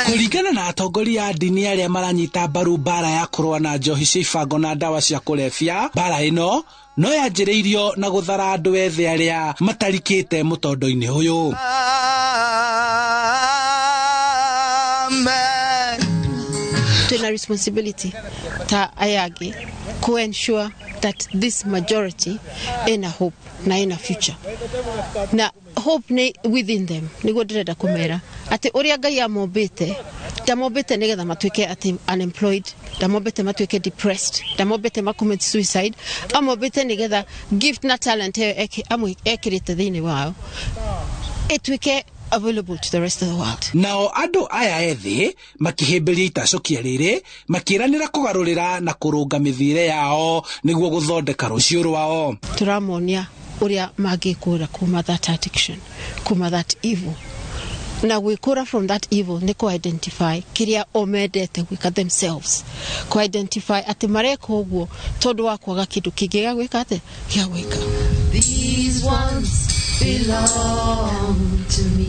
Kuringana na atongoria a dini arĩa maranyita mbaru mbara ya kũrũa na njohi cia ibango na ndawa cia kũrebia, mbara ĩno no yanjĩrĩirio na gũthara andũ ethĩ arĩa matarikĩte mũtondo-inĩ ũyũ. Tuna responsibility ta ayagi to ensure that this majority in a hope na in a future na hope ne within them nigo ndirenda kumera ati uria Ngai amombete ndamombete nigetha matuike ati unemployed, ndamombete matuike depressed, ndamombete macommit suicide, amombete nigetha gift na talent ekirite thini wao etuike available to the rest of the world. Nao andũ aya ethĩ makĩhĩmbĩria itacokia rĩrĩ makĩranĩra kũgarũrĩra na kũrũnga mĩthiĩre yao nĩguo gũthondeka rũciũ rwao. Turamonia uria mangĩkũra kuma that addiction, kuma that evil. Na gwĩkũra from that evil ni ku-identify kĩrĩa omendete gwĩka themselves, ku-identify atĩ mareka ũguo tondũ wa kwaga kĩndũ kĩngĩ gĩa gwĩka atĩ gĩa gwĩka. These ones belong to me.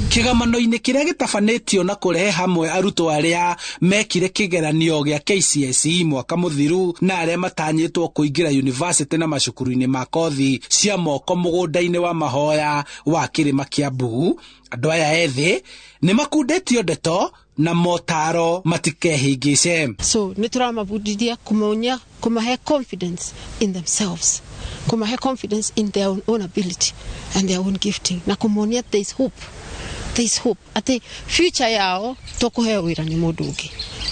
Kĩgomano-inĩ kĩrĩa gĩtabanĩtio na kũrehe hamwe arutwo arĩa mekire kĩgeranio gĩa KCSE mwaka mũthiru na arĩa matanyĩtwo kũingĩra university na macukuru-inĩ ma kothi cia moko mũgũnda-inĩ wa mahoya wa kĩrĩma kĩa Mbugu, andũ aya ethĩ nĩ makundĩtio ndeto na motaro matikehingĩce. So nĩtũramabundithia kũmonia, kũmahe confidence in themselves, kũmahe confidence in their own ability and their own gifting, na kũmonia there is hope. There is hope. Ati future yao tokuheo wira ni mũndũ ũngĩ,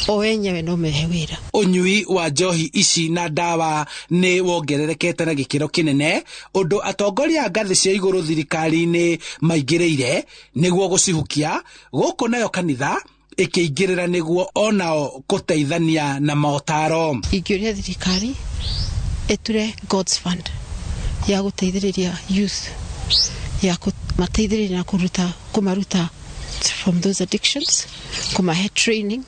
o wenyewe no mehe wira. Ũnyui wa njohi ici na ndawa nĩ wongererekete na gĩkĩro kĩnene, ũndũ atongoria ngathĩ cia igũrũ thirikari-inĩ maingĩrĩire nĩguo gũcihukia, gũkũ nayo kanitha ĩkĩingĩrĩra nĩguo onao gũteithania na motaro. Ingĩũria thirikari ĩture God's Fund ya gũteithĩrĩria youth, ya mateithĩrĩria na kumaruta from those addictions, kumahe training,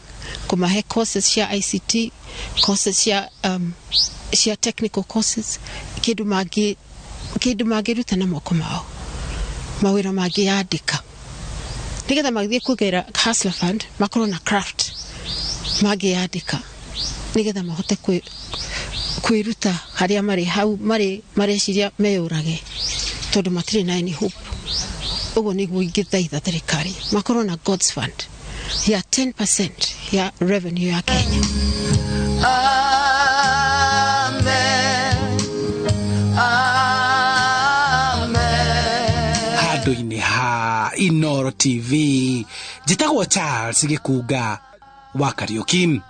kumahe courses cia ICT, courses cia technical courses, kĩndũ mangĩruta na moko mao, mawĩra mangĩandĩka nigetha magĩthiĩ kũgera Hustler Fund makorwo na craft mangĩandĩka nigetha mahote kwĩruta harĩa marĩ hau mareciria meyũrage tondũ matirĩ na any hope. Ugo nĩguo ingĩthaitha thirikari makorwo na God's Fund ya 10% ya revenue ya Kenya. Handũ-inĩ ha iNooro TV, njĩtagwo Charles Gĩkunga wa Kariũki.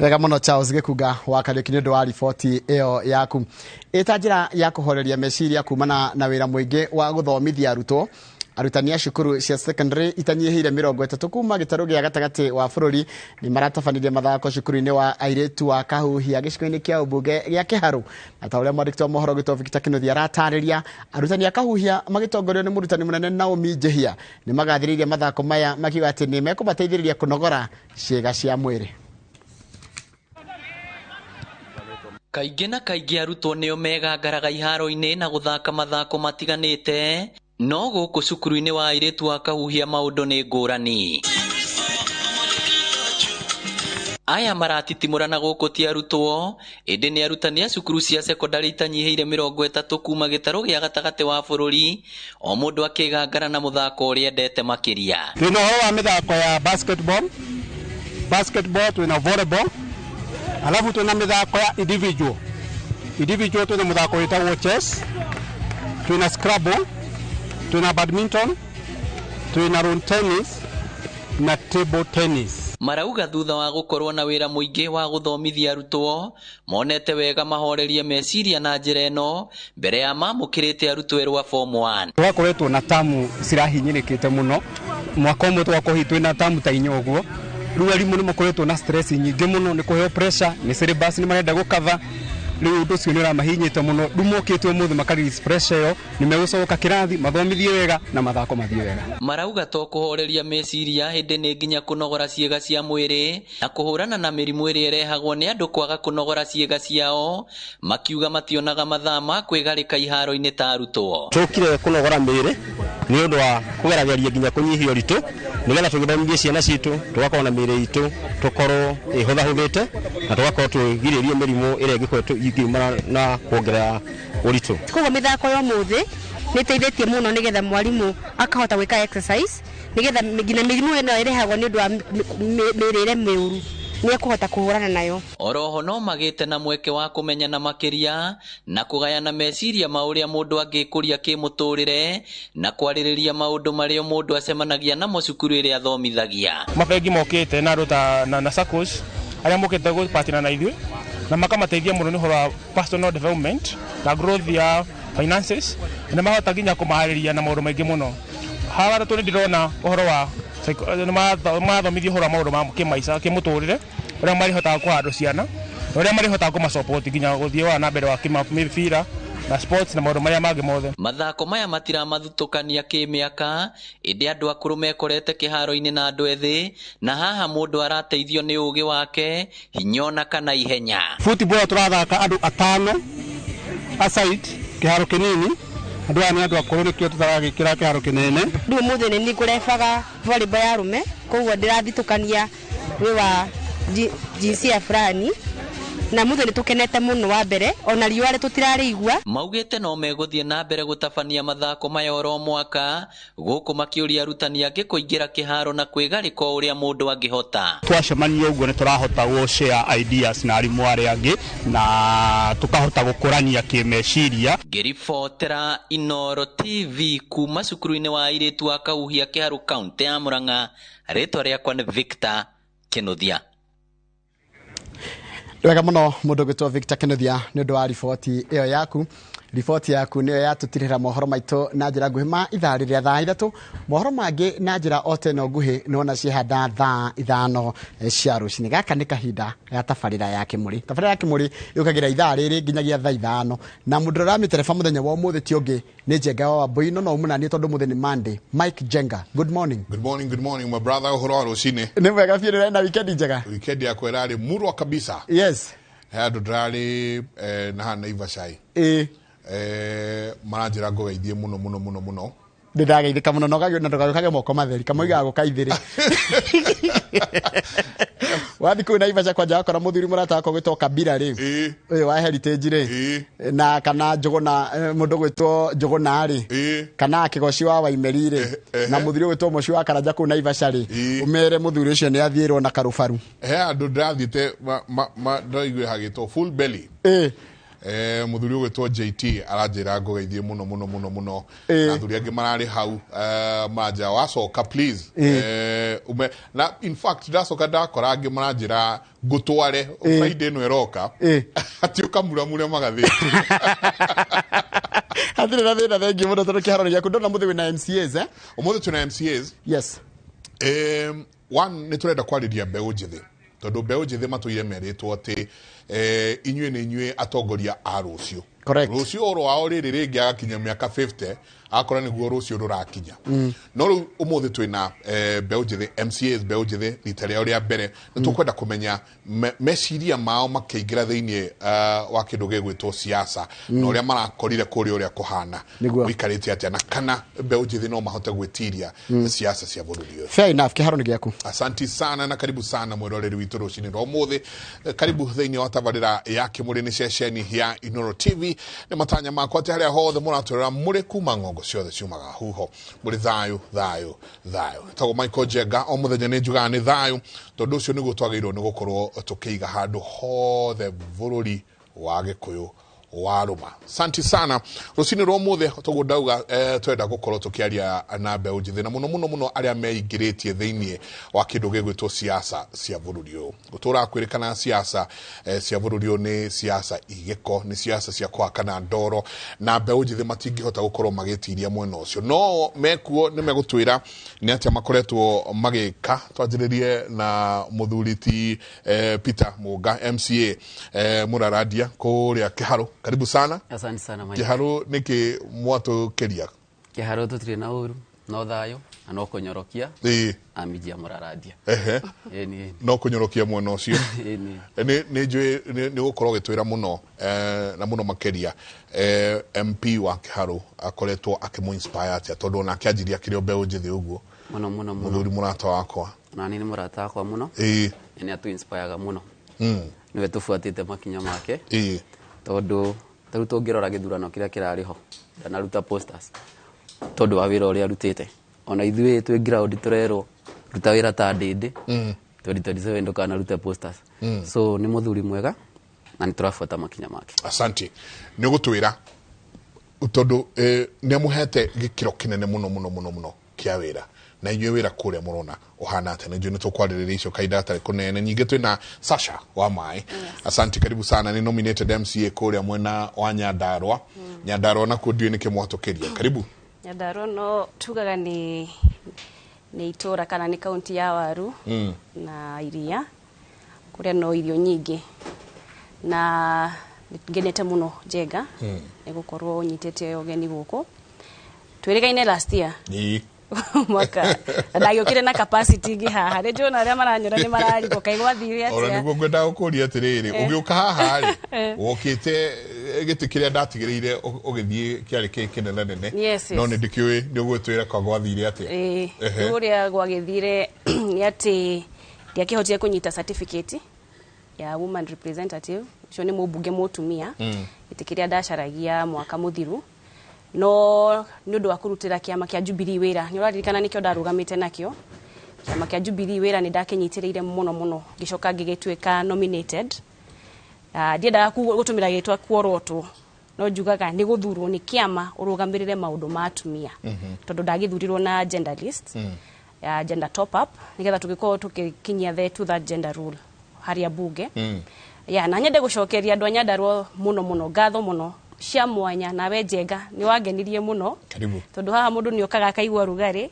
Wega mũno Charles Gĩkunga wa Kariũki nĩ ũndũ wa riboti ĩyo yaku. Ĩta njĩra ya kũhoreria meciria kumana na wĩra mũingĩ wa gũthomithia arutwo, arutani a cukuru cia secondary itanyihĩire 30 kuma gĩtarũ gĩa gatagatĩ wa bũrũri nĩ maratabanĩrie mathako cukuru-inĩ wa airĩtu wa Kahuhia gĩcigo-inĩ kĩa ũmbunge gĩa Kĩharũ. Na ta ũrĩa mwandĩki wa mohoro Gĩtoo Victor Kĩnuthia aratarĩria, arutani a Kahuhia magĩtongorio nĩ mũrutani mũnene Naomi Njĩhia nĩ magathĩrĩirie mathako maya makiuga atĩ nĩ mekũmateithĩrĩria kũnogora ciĩga cia mwĩrĩ. Kaingĩ na kaingĩ arutwo nĩo megangaraga iharo-inĩ na gũthaka mathako matiganĩte, no gũkũ cukuru-inĩ wa airĩtu wa Kahuhia maũndũ nĩ ngũrani. Aya maratitimũrana gũkũ ti arutwo, ĩndĩ nĩ arutani a cukuru cia secondary itanyihĩire 30 kuma gĩtarũ gĩa gatagatĩ wa bũrũri, o mũndũ akĩgangara na mũthako ũrĩa endete makĩria. Twĩna ũhoro wa mĩthako ya basketball, twĩna volleyball, alafu twĩna mĩthako ya individual twĩna mũthako wĩtagwo chess, twĩna scrabble, twĩna badminton, twĩna lawn tennis na table tennis. Marauga thutha wa gũkorwo na wĩra mũingĩ wa gũthomithia arutwo, monete wega mahorerie meciria na njĩra ĩno mbere ya mamũkĩrĩte arutwo erũ a form 1. Twakoretwo na tamu cirahinyĩrĩkĩte mũno, mwaka ũmwe twakohi twĩna tamu ta inya ũguo. Rĩu arimũ nĩ makoretwo na stress nyingĩ mũno, nĩ kũheo pressure, nĩ syllabus nĩ marenda gũkatha, riu undu ucio ni uramahinyite muno ndumokitwe muthe makarelease pressure yo ni megucoka kirathi mathomithie wega na mathako mathie wega. Marauga to kuhoreria meciria hindi ni nginya kunogora ciega cia mwiri na kuhurana na mirimu iri irehagwo ni andu kwaga kunogora ciega ciao, makiuga mationaga mathaa ma kwigarika iharo-ini ta arutwo. Tukire kunogora miri ni undu wa kugerageria nginya kunyihia uritu nigetha tugithomithie ciana citu tugakorwo na miri itu tukorwo ihuthahuthite na tugakorwo twigiririe mirimu iri ingikoretwo ingiumana na kuongerera uritu. Koguo mithako yo muthi ni teithitie muno nigetha mwarimu akahota gwika exercise nigetha nginya mirimu ino irehagwo ni undu wa mirire miuru ni ekuhota kuhurana nayo. Oroho no magite na mweke wa kumenyana makiria na kugayana meciria ma uria mundu angikuria kimuturire na kwaririria maundu mario mundu acemanagia namo cukuru iri athomithagia. Mabengi mokite na ruta na SACCOs aria mokite gupatina na ithui na makamateithia muno ni horo wa personal development na growth ya finances na mahota nginya kumahariria na maundu maingi muno. Hawa tu ndirona uhoro wa mathomithio horo maundu ma kimaica kimuturire uria marihotaga kuhandu ciana uria marihotaga kumasupport nginya guthie wa na mbere wa kimabira na sports na maundu maria mangi mothe. Mathako maya matiramathutukania kimiaka indi andu akuru mekorete kiharo-ini na andu ethi na haha mundu arateithio ni ugi wake hinyona kana ihenya. Football turathaka andu atano aside kiharo kinini andu ani andu akuru nikio tutaragikira kiharo kinene. Riu muthi ni kurebaga volleyball ya rume koguo ndirathitũkania wi wa jinsia fulani na muthi ni tukenete muno wa mbere ona riũa ri tutirarigua. Maugite no meguthie na mbere gutabania mathako maya oro mwaka guku makiuria arutani angi kuingira kiharo na kwigarika uria mundu angihota. Twacemania uguo ni turahota go share ideas na arimu aria angi na tukahota gukurania kimeciria. Ngiribotera iNooro TV kuma cukuru-ini wa airitu wa Kauhia Kiharu kaunti ya Murang'a, ritwa riakwa ni Victor Kinuthia. Wega muno mundu gwitwo Victor Kinuthia ni undu wa riboti iyo yaku. Riboti yaku niyo yatutirira mohoro maitu na njira nguhi ma ithaa riria thaa 3. Mohoro mangi na njira ote no nguhi nona cihanda thaa 5 cia rucini. Gaka ni kahinda ya tabarira ya Kimuri. Tabarira ya Kimuri yukagira ithaa riri nginyagia thaa 5 na mundu ramitereba muthenya wa umuthi ti ungi ni Jenga wa Boino no umunani tondu muthi ni Monday. Mike Jenga, good morning. Good morning my brother. Uhoro rucini. Ni wega fiire na weekend njega. Weekend ya kwelari murwa kabisa. Yes. Hado drali na hana ivashai. Manajira ngogeithie muno. Ndirageithika muno nogagio na ndogakage moko matheri kamoiga gukaithiri. Wathi kwina ivasha kwa jako na muthuri murata ko gwitwo Kabira ri. Wa heritage ri. Na kana Njuguna mundu gwitwo Njuguna ri. Kana akigoci wa Waimeri ri. Na muthuri gwitwo muci wa Karanja ku na ivasha ri. Umere muthuri ucio ni athirwo na karubaru. Andu ndathite ndoigwe hagitwo full belly. Muthuri gwitwo JT aranjira ngogeithie muno na athuri angi marari hau maja wacoka please na in fact ndacoka ndakora angi maranjira ngutware Friday no eroka ati ukamura magathi hathire na thina thengi muno tondu kiharo giaku ndona muthi wina MCAs umuthi tuna MCAs yes one ni turenda kwariria mbeu njithi tondu mbeu njithi matuire meritwo ati inyue ni inyue atongoria a rucio. Correct. Rucio oro wao riri ringi agakinya miaka 50 akora niguo rucio rurakinya. No ru umuthi twina mbeu njithi MCAs mbeu njithi ritaria ria mbere nitukwenda kumenya meciria mao makiingira thiini wa kindu gigwitwo siasa na uria marakorire kuri uria kuhana wikarite atia na kana mbeu njithi no mahote gwitiria siasa cia bururi. Fair enough kiharo ni giaku. Asanti sana na karibu sana mwiroreri witu rucini rwa umuthi. Karibu thiini wa tabarira ya Kimuri ni ceceni ya iNooro TV. Ni matanya makwa ati haria hothe muraturira muri kuma ngongo ciothe ciumaga huho muri thayu tago Michael Jenga o muthenya ni njugaga ni thayu tondu ucio niguo twagirwo ni gukorwo tukiiga handu hothe bururi wa Gikuyu waruma. Santi sana. Rusini romothe tugundauga twenda gukorwo tukiaria na mbeũ njithi na muno aria meingiritie thiini wa kindu gigwitwo siasa cia bururi uyu. Gutura kwirikana siasa cia bururi uyu ni siasa igiko, ni siasa cia kwakana ndoro na mbeũ njithi matingihota gukorwo magitiria mwena ucio. No mekuo ni megutwira ni atia makoretwo magika. Twanjiririe na muthuriti Peter Muga MCA Muraradia kuria Kiharo. Karibu sana. Asante sana Mike. Kiharo niki mwatu keria. Kiharo tutire na uru no thayo no kunyorokia amijia Muraradia. Ni no kunyorokia mwena ucio. Ni njui ni gukorwo gitwira muno na muno makeria MP wa Kiharo akoretwo akimuinspire atia tondu na akiajiria kirio mbeũ njithi uguo. Muno Muthuri murata wakwa. Na ni murata wakwa muno. Ni atu inspireaga muno. Niwe tufuatite makinya make. Tondu tungirora githurano kiria kirariho ndanaruta posters tondu wa wira uria arutite ona ithuĩ twĩ ground turerwo ruta wira ta ndindi 2027 ndukana ruta posters so ni muthuri mwega na ni turafuata makinya make. Asante. Ni gutwira tondu ni amuhete gikiro kinene muno kia wira na inywe wira kuria murona uhana ate nje ni tukwaririria icio kaida atari kunene nyinge twina Sasha wa mai. Asante, karibu sana. Ni nominated MCA kuria mwena wa Nyandarua. Nyandarua na kudio ni kimwatokeria. Karibu. Nyandarua no tugaga ni itora kana ni county ya Waru na Iria kuria no irio nyingi na ngenete muno Jega egukorwo nyitete ogeni guko twirigaine last year mwaka ndagĩokire na capacity ngi haha rĩ njona arĩa maranyora nĩ mararigwo kaigwa thire atia ora niguo ngwenda gũkũria atirĩrĩ ũgĩũka haha rĩ wokĩte gĩtĩ kĩrĩa ndatigĩrĩire ũgĩthiĩ kĩarĩ kĩnene no nĩ ndĩkĩũĩ nĩ ũgwĩtwĩra kwa gwathire atia ũrĩa gwagĩthire nĩ atĩ ndiakĩhotire kũnyita certificate ya woman representative ũcio nĩ mũmbunge mũtumia gĩtĩ kĩrĩa ndacaragia mwaka mũthiru no nundu akurutira kiama kia Jubilee wira ni uraririkana nikyo ndarugamite nakyo kiama kia Jubilee wira ni ndakenyitiriire muno gicoka ngigitweka nominated ndienda gutumira gitwa kuoroto no njugaga ni guthurwo ni kiama urugamirire maundu ma atumia tondu ndagithurirwo na gender list ya gender top up nigetha tugikorwo tukikinyia to that gender rule haria bunge na nyende gucokeria andu a Nyandarua muno ngatho muno cia mwanya nawe Jega ni wagenirie muno tondu haha mundu ni okaga akaigwa rugari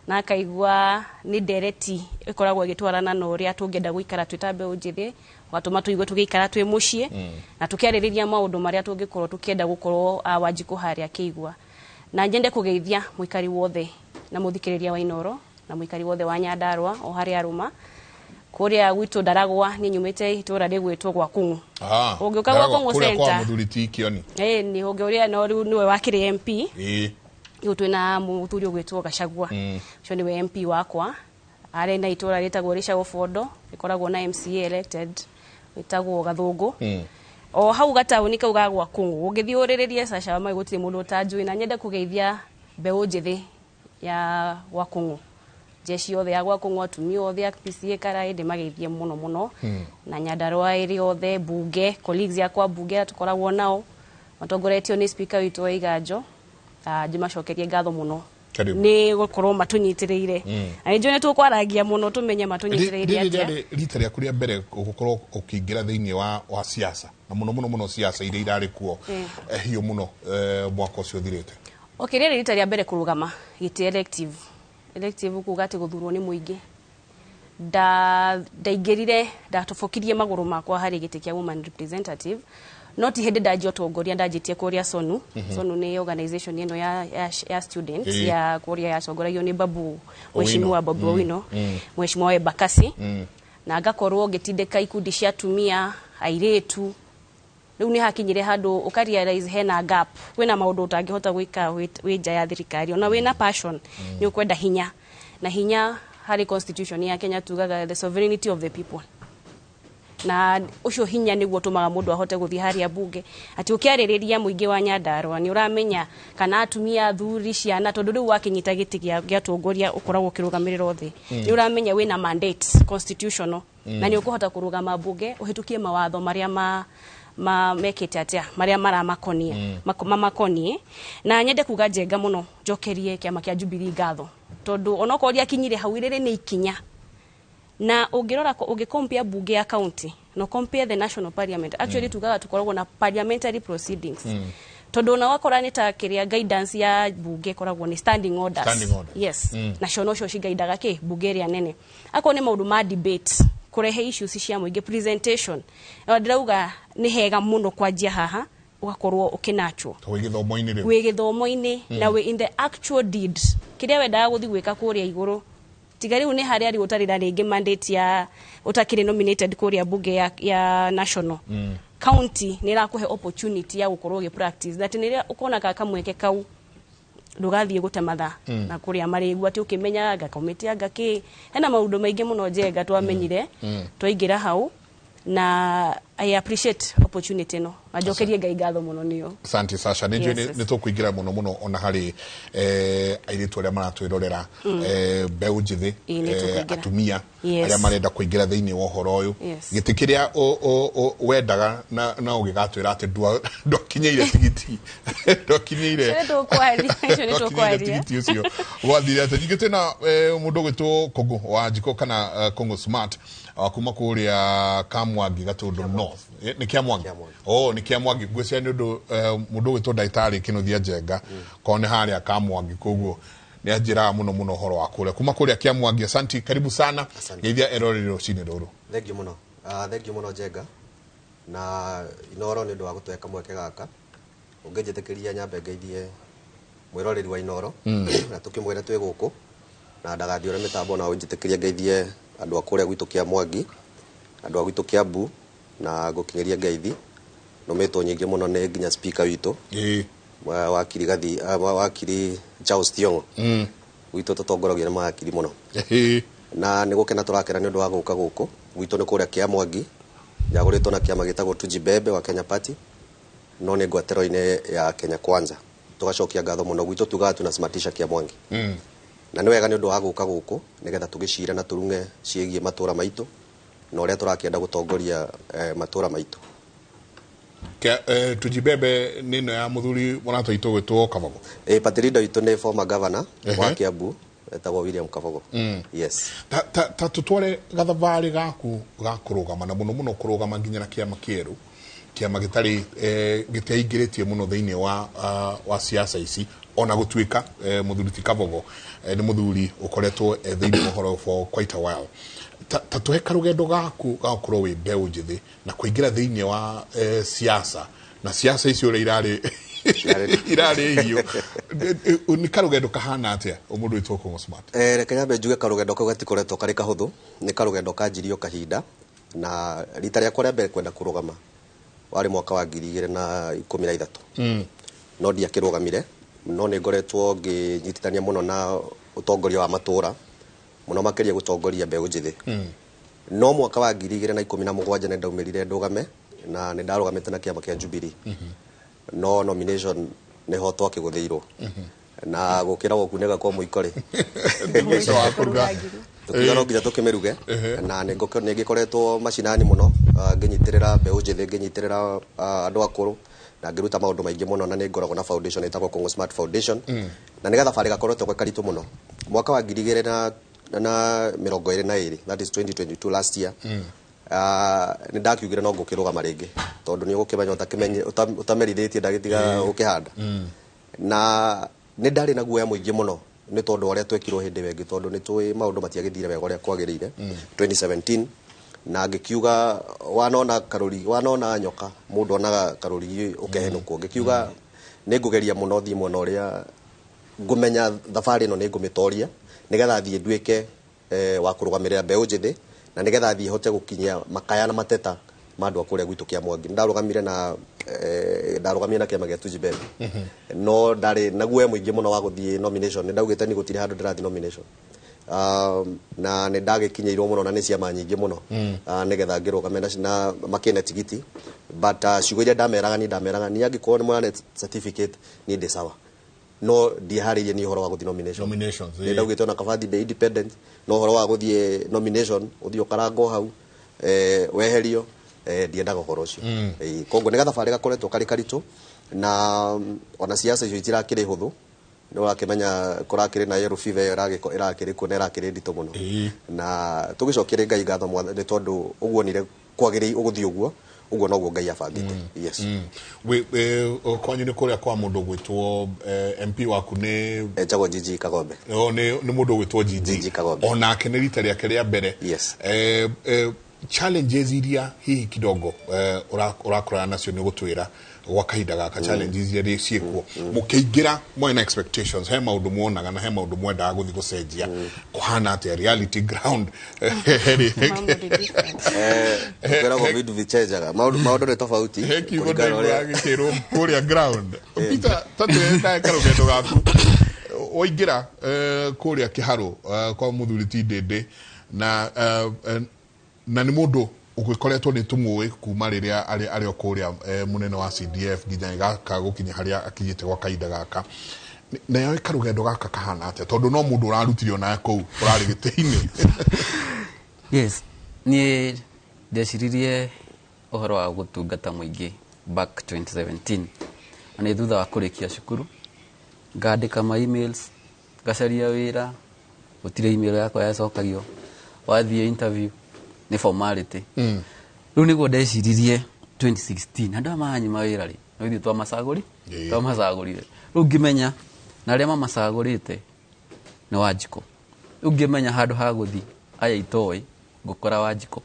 na akaigwa ni dereti ikoragwo igitwarana na uria tungenda guikara twita mbeũ njithi watuma tuigwe tugiikara twi mucie na tukiaririria maundu maria tungikorwo tukienda gukorwo Wanjiku haria kiigwa na njende kugeithia muikari wothe na muthikiriria wa iNooro na muikari wothe wa Nyandarua o haria aruma kuria gwitu Ndaragwa ni nyumite itura rigwitwo gwa Kungu ungiuka gwa Kungu center kwa muthuriti kioni ni ungi uria no riu niwe wakire MP iu twina muthuri ugwitwo Gachagua ucio niwe MP wakwa ari na itura ritagwo Risha Fondo ikoragwo na MCA elected witagwo Gathungu o hau gatauni kau gagwa Kungu ungithiuriririe Sasha mai gutire mundu utanjui na nyende kugeithia mbeũ njithi ya gwa Kungu jeshi othe ya gwa Kungu atumia othe PCA karai ndimageithie muno na Nyandarua iri othe bunge colleagues yakwa bunge tukoragwo nao matongoretio ni speaker witu wa Iganjo ndimacokerie ngatho muno ni gukorwo matunyitiriire na nĩ njone tukwaragia muno tumenye matunyitiriire atia rita rĩa kuria mbere gukorwo ukiingira thiini wa siasa na muno siasa iria irari kuo hiyo muno mwaka ucio thirite okire rita rĩa mbere kurugama giti elective kuga ati guthurwo ni muingi ndaingirire ndatofokirie maguru makwa hari giti kia woman representative not hindi ndaji otongoria ndajitie kuria Sonu Sonu ni organization ino ya students ya kuria ya tongoria ni Babu Mheshimiwa Babu Owino Mheshimiwa Bakasi na ngakorwo ngitindeka ikundi cia atumia airetu riu ni hakinyire handu ukarealize hena gap kwina maundu utangihota gwika wija ya thirikari ona wina passion ni ukwenda hinya na hinya hari constitution ya Kenya tugaga the sovereignty of the people na ucio hinya niguo tumaga mundu ahote guthii haria bunge ati ukiaririria muingi wa Nyandarua ni uramenya kana atumia thuri ciana tondu riu wakinyita giti gia tongoria ukoragwo kirugamirira othe ni uramenya wina mandate constitutional na ni ukuhota kurugama bunge uhitukie mawatho maria mekete atia maria maramakonie mamakonie na nyende kuga njenga muno njokerie kiama kia Jubilee ngatho tondu onokoria kinyire hau irere ni ikinya na ungirora ungicompare bunge ya county no compare the national parliament actually tugaga tukoragwo na parliamentary proceedings tondu na wakora ni ta kiria guidance ya bunge koragwo ni standing orders yes na ciono cio cigaidaga ki bunge ria nene ako ni maundu ma debate kurehe issues cia muingi presentation ndirauga ni hega muno kwanjia haha ugakorwo ukinachwo wigithomo-ini na we in the actual deed kiria wendaga guthi gwika kuria iguru tigari une haria ari utarira ringi mandate ya utakiri nominated kuria bunge ya national county ni rakuhe opportunity ya gukorwo ge practice that ni ukona ka kamweke kau ndugathie gutematha na kuria marigwa ati ukimenya anga committee anga ki hena maundu maingi muno njenga twamenyire twaingira hau na I appreciate opportunity no ajokerie ngai ngatho muno niyo asante Sasha ni tukuingira muno ona hari airitu aria maratwirorera mbeu njithi atumia aria marenda kuingira thiini wa uhoro uyu gitikiria wendaga na ugigatwira ati ndokinyeire tigiti ndokinyeire tigiti ucio wathire ati ngitena mundu gwitwo Kongo wa Njiko kana Kongo Smart kuma kuria Kamwangi Gatundu North ni Kiamwangi ni Kiamwangi gwicea ni mundu gwitwo Daitari Kinuthia Njenga kone haria Kamwangi koguo ni ajira muno horo wa kule kuma kuria Kiamwangi asante karibu sana geithia erorero cine ruru thank you muno Njenga na iNooro ni ndu wa gutweka mweke gaka ungejetekeria nyambe ngeithie mwiroreri wa iNooro na tukimwira twi guku na ndagathiore mitambo na unjetekeria ngeithie andu akuria gwitu Kiamwangi andu agwitu Kiambu na gukinyeria ngeithi no meto nyingi muno ne nginya speaker witu wakiri gathi wakiri Charles Tiongo gwitu tutongoragia na makiri muno na ni gukena turakera ni ndu wa guka guku gwitu ni kuria Kiamwangi jaguritwo na kiama gitagwo Tujibebe wa Kenya Party no ni ngwatero-ine ya Kenya Kwanza tugacokia ngatho muno gwitu tugaga tunasimatisha Kiamwangi na ni wega ni ndu wa guka guku nigetha tugicira na turunge ciegie matura maitu na uria turakienda gutongoria matura maitu Tujibebe nino ya muthuri muratwa itu gwitwo Kabogo Patrido itu ni former governor wa Kiambu etagwo William Kabogo yes ta tutware gathavari gaku gakurugama na muno kurugama nginya na kiama kieru kiama gitari giteingiritie muno thiini wa siasa ici ona gutwika muthuri ti Kabogo ni muthuri ukoretwo thiini mohoro for quite a while ta tuheka rugendo gaku gakorwo wi mbeu njithi na kuingira thiini wa siasa na siasa icio irari hiyo ni karugendo kahana atia umundu witwo Kongo Smart reke nyambe njuge karugendo kau gatikoretwo kari kahuthu ni karugendo kanjirio kahinda na rita rĩa kũrĩa mbere kwenda kurugama wari mwaka wa 2013 no ndiakĩrũgamire no nĩ ngoretwo ngĩnyitithania muno na utongoria wa matura muno makeria gutongoria mbeu njithi no mwaka wa 2017 nĩ ndaumirire ndugame na nĩ ndarugamite na kiama kia Jubilee no nomination nĩ ho twakĩgũthĩirwo na gukira gukunega kwa muikore mwico wa kuruga tukigaro nginya tukimeruge na ningikoretwo macinani muno nginyitirira mbeu njithi nginyitirira andu akuru na ngiruta maundu maingi muno na ningoragwo na foundation etagwo Kongo Smart Foundation na nigetha bari gakoretwo kwa karitu muno mwaka wa 2022 that is 2022 last year ni ndakiugire no ngukirugama ringi tondu ni ugukimenya utamerithitie ndagitiga ukihanda na ni ndari na guoya muingi muno ni tondu uria twekirwo hindi wengi tondu ni twi maundu matiagithire wega uria kwagirire 2017 na ngikiuga wanona nyoka mundu onaga karuri ukehenukwo ngikiuga ni ngugeria muno thi muno uria ngumenya thabari no ni ngumitoria nigetha thie nduike wa kurugamirira mbeu njithi na nigetha thie hote gukinyia makaya na mateta mandu akuria gwitu Kiamwangi ndarugamire na kiama gia Tujibebe no ndari naguo muingi muno wa guthie nomination ndaugite ni gutire handu ndirathi nomination na ni ndagikinyeirwo muno na ni ciama nyingi muno nigetha ngirugamira na makine tigiti but ciugo iria ndameraga ni angikorwo ni mwana certificate ni ndi sawa no ndiharirie ni uhoro wa guthie nominations ni ndaugite na kabathi be independent no uhoro wa guthie nomination uthio karango hau weherio ndiendaga ũhoro ũcio koguo nĩ gathabarĩ gakoretwo karĩ karitũ na ona siasa icio itirakĩrĩ hũthũ nĩ ũrakĩmenya kũrakĩrĩ na yellow fever ĩrakĩrĩ kuo na ĩrakĩrĩ nditũ mũno na tũgĩcokia Ngai ngatho nĩ tondũ ũguo nire kwagĩrĩire ũgũthiĩ ũguo noguo Ngai abangĩte yes kwanyu nĩ kũrĩa kwa mũndũ gwĩtwo MP waku nĩ etagwo Gigi Kagombe nĩ mũndũ gwĩtwo Gigi Kagombe onake nĩ rita rĩake rĩa mbere yes challenges iria hihi kidogo ũrakorana nacio nĩ gũtwĩra gwa kahinda gaka challenges iria ciĩkuo mũkĩingĩra mwena expectations he maũndũ muonaga na he maũndũ mwendaga gũthiĩ gũcenjia kũhana atĩa reality ground kwĩragwo vitu vichenjaga maũndũ nĩ tofauti kũringana ũrĩa gĩkĩrwo kũrĩa ground Peter tatũreka karũgendo gaku waingĩra kũrĩa kĩharũ kwa mũthuri ti Ndĩndĩ na nĩ mũndũ ũgĩkoretwo nĩ tũmũĩ kuma rĩrĩa arĩ kũrĩa mũnene wa CDF nginya gaka gũkinya harĩa akinyĩte gwa kahinda gaka na yawe karũgendo gaka kahana atĩa tondũ no mũndũ ũrarutire ona kũu ũrarĩ gĩtĩ-inĩ yes niĩ ndeciririe ũhoro wa gũtungata mũingĩ back 2017 na nĩ thutha wa kũrĩkia cukuru ngandĩka ma emails ngacaria wĩra gũtirĩ email yakwa yacokagio wathiĩ interview nĩ formality rĩu nĩguo ndeciririe 2016 andũ aya mahanyima wĩra rĩ no ithuĩ twamacagũrire rĩu ngĩmenya na arĩa mamacagũrĩte nĩ Wanjikũ rĩu ngĩmenya handũ ha gũthiĩ aya itoĩ ngũkora Wanjikũ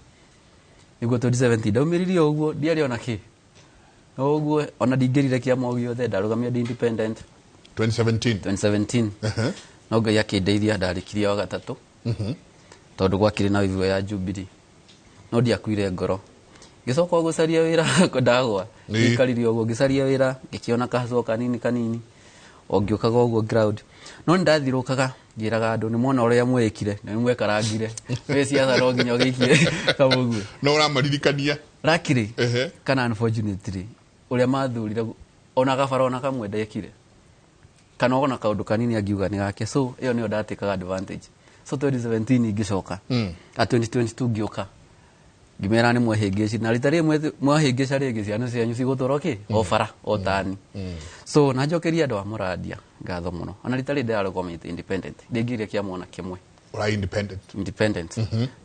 nĩguo 2017 ndaumĩririe ũguo ndiarĩ ona kĩ no ũguo ona ndingĩrire kĩama o gĩothe ndarũgamia ndi independent 2017 no Ngai akĩndeithia ndarĩkirie wa gatatũ tondũ gwakĩrĩ na wĩvũ ya Jubilee no ndiakuire ngoro ngĩcoka gũcaria wĩra ndagwa ngĩkaririe ũguo ngĩcaria wĩra ngĩkĩona kahaco kanini o ngĩũkaga ũguo ground no nĩndathirũkaga ngĩraga andũ nĩ mwona ũrĩa mwekire na nĩmwekarangire wĩ ciaca no nginya ũgĩikire kamũguo no ũramaririkania rakiri kana unfortunately ũrĩa mathurire ona gabara ona kamwe ndekire kana ona kaũndũ kanini angiuga nĩ gake so ĩyo nĩyo ndatĩkaga advantage so 2017 ngĩcoka 2022 ngĩũka ngĩmera nĩ mwehĩngĩci na rita rĩmwe mwehĩngĩca rĩngĩ ciana cianyu cigũtũra kĩ o bara o tani so nanjokeria andũ a mũradia ngatho mũno ona rita rĩrĩ ndĩrarũgamĩte independent ndĩngĩire kĩamona kĩmwe ora independent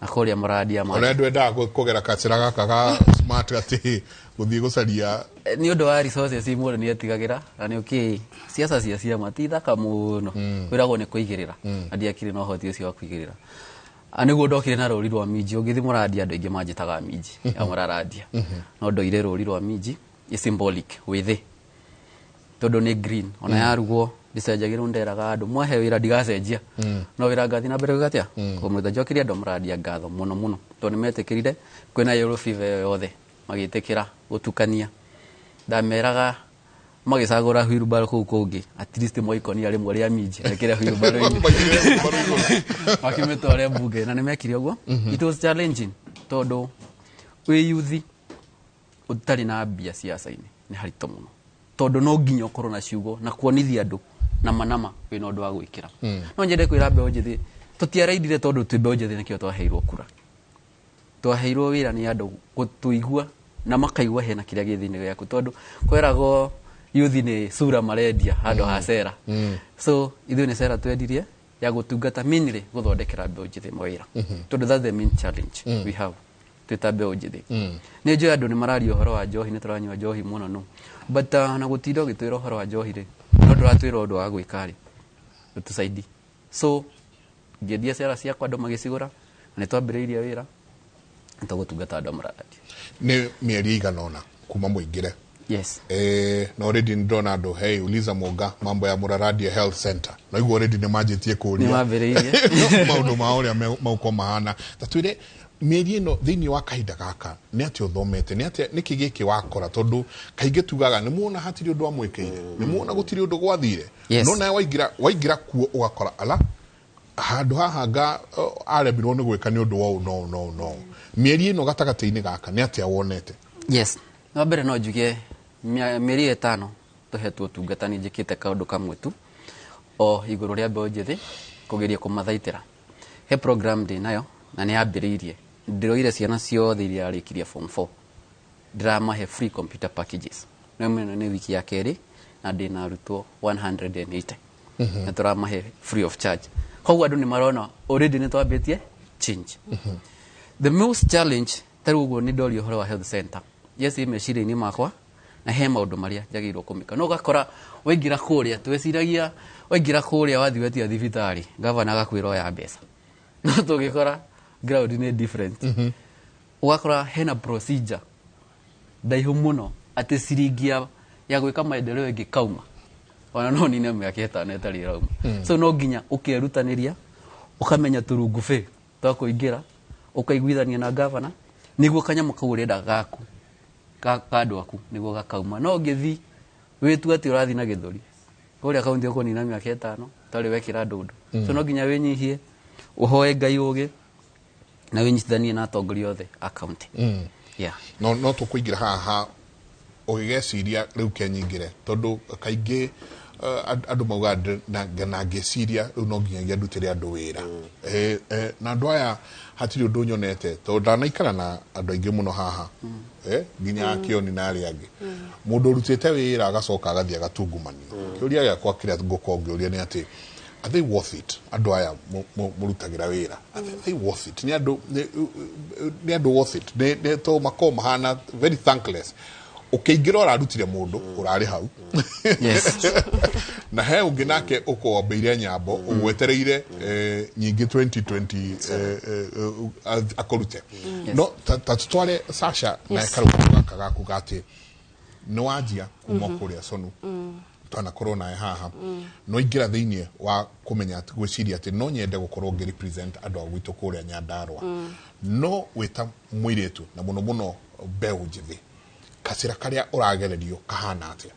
na kũrĩa mũradia ma ona ndwendaga kũgera kacĩra gaka ga smart atĩ gũthiĩ gũcaria nĩ ũndũ wa resources mũndũ nĩ etigagĩra na nĩ okay siasa cia ciama ti thaka mũno wĩragwo nĩ kũigĩrĩra na ndiakire no hoti ũcio wa kũigĩrĩra anĩguo ndokire na rũri rwa minji ũgĩthi mũradia andũ aingĩ manjĩtaga minji ya mũraradia no ndoire rũri rwa minji i symbolic wĩthĩ tondũ nĩ green ona yarugwo ndicenjagĩrwo nderaga andũ mwahe wĩra ndigacenjia no wĩra ngathi na mbere gũgatĩa kũmwĩta njokeria andũ mũradia ngatho mũno tondũ nĩmetĩkĩrire kwĩna yellow fever yothe magĩtĩkĩra gũtukania ndameraga magĩcagũra wheelbarrow kũu kũngĩ at least moikonia rĩmwe rĩa minji ekĩre wheelbarrow-inĩ makĩmĩtware mbunge na nĩmekire ũguo it was challenging tondũ wĩ yuthi ũtarĩ na mbia siasa-inĩ nĩ haritũ mũno tondũ no nginya ũkorwo na ciugo na kuonithia andũ nama wĩna ũndũ wa gwĩkĩra no nyende kwĩra mbeũ njĩthĩ tũtiaraidire tondũ twĩ mbeũ njĩthĩ nĩkĩo twaheirwo kura twaheirwo wĩra nĩ andũ gũtũigua na makaigua hena kĩrĩa gĩ thĩinĩ gĩaku tondũ kwĩragwo yuthi nĩ sura marendia handũ ha cera so ithuĩ nĩ cera twendirie ya gũtungata mainly gũthondekera mbeũ njĩthĩ mawĩra tondũ that's the main challenge we have twĩta mbeũ njĩthĩ nĩ njũĩ andũ nĩ mararia ũhoro wa njohi nĩ tũranyua njohi mũno no but na gũtinda ũgĩtwĩra ũhoro wa njohi rĩ no ndũratwĩra ũndũ wa gwĩka rĩ ũtũcaidi so ngĩthiĩ cera ciakwa andũ magĩcigũra na nĩ twambĩrĩirie wĩra nĩ tũgũtungata andũ mũraradia nĩ mĩeri igana ũna kuma mũingĩre yes na already ndona andũ hey uliza Monga mambo ya Muraradia Health Center na igua already nĩ manjĩtie kũria nĩ mambĩrĩirie maũndũ ma ũrĩa mauko mahana tatwĩre mĩeri ĩno thĩinĩ wa kahinda gaka nĩ atĩ ũthomete nĩ atĩ nĩkĩ gĩkĩ wakora tondũ kaingĩ tugaga nĩ muona hatirĩ ũndũ amwĩkĩire nĩ muona gũtirĩ ũndũ gwathire no na waingĩra kuo ũgakora ala handũ haha nga aremirwo nĩ gwĩka nĩ ũndũ wau no mĩeri ĩno gatagatĩ-inĩ gaka nĩ atĩ wonete yes no mbere no njuge mĩeri 5 tũhetwo ũtungata nĩ njĩkĩte kaũndũ kamwe tu o igũrũ rĩa mbeũ njĩthĩ kũgeria kũmathaitĩra he program ndĩ nayo na nĩ yambĩrĩirie ndĩroire ciana ciothe iria arĩkirie form 4 ndiramahe free computer packages na meno ni wiki ya keri na ndina arutwo 180 na turamahe free of charge koguo andu ni marona already ni twambitie change the most challenge taru uguo ni ndori uhoro wa health center yes imecire ni makwa na he maundu maria jagirwo kumika no gakora wengira kuria tweciragia wengira kuria wathi wetia thibitari governor agakwira ya mbeca no tugikora ground ni different ugakora hena procedure ndaihu muno ati ciringia ya gwika maendeleo ingi kauma ona no ni neme aketa na etari rauma so no ginya ukirutaniria ukamenya turungu fe to kuingira ukaiguithania na governor niguo kanyamo kau urenda gaku kandu aku niguo gakauma no ngithi witu ati urathi na githuri uria kaunti uko ni na miaka 5 tari wekira ndundu so no ginya winyihie uhoe ngai uge na winyithanie na atongoria othe account yeah no tukuingira haha ogegeciria riu kenyingire tondu kaingi andu mauga na ngeciria riu no nginyagia ndutire andu wira na andu aya hatiri undu nyonete tondu ndanaikara na andu aingi muno haha nginya kioni na ari angi mundu rutite wira agacoka agathie agatungumanio kiuria giakwa kiria ngukongiuria ni ati are they worth it andu aya murutagira wira are they worth it ni andu worth it ne to makoma hana very thankless ukiingira urarutire mundu urari hau yes na he ungi nake uko beire nyambo ugwetereire nyingi 2020 akorute no tatutware Sasha na ekaruka kagaku gati no wajia kuma kuria sonu twana corona haha no ingira thiini wa kumenya ati gwiciria ati no nyende gukorwo ngi represent andu agwitu kuria Nyandarua no wita muiretu na muno beu njithi kasira karia uragererio kahana atia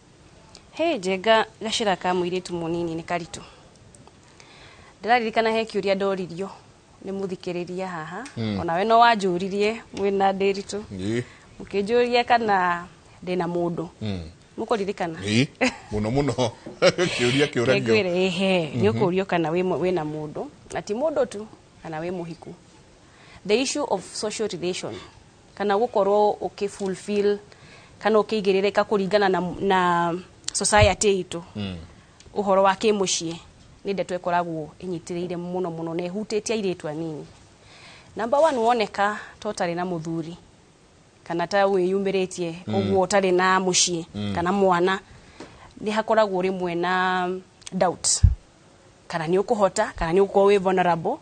njega gacira ka muiretu munini ni karitu ndiraririkana he kiuria ndoririo ni muthikiriria haha ona we no wanjuririe mwina ndiritu mukinjuria kana ndina mundu mukuririkana muno kiuria kiuria ni ukurio kana we na mundu ati mundu tu kana we muhiku the issue of social relation kana gukorwo ukifulfill kana ukigirereka kuringana na society itu uhoro wa kimucie ni ndeto ekoragwo inyitiriire muno ne hutitia iretu anini number 1 woneka totally na muthuri kana ta wiyumiritie uguo tari na mucie kana mwana ni hakoragwo rimwe na doubt kana ni ukuhota kana ni uko we vulnerable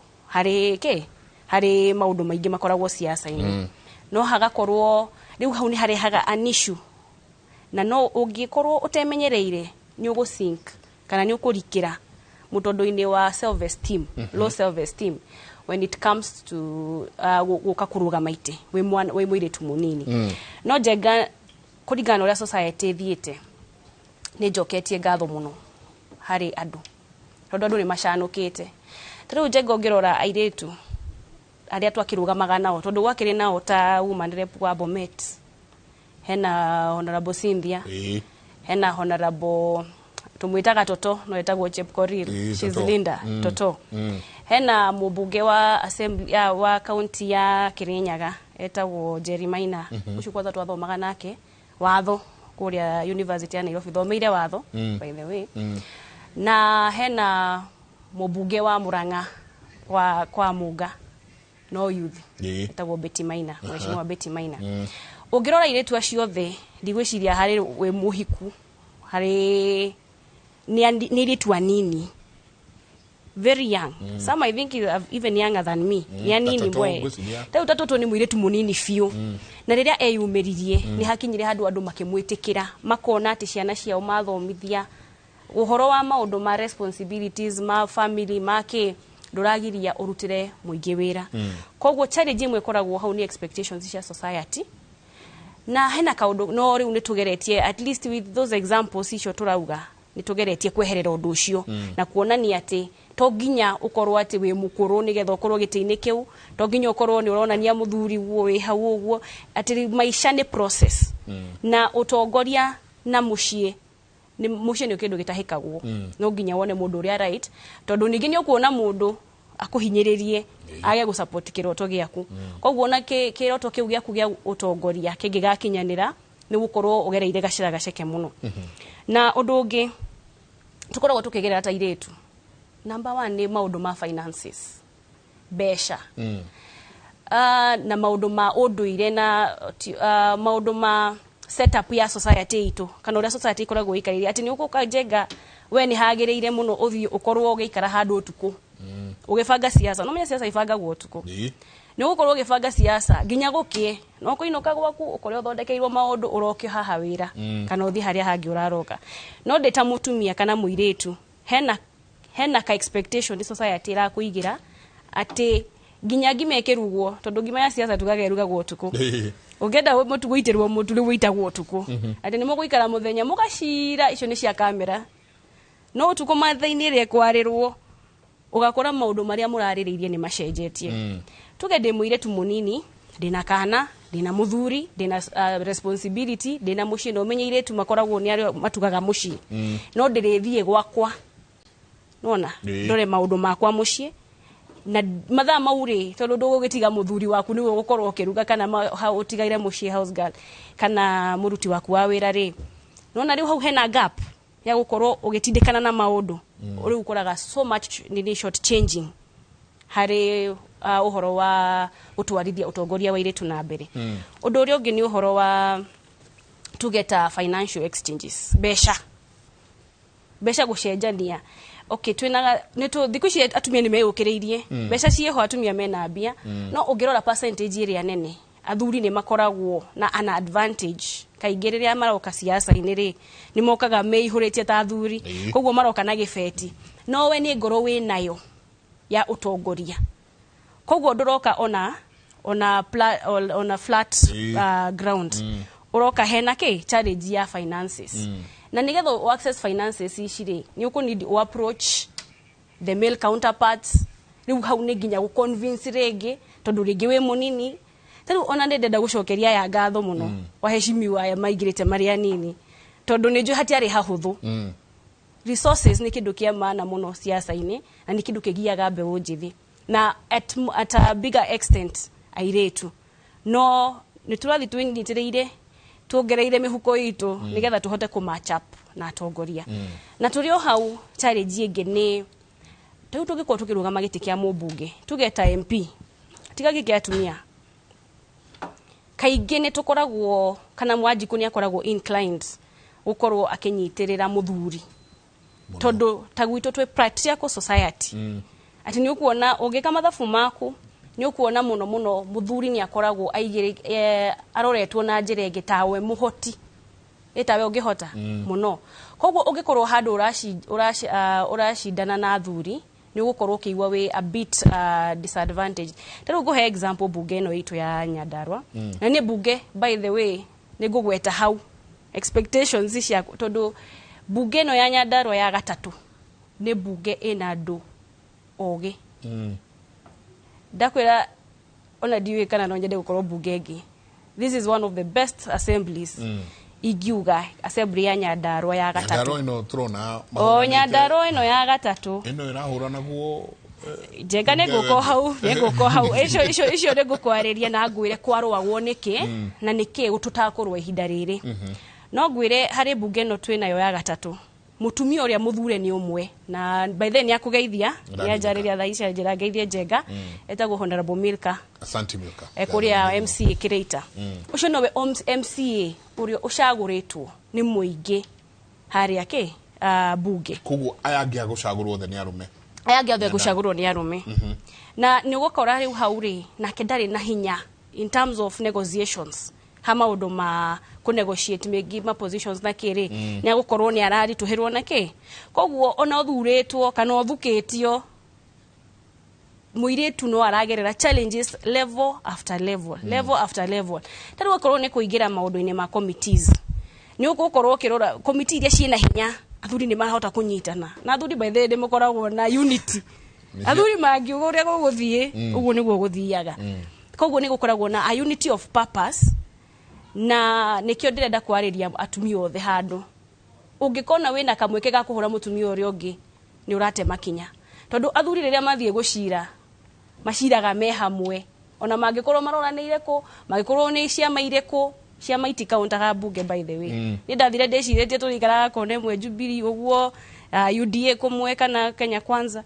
hari maundu maingi makoragwo siasa-ini no hagakorwo riu hau ni harehaga an issue na no ungikorwo utemenyereire ni ugusink kana ni ukurikira mutondo-ini wa self esteem low self esteem when it comes to gukakuruga maite we muiretu munini no njega kuringana uria society thiete ni njoketie ngatho muno hari andu tondu andu ni macanukite riu njega ngirora airetu aria twakirugamaga nao tondu gwakiri nao ta woman rep wa Bomet hena honorable Cynthia hena honorable tumwitaga Toto no etagwo Chepkoril she's Linda Toto hena mubunge wa assembly wa county ya Kirinyaga etagwo Jerry Maina ucio kwanza twathomaga nake watho kuria University ya Nairobi thomeire watho by the way na hena mubunge wa Murang'a kwa Muga no youth etagwo Betty Maina mheshimiwa Betty Maina ungirora iretu acio othe ndigwiciria hari we muhiku hari ni iretu anini very young some I think even younger than me yani ni boy ta utatoto ni muiretu munini fiu na riria eyumiririe ni hakinyire handu andu makimwitikira makona ati ciana ciao mathomithia uhoro wa maundu ma responsibilities ma family make nduragiria urutire muingi wira koguo challenge imwe koragwo hau ni expectations cia society na hena kaundu no riu nitugeretie at least with those examples icio turauga nitugeretie kweherera undu ucio na kuonania ati to ginya ukorwo ati we mukuru nigetha ukorwo gitiini kiu to ginya ukorwo ni uronania muthuri guo we hau uguo ati maisha ni process na utongoria na mucie ni kindu gitahikagwo no ginya wone mundu uria right tondu ningi ni ukuona mundu akuhinyiririe age gu support kiroto giaku koguo na kiroto kiu giaku gia utongoria kingigakinyanira ni gukorwo ugereire gacira gaceke muno na undu ungi tukoragwo tukigerera ta iretu number 1 ni maundu ma finances besha na maundu ma unduire na maundu ma setup ya society itu kana uria society ikoragwo ikarire ati ni ukukajenga we ni hagireire muno uthi ukorwo ugiikara handu utuku ugibanga siasa no menya siasa ibangagwo utuku ni ugukorwo ugibanga siasa nginya gukie no kuinoka gwaku ukore uthondekeirwo maundu urokio haha wira kana uthi haria hangi uraroka no ndeta mutumia kana muiretu hena ka expectation society ra kuigira ati nginya ngimekirugwo tondu ngima ya siasa tugagerugagwo utuku ugenda mutu guiterwo mutu ri witagwo utuku ati ni muguikara muthenya mugashira icio ni cia kamera no utuku mathaini ri kwarirwo ugakora maundu maria murariririe ni macenjetie tuge ndi muiretu munini ndina kana ndina muthuri ndina responsibility ndina mucii no menyeire makoragwo ni ario matugaga mucii no ndirithie gwakwa nona ndore maundu makwa mucii na mathaa mauri tondu ndugugitiga muthuri waku niwe gukorwo ukiruga kana utigaire mucii house girl kana muruti waku wa wira ri nona riu hau hena gap ya gukorwo ugitindikana na maundu uri ukoraga so much ni short changing hari uhoro wa utwarithia utongoria wa iretu na mbere undu uri ungi ni uhoro wa tugeta financial exchanges besha gucenjania okay twina neto thiku ici atumia ni meyukireirie besha cieho atumia mena mbia no ungirora percentage iria nene athuri ni makoragwo na an advantage kaingiriria maroka siasa iniri ni mokaga meihuritie ta athuri koguo maroka na gifeti no we ni ngoro we nayo ya utongoria koguo nduroka ona flat ground uroka hena ke challenge ya finances na nigetha access finances iciri ni ukunidi u approach the male counterparts riu hau ni nginya gu convince rege tondu rege we munini tari ona ndenda gucokeria ya ngatho muno waheshimiwa ya maigirite maria nini tondu ni jo hatiari hahuthu resources ni kindu kia maana muno siasa-ini na ni kindu kigiaga mbeu njithi na at a bigger extent airetu no ni turathi twinyitirire tuongereire mihuko itu nigetha tuhote ku match up na atongoria na turio hau challenge ingi ni tugikwo tukirugama giti kia mubunge tugeta MP tigagi kia atumia kaingi ni tukoragwo kana mwanjiku ni akoragwo inclined gukorwo akinyitirira muthuri tondu tagwito twe practical society ati ni ukuona ugika mathafu maku ni ukuona muno muthuri ni akoragwo aigire aroretwo na njira ingi tawe muhoti etawe ungihota muno koguo ungikorwo handu urashindana na athuri ni ugukorwo ukiigwa we a bit disadvantage tari nguhe example bunge no itu ya Nyandarua na ni bunge by the way ni ngugweta hau expectations cia tondu bunge no ya Nyandarua ya gatatu ni bunge ina andu ogi ndakwira ona diwe kana no nyende gukorwo bunge ingi this is one of the best assemblies igiuga assembly ya Nyandarua ya gatatu Nyandarua ino trona Nyandarua ino ya gatatu ino irahura naguo jenga neguko hau icio negukwareria na ngwire kwarwagwo niki na niki gututakorwo ihinda riri no ngwire hari bunge no twinayo ya gatatu mutumia uria muthure ni umwe na by then yakugeithia ni ajariria thaisha njira geithie jenga etagwo Honorable Milka Asante Milka kuria MC Kireita ucio nowe MCA urio ucaguritwo ni muingi haria ke bunge kugu aya ngia gucagurwo the ni arume aya ngia gucagurwo ni arume na ni ugukora riu hauri na kendari na hinya in terms of negotiations hama undu ma ku negotiate megi ma positions na kiri ni agukorwo ni arari tuhirwo na ki koguo ona uthuritwo kana uthukitio muiretu no aragerera challenges level after level tari ugukorwo ni kuingira maundu-ini ma committees ni ugukorwo kirora committee iria ciina hinya athuri ni marahota kunyitana na athuri by the way mukoragwo na unity athuri mangi uguria guguthie uguo niguo guthiaga koguo ni gukoragwo na a unity of purpose na nikio ndirenda kwariria atumia othe handu ungikona wina kamweke ga kuhura mutumia uri ungi ni urate makinya tondu athuri riria mathie gucira maciraga me hamwe ona mangikorwo maroranĩire ku magikorwo ni ciama ireku ciama itikauntaga bunge by the way ni ndathire ndecirĩtie turikaraga kone imwe Jubilee uguo UDA kumwe kana Kenya Kwanza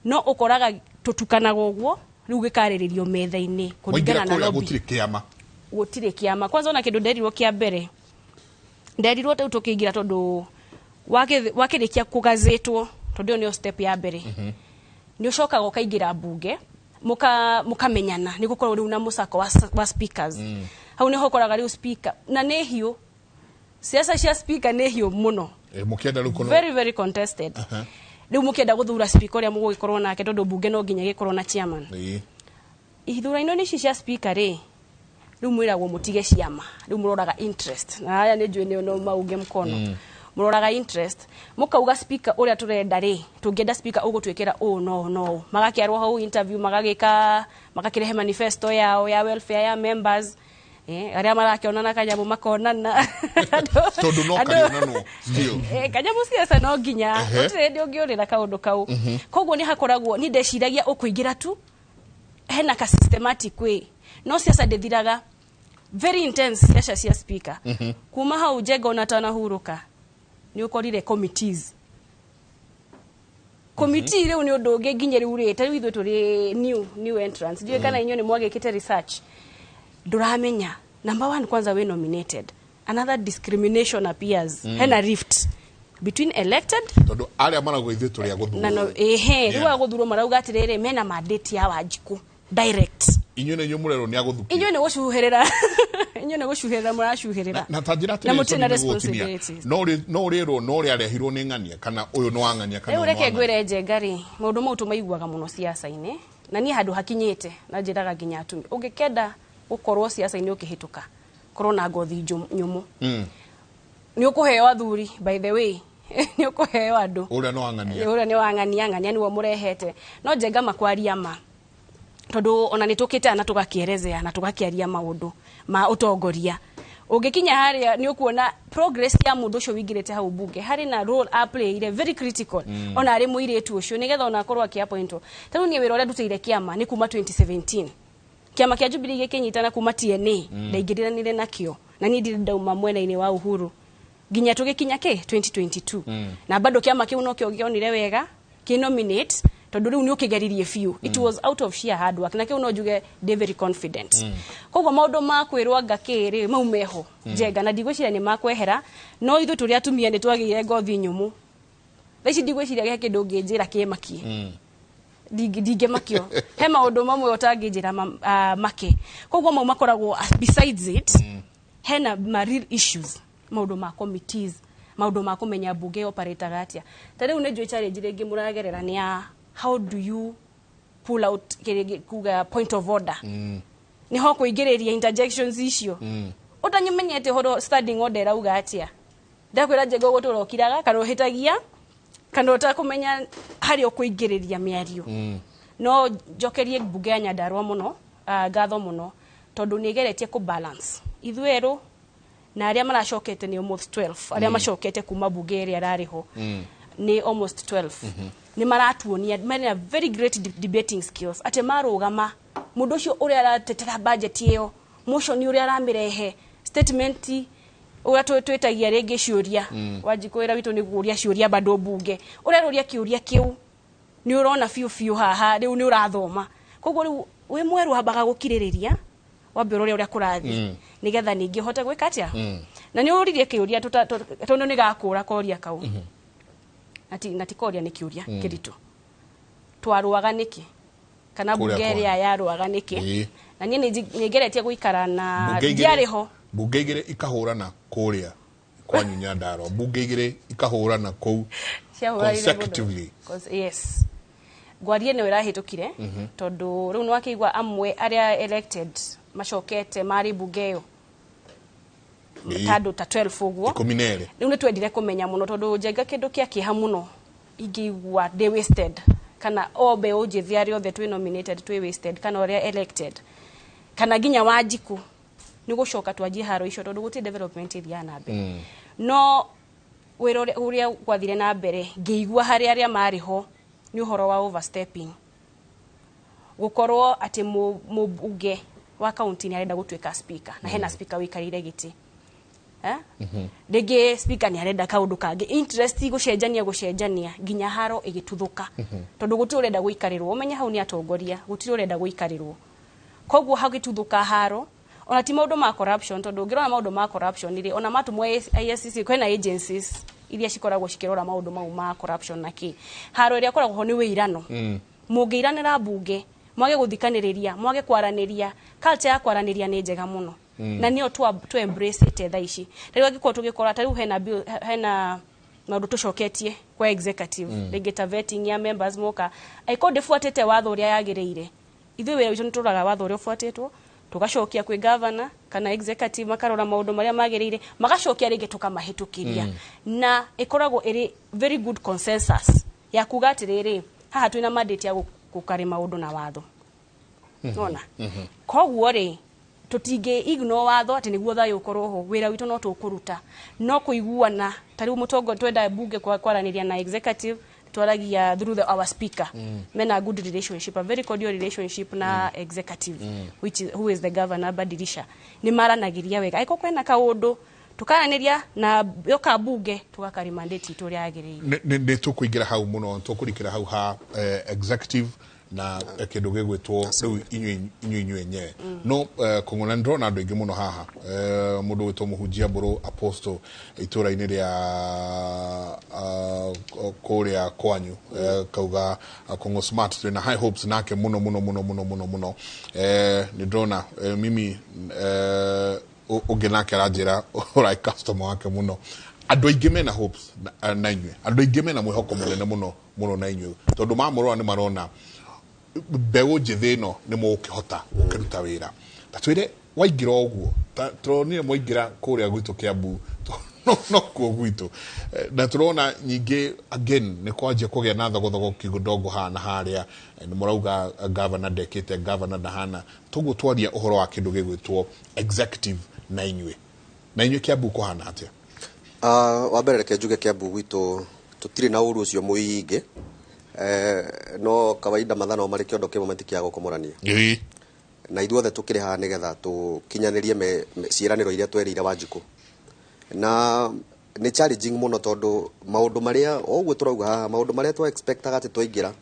no ukoraga tutukanaga uguo riu gikarĩrĩrio metha-inĩ kuringana na lobby gutire kiama kwanza ona kindu nderirwo kia mbere nderirwo tu tukiingira tondu wakirikia kugazitwo tondu ni step ya mbere ni ucokaga ukaingira bunge mukamenyana ni gukorwo riu na musako wa speakers hau ni hokoraga riu speaker na ne hiu siasa cia speaker ne hiu muno mukienda rukono very very contested riu mukienda guthura speaker uria mugugikorwo nake tondu bunge no nginya gikorwo na chairman ithura-ino ni cia speaker ri riu mwiragwo mutige ciama riu muroraga interest na aya ni njui no mauge mkono muroraga interest mukauga speaker uria turenda ri tungienda speaker ugutwikira no magakiarwo hau interview magakirehe manifesto yao ya welfare ya members aria marakionana kanyamu makonana tondu no kanyamu ndio kanyamu siasa no nginya utire ndi ungiurira kaundu kau koguo ni hakoragwo ni ndeciragia ukuingira tu hena ka systematic way no siasa ndithiraga very intense siasa cia speaker kuma hau Jego na Tanahuruka ni ukorire committees committee riu ni undu ungi nginya riu ri ta ithu turi new entrance ndiye kana inyo ni mwagikite research duramenya number 1 kwanza we nominated another discrimination appears hena rift between elected tondu aria marago ithu turi aguthura no riu aguthura marauga atiriri mena mandate ya Wanjiku direct inyo ne nyumurero ni aguthukia inyo ne gucuhirira murashuhirira na tajira tiri mutina responsibilities no rero no ri arehirwo ni ngania kana uyu no angania kana no reke ngwire Njengari maundu mau tumaiguaga muno siasa-ini na ni handu hakinyite na njiraga nginya atumi ungikenda ukorwo siasa-ini ukihituka korwo na ngothi nyumu ni ukuheo athuri by the way ni ukuheo andu uria no angania ni wo murehete no Njenga makwaria ma tondu ona nitukite ana tugakierezea na tugakiaria maundu ma utongoria ungikinya haria ni ukuona progress ya mundu ucio wingirite hau bunge hari na role a play ile very critical ona ari muiretu ucio nigetha ona akorwo akiapointwo tanu ni wira uria ndutire kiama ni kuma 2017 kiama kia Jubilee gikinyitana kuma TNA ndaingiriranire nakio na ni ndauma mwena-ini wa Uhuru ginya tugikinya ke 2022 na bado kiama kiu no kio gionire wega ki nominate tondu riu ni ukigeririe few it was out of sheer hard work na kiu no juge they very confident koguo maundu makwirwa ngakiri mau meho Njenga na ndigwiciria ni makwehera no ithu turi atumia ni twagire ngothi nyumu thaici ndigwiciria ge kindu nginjira kimakie dige makio he maundu mamwe utanginjira make koguo mau makoragwo besides it hena real issues maundu ma committees maundu ma kumenya bunge operator gatia tariu ne njui challenge ringi muragerera ni how do you pull out kuga point of order ni ho kuingiriria interjections icio utanyumenyete horo standing order auga atia ndakwira Njenga gutura okiraga kana uhitagia kana utakumenya hari okuingiriria miario no njokerie bunge ya Nyandarua muno gatho muno tondu ni geretie ku balance ithueru na aria maracokete ni almost 12 aria macokete kuma bunge ria rariho ni almost 12 ni maratuonia mena very great debating skills ate marugama mundu ucio uria aratetera budget iyo motion uria aramirehe statement uria twetagia ringi ciuria Wanjikwira witu ni guria ciuria bado bunge uria ruria kiuria kiu ni urona fiu haha riu ni urathoma koguo riu we mweru habaga gukiririria wambe uria kurathi nigetha ningi hote gwika atia na ni uririe kiuria tondu ni gakura koria kau nati koria ni kiuria kiritu twaruaga niki kana bunge ria yaruaga niki na ni ngeretie guikara na diariho bunge igire ikahurana kuria kwa Nyandarua bunge igire ikahurana kou consecutively yes gwarie ni wirahitukire tondu riu nwakiigwa amwe aria elected macokete mari bunge yo tadu ta 12 uguo riu ni twendire kumenya muno tondu Njenga kindu kia kiha muno ingigwa they wasted kana obe ujithi ario the twi nominated twi wasted kana oria elected kana ginya Wanjiku ni gucoka twaji haro icio tondu guti development ithia na mbere no wira uria gwathire na mbere ngiigwa hari aria mariho ni uhoro wa overstepping gukorwo ati mubunge wa county ni arenda gutwika speaker na hena speaker wikarire giti Dege speaker ni arenda kaundu kangi interest gucenjania ginya haro igituthuka tondu guti urenda guikarirwo umenya hau ni atongoria guti urenda guikarirwo koguo hagituthuka haro ona ti maundu ma corruption tondu ngirona maundu ma corruption ri ona matumwe ISCC kwena agencies iria cikoragwo cikirora maundu mau ma corruption naki haro iria koragwo ni wirano mungiiranira bunge mwage guthikaniriria mwage kwaraniria culture ya kwaraniria ni njega muno na nio tu embrace it tha ici riu angikwo tugikora tariu hena maundu tucoketie kwa executive regeta vetting ya members moka aiko ndifuatite watho uria yagiriire ithui wira witu nituraga watho uria ufuatitwo tugacokia kwi governor kana executive makarora maundu maria magiriire magacokia ringi tukamahitukiria na ikoragwo iri very good consensus ya kuga atiriri haha twina mandate ya gukari maundu na watho nona koguo ri tutinge ignore watho ati niguo thayo ukorwo ho wira witu no tukuruta no kuiguana tariu mutongo twenda bunge kwaraniria na executive twaragia through our speaker mena good relationship, a very cordial relationship na executive who is the governor Badirisha ni maranagiria wega iko kwena kaundu tukananiria na yoka bunge tugakari mandate ituria agiriire ni tukuingira hau muno tukurikira hau ha executive na kindu gigwitwo riu inyu enye no kungona ndrona andu ingi muno haha mundu witwo muhunjia mburu apostle itura-ini ria kuria kwanyu kauga kongo smart na high hopes nake muno ni ndrona mimi ugenake ranjira ora customer wake muno andu aingi mena hopes na inyu andu aingi mena mwihoko munene muno na inyu tondu mamurora ni marona bewo jetheno ni mukihota ukiruta wira tatwire waigira oguo turonire mwigira kuria gwitu Kiambu no kuo gwitu na turona nyingi again ni kwaje kugia na thogothogo kigodogo hana haria ni murauga governor dekete governor dahana tugu twaria uhoro wa kindu gigwitwo executive na inywe Kiambu ko hana atia wa mbere reke njuge Kiambu gwitu tutiri na uru ucio muingi no kawaida mathano mari kiondo kimwe matikia gukomorania na ithuothe tukiri ha nigetha tukinyanirie ciiraniro iria twerire Wanjiku na ni challenging muno tondu maundu maria ogwo turauga haha maundu maria twa expectaga ati twaingira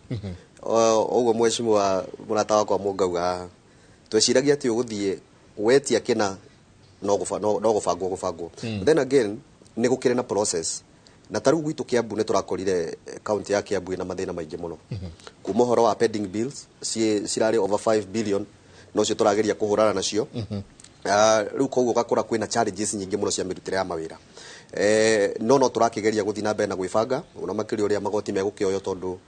ogwo mweshimwa murata wakwa mungauga tweciragia ati uguthie wetia kina no gufangwo then again ni gukire na process na taru gwitu Kiambu ni turakorire county ya Kiambu ina mathina maingi muno kuma horo wa pending bills cirari over 5 billion no cio turageria kuhurana nacio riu koguo gakora kwina challenges nyingi muno cia mirutire ya mawira no turakigeria guthina mbere na gwibanga una makiri uria magoti megukioyo tondu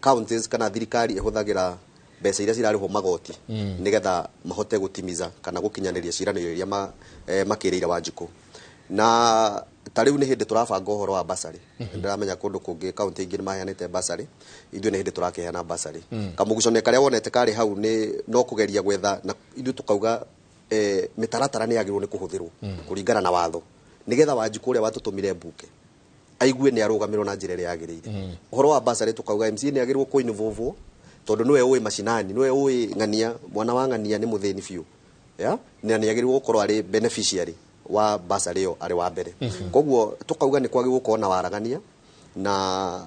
counties kana thirikari ihuthagira mbeca iria cirarihwo magoti nigetha mahote gutimiza kana gukinyaniria ciraniro iria makirire Wanjiku na tariu ni hindi turabanga uhoro wa basari ndiramenya kundu kungi county ingi ni maheanite basari ithu ni hindi turakiheana basari kamugucone karia wonete kari hau ni no kugeria gwetha na ithu tukauga mitaratara ni yagirwo ni kuhuthirwo kuringana na watho nigetha Wanjiku uria watutumire mbuke aigue ni arugamirwo na njira iria yagiriire uhoro wa basari tukauga MC ni yagirwo ko involve tondu niwe uwi mashinani niwe uwi ngania mwana wa ngania ni muthini fiu ya ni yagirwo gukorwo ari beneficiary wa basari yo ari wa mbere koguo tukauga ni kwagi gukona waragania na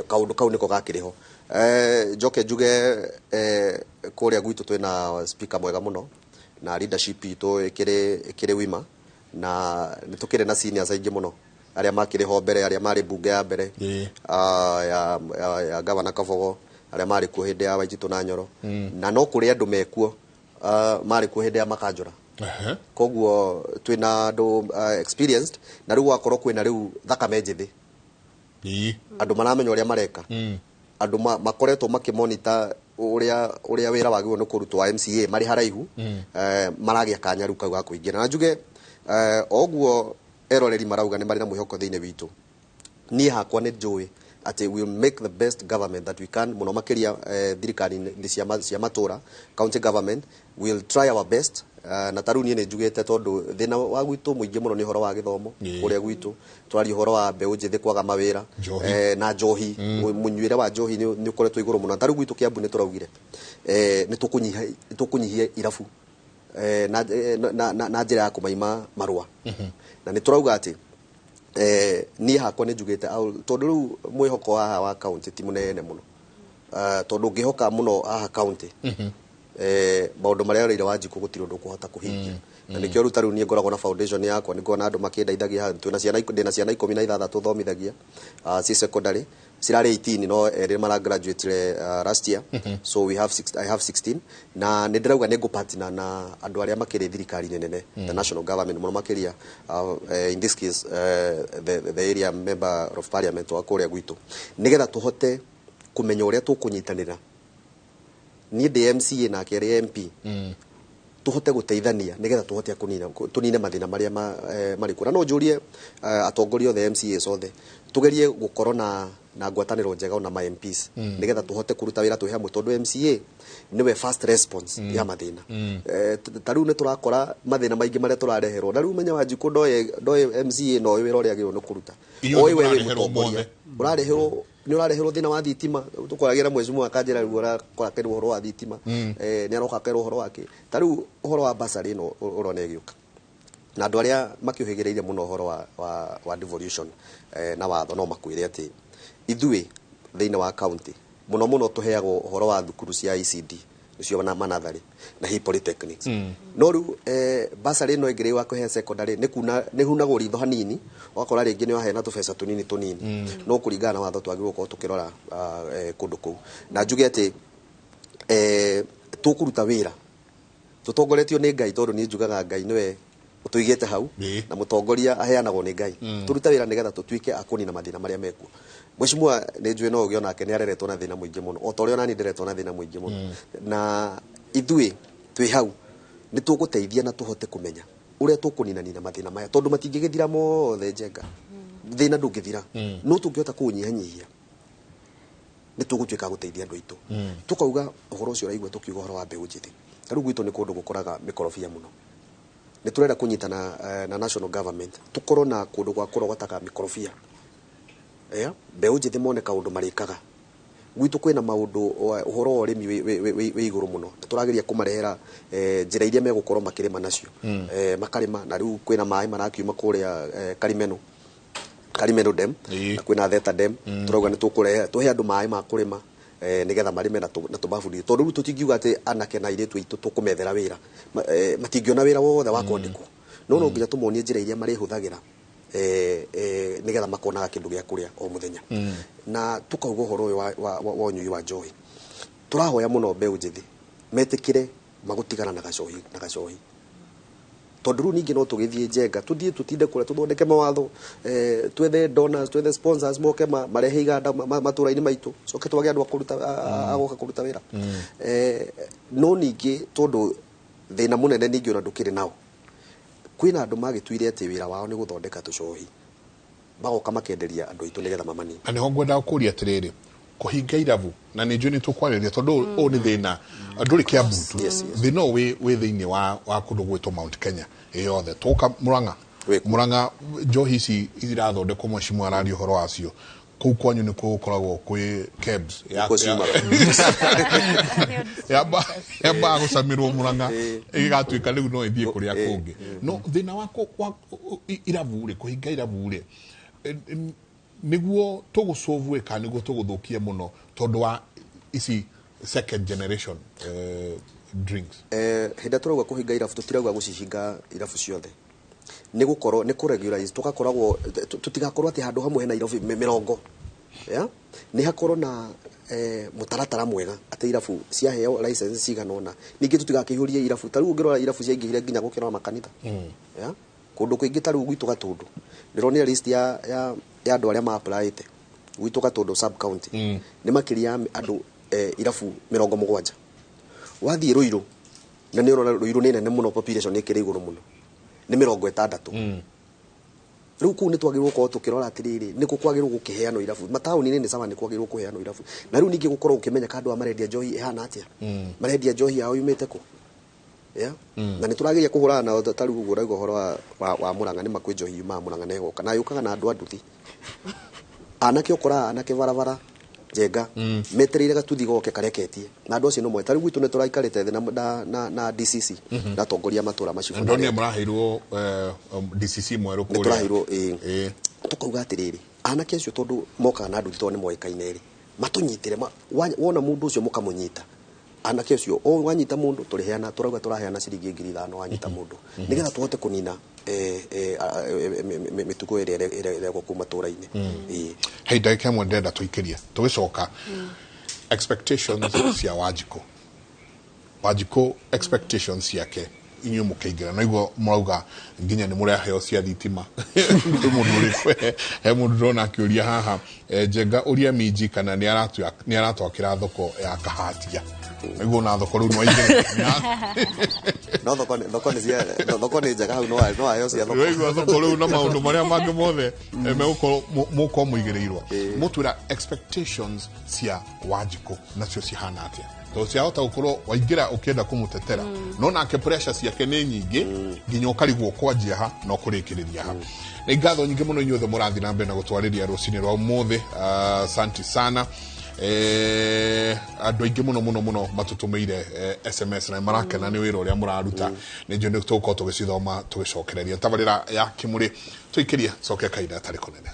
kaundu kau niko gakiriho joke njuge kuria gwitu twina speaker mwega muno na leadership itu ikire wima na nitukire na seniors aingi muno aria makiriho mbere aria mari bunge ya mbere ya governor Kabogo aria mari ku hindi ya Waititu na Nyoro na no kuri andu mekuo mari ku hindi ya Makanjura koguo twina andu experienced na riu akorwo kwina riu thakame njithi andu maramenya uria mareka andu makoretwo makimonitor uria wira wagirwo ni kurutwa MCA mari haraihu maragia kanya riu kauga kuingira na njuge oguo eroreri marauga ni mari na mwihoko thiine witu ni hakwa ni njui ati we will make the best government that we can muno makiria thirikari cia matura county government will try our best na taru nie ne njugete tondu thina wa gwitu muingi muno ni horo wa githomo kuria gwitu twari horo wa mbeu njithi kwaga mawira na njohi munywire wa njohi ni ukoretwo iguru muno taru gwitu Kiambu ni turaugire ni tukunyihia irafu na njira ya kumaima marua na ni turauga ati ni hakwa ni njugite tondu riu mwihoko wa county ti munene muno tondu ngihoka muno aha county maundu maria rire wanjiku gutiro ndukuhota kuhingia na nikio ruta riu nie ngoragwo na foundation yakwa ningona andu makindaithagia twina ciana ndina ciana 16 tuthomithagia ci secondary cirari 18 no eri mara graduate last year so I have 16 na nindirauga ningu partner na andu aria makiri thirikari nene the national government muno makiria in this case the area member of parliament wa kuria gwitu nigetha tuhote kumenya uria tukunyitanira ni DMCA na kere MP tuhote guteithania nigetha tuhote tunine mathina maria mari kura no njurie atongoria the MCA sothe tugerie gukorwo na ngwataniro njega na ma MPs nigetha tuhote kuruta wira twi hamwe tondu MCA niwe first response ya mathina taru ne turakora mathina maingi maria turareherwo na riu menya wanjiku ndoye MCA no wira uria agirwo no kuruta oi wewe mutongoria urareherwo ni urareherwo thina wa thitima tukoragira mwecimu akanjira riu urakora kero horo wa thitima ni aroka kero horo wake taru horo wa basari no urone giuka na andu aria makiuhigireire muno horo wa devolution na watho no makwire ati ithui thina wa county muno tuheagwo horo wa thukuru cia ICD nicio na manathari na hi polytechnics no riu basari no ingire wa kuhe secondary ni hunagwo ritho hanini wakora ringi ni wahena tubesa tunini no kuringana na watho twagirwo ko tukirora kundu ku na njuge ati tukuruta wira tutongoretio ni Ngai tondu ni njugaga Ngai niwe utuigete hau na mutongoria aheanagwo ni Ngai turuta wira nigetha tutuike akuni na mathina maria mekuo mweshimua ni njue no ugiona ke ni areretwo na thina muingi muno otorio nani ndiretwo na thina muingi muno na ithui twi hau ni tuguteithia na tuhote kumenya uria tukunina mathina maya tondu matingigithira mothe njenga thina ndungithira no tungihota kunyihanyihia ni tugutuika guteithia andu aitu tukauga uhoro ucio raigwa tukiuga uhoro wa mbeu njithi riu gwitu ni kundu gukoraga mikorofia muno ni turenda kunyitana na national government tukorwo na kundu gwa kurogotaka mikorofia mbeu njithi mone kaundu marikaga gwitu kwina maundu uhoro wa rimi we iguru muno turageria kumarehera njira iria megukorwo makirima nacio makarima na riu kwina mai marakiuma kuria Karimeno dam na kwina Theta dam turauga ni tukurehe tuhe andu mai ma kurima nigetha marime na tubafuri tondu riu tutingiuga ati anake na iritu itu tukumethera wira matingiona wira wothe wa kwandikwo no nginya tumonie njira iria mari huthagira nigetha makonaga kindu gia kuria o muthenya na tukauga horo uyu wa nyui wa njohi turahoya muno mbeu njithi metikire magutigana na gacohi tondu riu ningi no tugithie njenga tuthie tutinde kuria tuthondeke mawatho twethe donors twethe sponsors moke marehe iganda matura-ini maitu coke twage andu agoka kuruta wira no ningi tondu thina munene ningi ona ndukiri nao kwina andu magituire ati wira wao ni guthondeka tucohi bagoka makenderia andu aitu nigetha mamani ani ho ngwenda kuria atiriri kuhinga iravu na ni njuni tukwariria tondu o ni thina nduri Kiambu tu thina we thiini wa kundu gwitwo Mount Kenya yothe tuka Muranga njohi ici irathondekwo mwecimu arario horo wacio kuu kwanyu ni kukoragwo kwi kebs yamba gucamirwo Muranga igatuika riu no ithie kuria kungi no thina wako iravu ri kuhinga iravu ri niguo tugusolve ka niguo tuguthukia muno tondu wa ici second generation drinks hinda turauga kuhinga irafu tutirauga gucihinga irafu ciothe ni gukorwo ni kuregularize tugakoragwo tutigakorwo ati handu hamwe hena irafu 40 ni hakorwo na mutaratara mwega ati irafu cia heo license ciganona ningi tutigakihurie irafu taru ngirora irafu cia ingihire nginya gukira makanitha kundu kuingi taru gwitu gatundu ndironira list ya andu aria ma apply ite gwitu gatundu sub county ni makiria andu irafu 70 wathie Ruiru na ni urona Ruiru ni nene muno population ikiri iguru muno ni 60 riu ku ni twagirwo ko tukirora atiriri ni kukwagirwo gukiheano irafu matauni ni sawa ni kwagirwo kuheano irafu na riu ningi gukorwo ukimenya kandu amarendia njohi ihana atia marendia njohi yao yumite ku yeah na ni turageria kuhurana na tari gugura gohoro wa Murang'a ni makwenjo hiuma Murang'a nego kana yukaga na andu anduthi anake ukora anake varavara jenga metereire gatuthi goke kareketie na andu acio no mwe tari gwitu ni turaikarite thina na DCC na tongoria matura macio ndoni murahirwo DCC mweru kuri turahirwo tukauga atiriri anake acio tondu moka na anduthi to ni moikaine ri matunyitire wona mundu ucio mukamunyita anake acio o wanyita mundu turiheana turauga turaheana ciringi 5,000 wanyita mundu nigetha tuhote kunina mituko ire gukuma tura-ini hey ndagika mwe ndenda tuikiria tugicoka expectations cia Wanjiko expectations yake inyu mukiingira na igwo murauga nginya ni muraheo cia thitima mundu uri mundu rona akiuria haha jenga uria minji kana ni aratwakira thoko ya kahatia igwo na thoko ru no igire no thoko ni njega hau no ayo cia thoko igwo thoko ru na maundu maria mangi mothe muko muigireirwo mutwira expectations cia Wanjiko nacio cihana atia to ciahota gukorwo waingira ukienda kumutetera no nake pressure ciake ni nyingi nginya ukarigwo kwanjia ha no kurikiriria ha ni ngatho nyingi muno inyuothe murathi na mbere na gutwariria rucini rwa umuthi asante sana andu aingi muno matutumeire SMS na marakena ni wira uria muraruta ni njo ni tuko tugicithoma tugicokereria tabarira ya kimuri tuikirie coke kaida tari kunene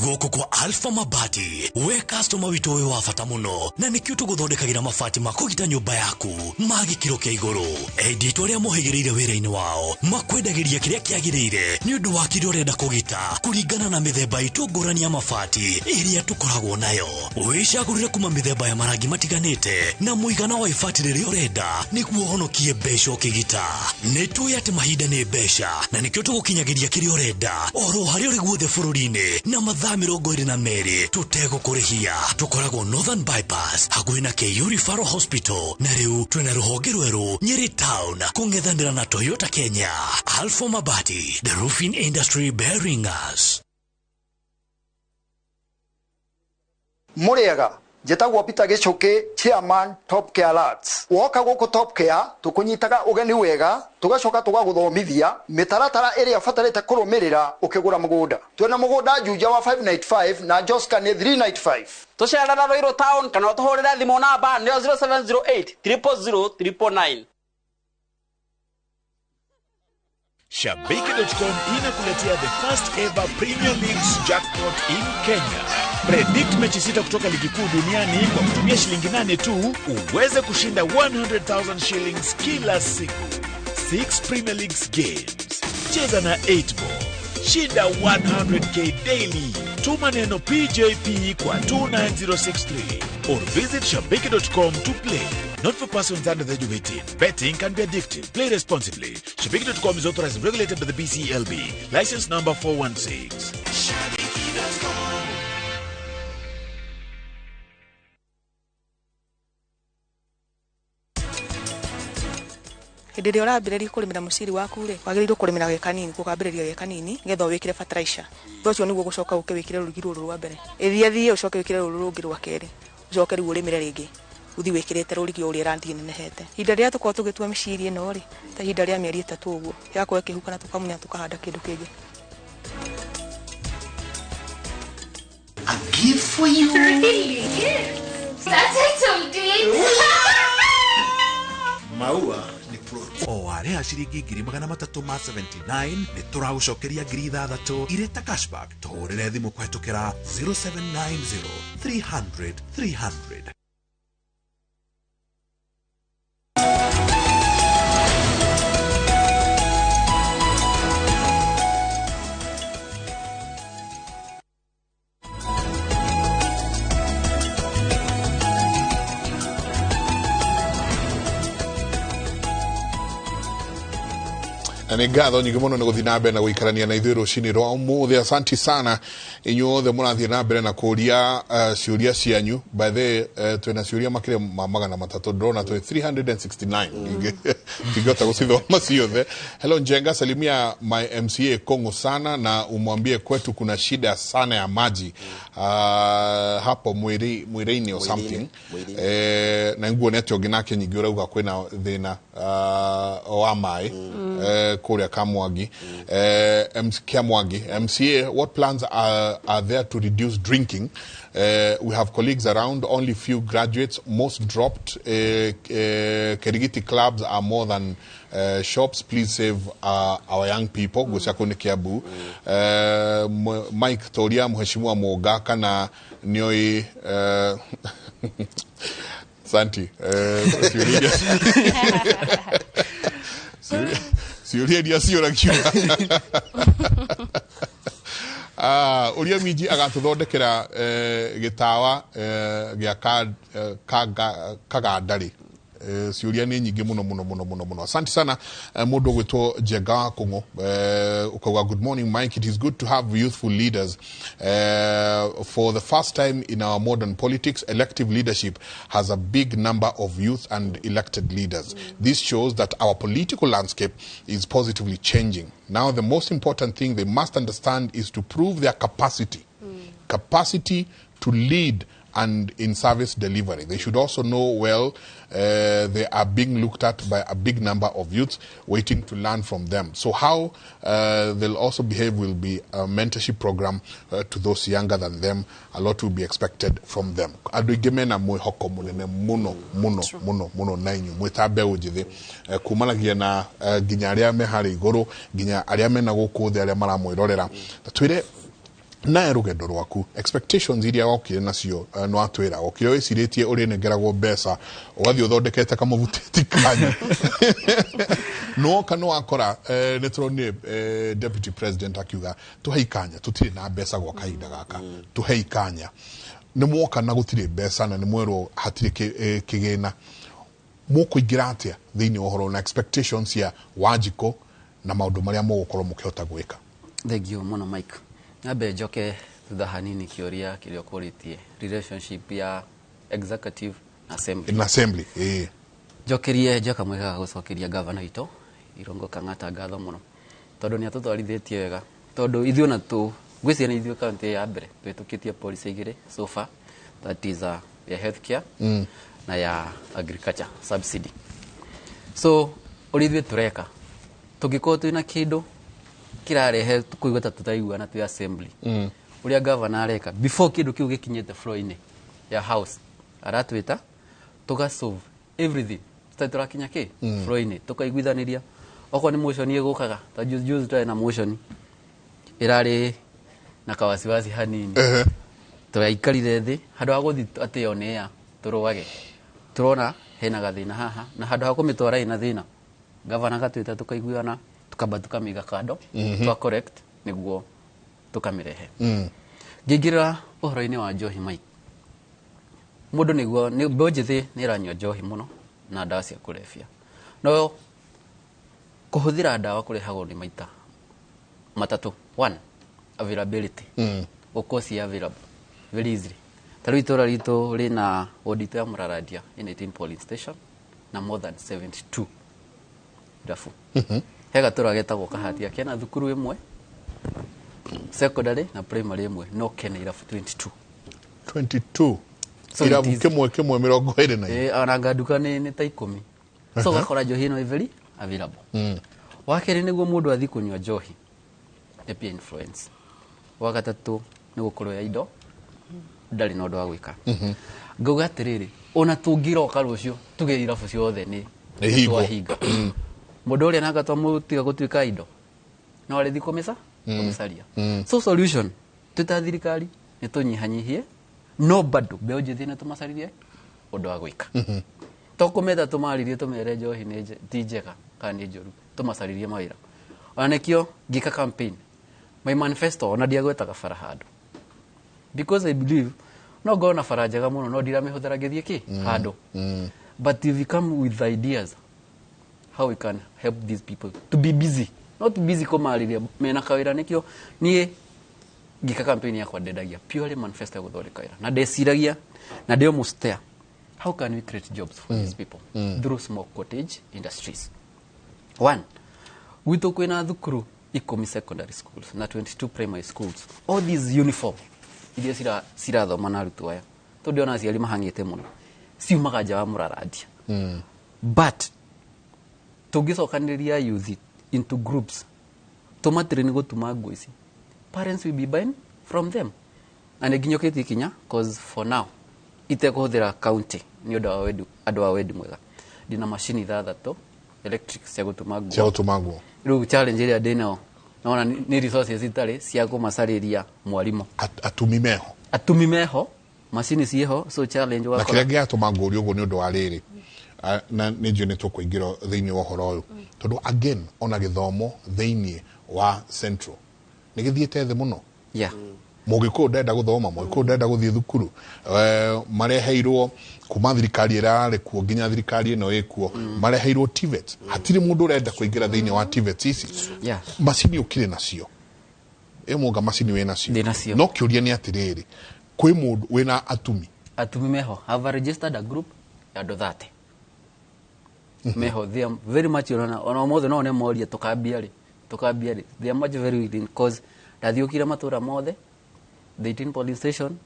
Goko kwa Alpha Mabati we customer witu we wafata muno na nikio tuguthondekagira mabati makugita nyumba yaku magikiro kia iguru edit uria muhigireire wira-ini wao makwendagiria kiria kiagirire ni undu wa kiria urenda kugita kuringana na mithemba itu ngurani ya mabati iria tukoragwo nayo wicagurire kuma mithemba ya marangi matiganite na muigana wa ibati riria urenda niguo honokie mbeca ukigita nituye ati mahinda ni mbeca na nikio tugukinyagiria kiria urenda oro hari uri guothe bururi-ini na mathaa 22 tutego kurihia tukoragwo Northern Bypass hakuhi na KU Referral Hospital na riu twina ruhonge rweru Nyeri Town kungethanira na Toyota Kenya. Alpha Mabati, the roofing industry bearing us. Muriega jetagwo Peter Gichuki, chairman Top Care Lads. Woka guku Top Care tukunyitaga ugeni wega tugacoka tugaguthomithia mitaratara iria fatarite kurumirira ukigura mugunda. Twena mugunda Juja wa 595 na Joska ni 395. Tushara na Roiro Town kana tuhorera thimo namba ni 0708 000 999. Shabiki.com inakuletea the first ever Premier League's jackpot in Kenya. Predict mechi 6 kutoka ligi kuu duniani kwa kutumia shilingi 8 tu uweze kushinda 100,000 shillings kila siku. 6 Premier League's games. Cheza na 8 ball. Shinda 100k daily. Tuma neno PJP kwa 29063 or visit shabiki.com to play. Not for persons under the age of 18. Betting can be addictive. Play responsibly. Shabiki.com is authorized and regulated by the BCLB. License number 416. Shabiki.com. Hĩndĩ ũrambĩrĩria kũrĩmĩra mũciri waku rĩ wagĩrĩirwo kũrĩmĩra ge kanini gũkambĩrĩria ge kanini ngetha wĩkĩre fertilizer ũcio nĩguo gũcoka ũke wĩkĩre rũrigi rũrũ rwa mbere ĩthia ũcoke wĩkĩre rũrũ rũngĩ rwa kerĩ ũcoke rĩu ũrĩmĩre rĩngĩ uthi wĩkĩrĩte rũrigi ũrĩa rangi nenehete hinda rĩrĩa tũkorwo tũgĩtua mĩciri ĩno rĩ ta hinda rĩa mĩeri 3 ũguo yakorwo ĩkĩhuka na tũkamunya tũkahanda kĩndũ kĩngĩ. A gift for you. Really? That's it, Maua ni o aria ciringi 379 ni turagucokeria 6,000 ireta cashback tuhurire thimu kwetukira 0790 300 300. na nä ngatho nyingä må no nä gå thiä na mbere na gå ikarania na ithuä rå cinä rwa må thä. Asanti sana inyuothe må rathiä na mbere na kå ria ciå ria cianyu. By the twä na ciå ria makä ma 300 ndårona twä 369 tingĩhota gå cithoma ciothe. Hello Njenga, salimia my MCA Kongo sana na umwambie kwetu kuna shida sana ya maji hapo mwirĩinĩ or something. Na nguo netio nginake nyingĩ ũrauga kwĩna thĩna wa maĩ kũrĩa Kamwangi. Kamwangi MCA, what plans are there to reduce drinking? We have colleagues around, only few graduates, most dropped. Kerigiti clubs are more than shops. Please save our young people. Gusakuni Kiabu. Mike Toria Mheshimiwa Mogaka na nioi Santi. Siuria dia siura kiura. Uria miji agatuthondekera gitawa gya kagandari. Siuria ni nyingi muno. Asante sana mundu gwitwo Jega Kongo. Ukawa good morning Mike, it is good to have youthful leaders. For the first time in our modern politics, elective leadership has a big number of youth and elected leaders. This shows that our political landscape is positively changing. Now the most important thing they must understand is to prove their capacity to lead and in service delivery. They should also know well they are being looked at by a big number of youths waiting to learn from them. So how they'll also behave will be a mentorship program to those younger than them. A lot will be expected from them. Aduigemena mwihoko munene muno na inyu mwitabe ujithi kumanagia na ginya aria me hari iguru ginya aria mena guku the aria maramwirorera twire na rugendo rwaku expectations iria wokire nacio no atwira okire wiciritie uri nengeragwo mbeca ugathi uthondekete kamuvutiti kanyu no kana wakora netroni deputy president akiuga tuheikanya tutire na mbeca gwa kahinda gaka tuheikanya ni mwoka na gutire mbeca na ni mwero hatire kigena mukuingira atia thiini ohoro na expectations ya Wanjiko na maundu maria mugukorwo mukihota gwika. Thank you muno Mike. Nabe joke thutha hanini kioria kirio kuritie relationship ya executive na assembly jokerie joka mwega gucokeria governor ito Irongo Kang'ata ngatho muno tondu ni atutwarithitie wega tondu ithuĩ na tu gwĩciria ni ithuĩ county ya mbere twĩtũkĩtie policy igĩrĩ so far, that is ya healthcare na ya agriculture subsidy. So uri ithuĩ tureka tũngĩkorwo twĩna kĩndũ kirarehe kuigweta tutaiguana tu assembly uria governor areka before kindu kiu gikinyete floor-ini ya house aratwita tuga solve everything tutarakinya ki floor-ini tukaiguithaniria oko ni motion igukaga ta juice tu na motion irari na kawasiwasi hanini turaikarire thi handu ha guthi ati one ya turwage turona hena gathina haha na handu ha kumitwara ina thina governor gatwita tukaiguana tukaba tukamiga kado twa correct niguo tukamirehe ngingira uhoro-ini wa njohi Mike mundu niguo ni mbojithi ni ranywa njohi muno na ndawa cia kulefia no kuhuthira ndawa kurehagwo ni maita matatu. One, availability ukosi available very easily taru itora rito rina audit ya Muraradia in 18 polling station na more than 72 dafu hega turagetagwo kahatia kena thukuru imwe secondary na primary imwe no kena irafu 22 so irafu kimwe 20 anaga duka ni ta 10 so gakora njohi no very available wakere niguo mundu athi kunywa njohi epia influence wagatatu ni gukorwo ya indo ndari no ndo agwika nguga atiriri ona tungiroka rucio tuge irafu ciothe ni twahinga mundu uria nagatwa mutiga gutwika indo no ari thikomesa kumisaria so solution tutathirikari ni tunyihanyihie no bado beo jithina tumasaririe undu agwika tokumeta tumaririe tumere njohi ni tijeka kandi njuru tumasaririe mawira anekio gika campaign my manifesto ona diagweta gabara handu because I believe no go na faraja ga muno no dira mihutara githie ki handu but if we come with ideas how we can help these people to be busy not busy kumarĩria mena kawĩra nĩkĩo niĩ ngika campaign yakwa ndendagia purely manifesto gũthondeka wĩra na ndeciragia na ndĩ almost there. How can we create jobs for these people through small cottage industries? One, gwitũ kwĩna thukuru 10 secondary schools na 22 primary schools. All these uniform iria cirathoma na arutwo aya tondũ ona aciari mahangĩte mũno ciumaga nja wa mũrarandia. But tũngĩcokanĩrĩria youth into groups tũmatrain gũtuma nguo ici, parents will be buying from them. Na nĩnginyũkĩtie ikinya cause for now itekũhũthĩra county nĩ ũndũ wa andũ a wendi mwega ndina macini 3 electric cia gũtuma nguo. Rĩu challenge ĩrĩa ndĩnayo naona nĩ resources itarĩ cia kũmacarĩria mwarimũ atumi meho macini ciĩho. So challenge wakora na kĩrĩa gĩatũma ngũrio ũguo nĩ ũndũ wa rĩrĩ na nĩ njũ nĩ tũkũingĩra thĩinĩ wa ũhoro ũyũ tondũ again ona gĩthomo thĩinĩ wa central nĩ gĩthiĩte thĩ mũno. Mũgĩkũyũ ndenda gũthoma, mũgĩkũyũ ndenda gũthiĩ thukuru, mareheirwo kuma thirikari ĩrarĩ kuo nginya thirikari ĩno ĩkuo mareheirwo TVET. Hatirĩ mũndũ ũrenda kũingĩra thĩinĩ wa TVET ici. Macini ũkĩrĩ nacio mũnga macini wĩ nacio no kĩũria nĩ atĩrĩrĩ kwĩ mũndũ wĩna atumi meho have registered a group ya andũ 30 meho they are very much ona mothe no ne moria tukambia ri they are much very willing cause ndathiũkire matũra mothe 18 police station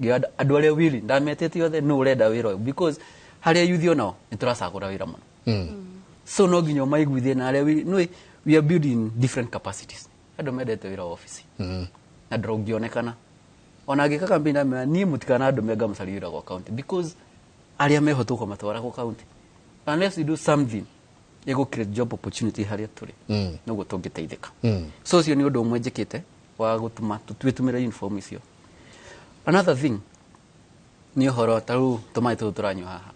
andũ arĩa willing ndametete othe no ũrenda wĩra ũyũ because harĩa youth onao nĩ tũracagũra wĩra mũno. So no nginya maiguithie na arĩa we are building different capacities. Andũ mendete wĩra wa office na ndũngĩonekana ona ngĩka campaign niĩ mũtikana andũ menga mũcari wĩra gwa county because arĩa meho tũko matwara gwa county unless we do something ego create job opportunity harĩa tũrĩ nĩguo tũngĩteithĩka. So ũcio nĩ ũndũ ũmwe njĩkĩte wa gũtuma twĩtumĩre uniform icio. Another thing nĩ ũhoro ta rĩu tũmaĩ tũtũ tũranyua haha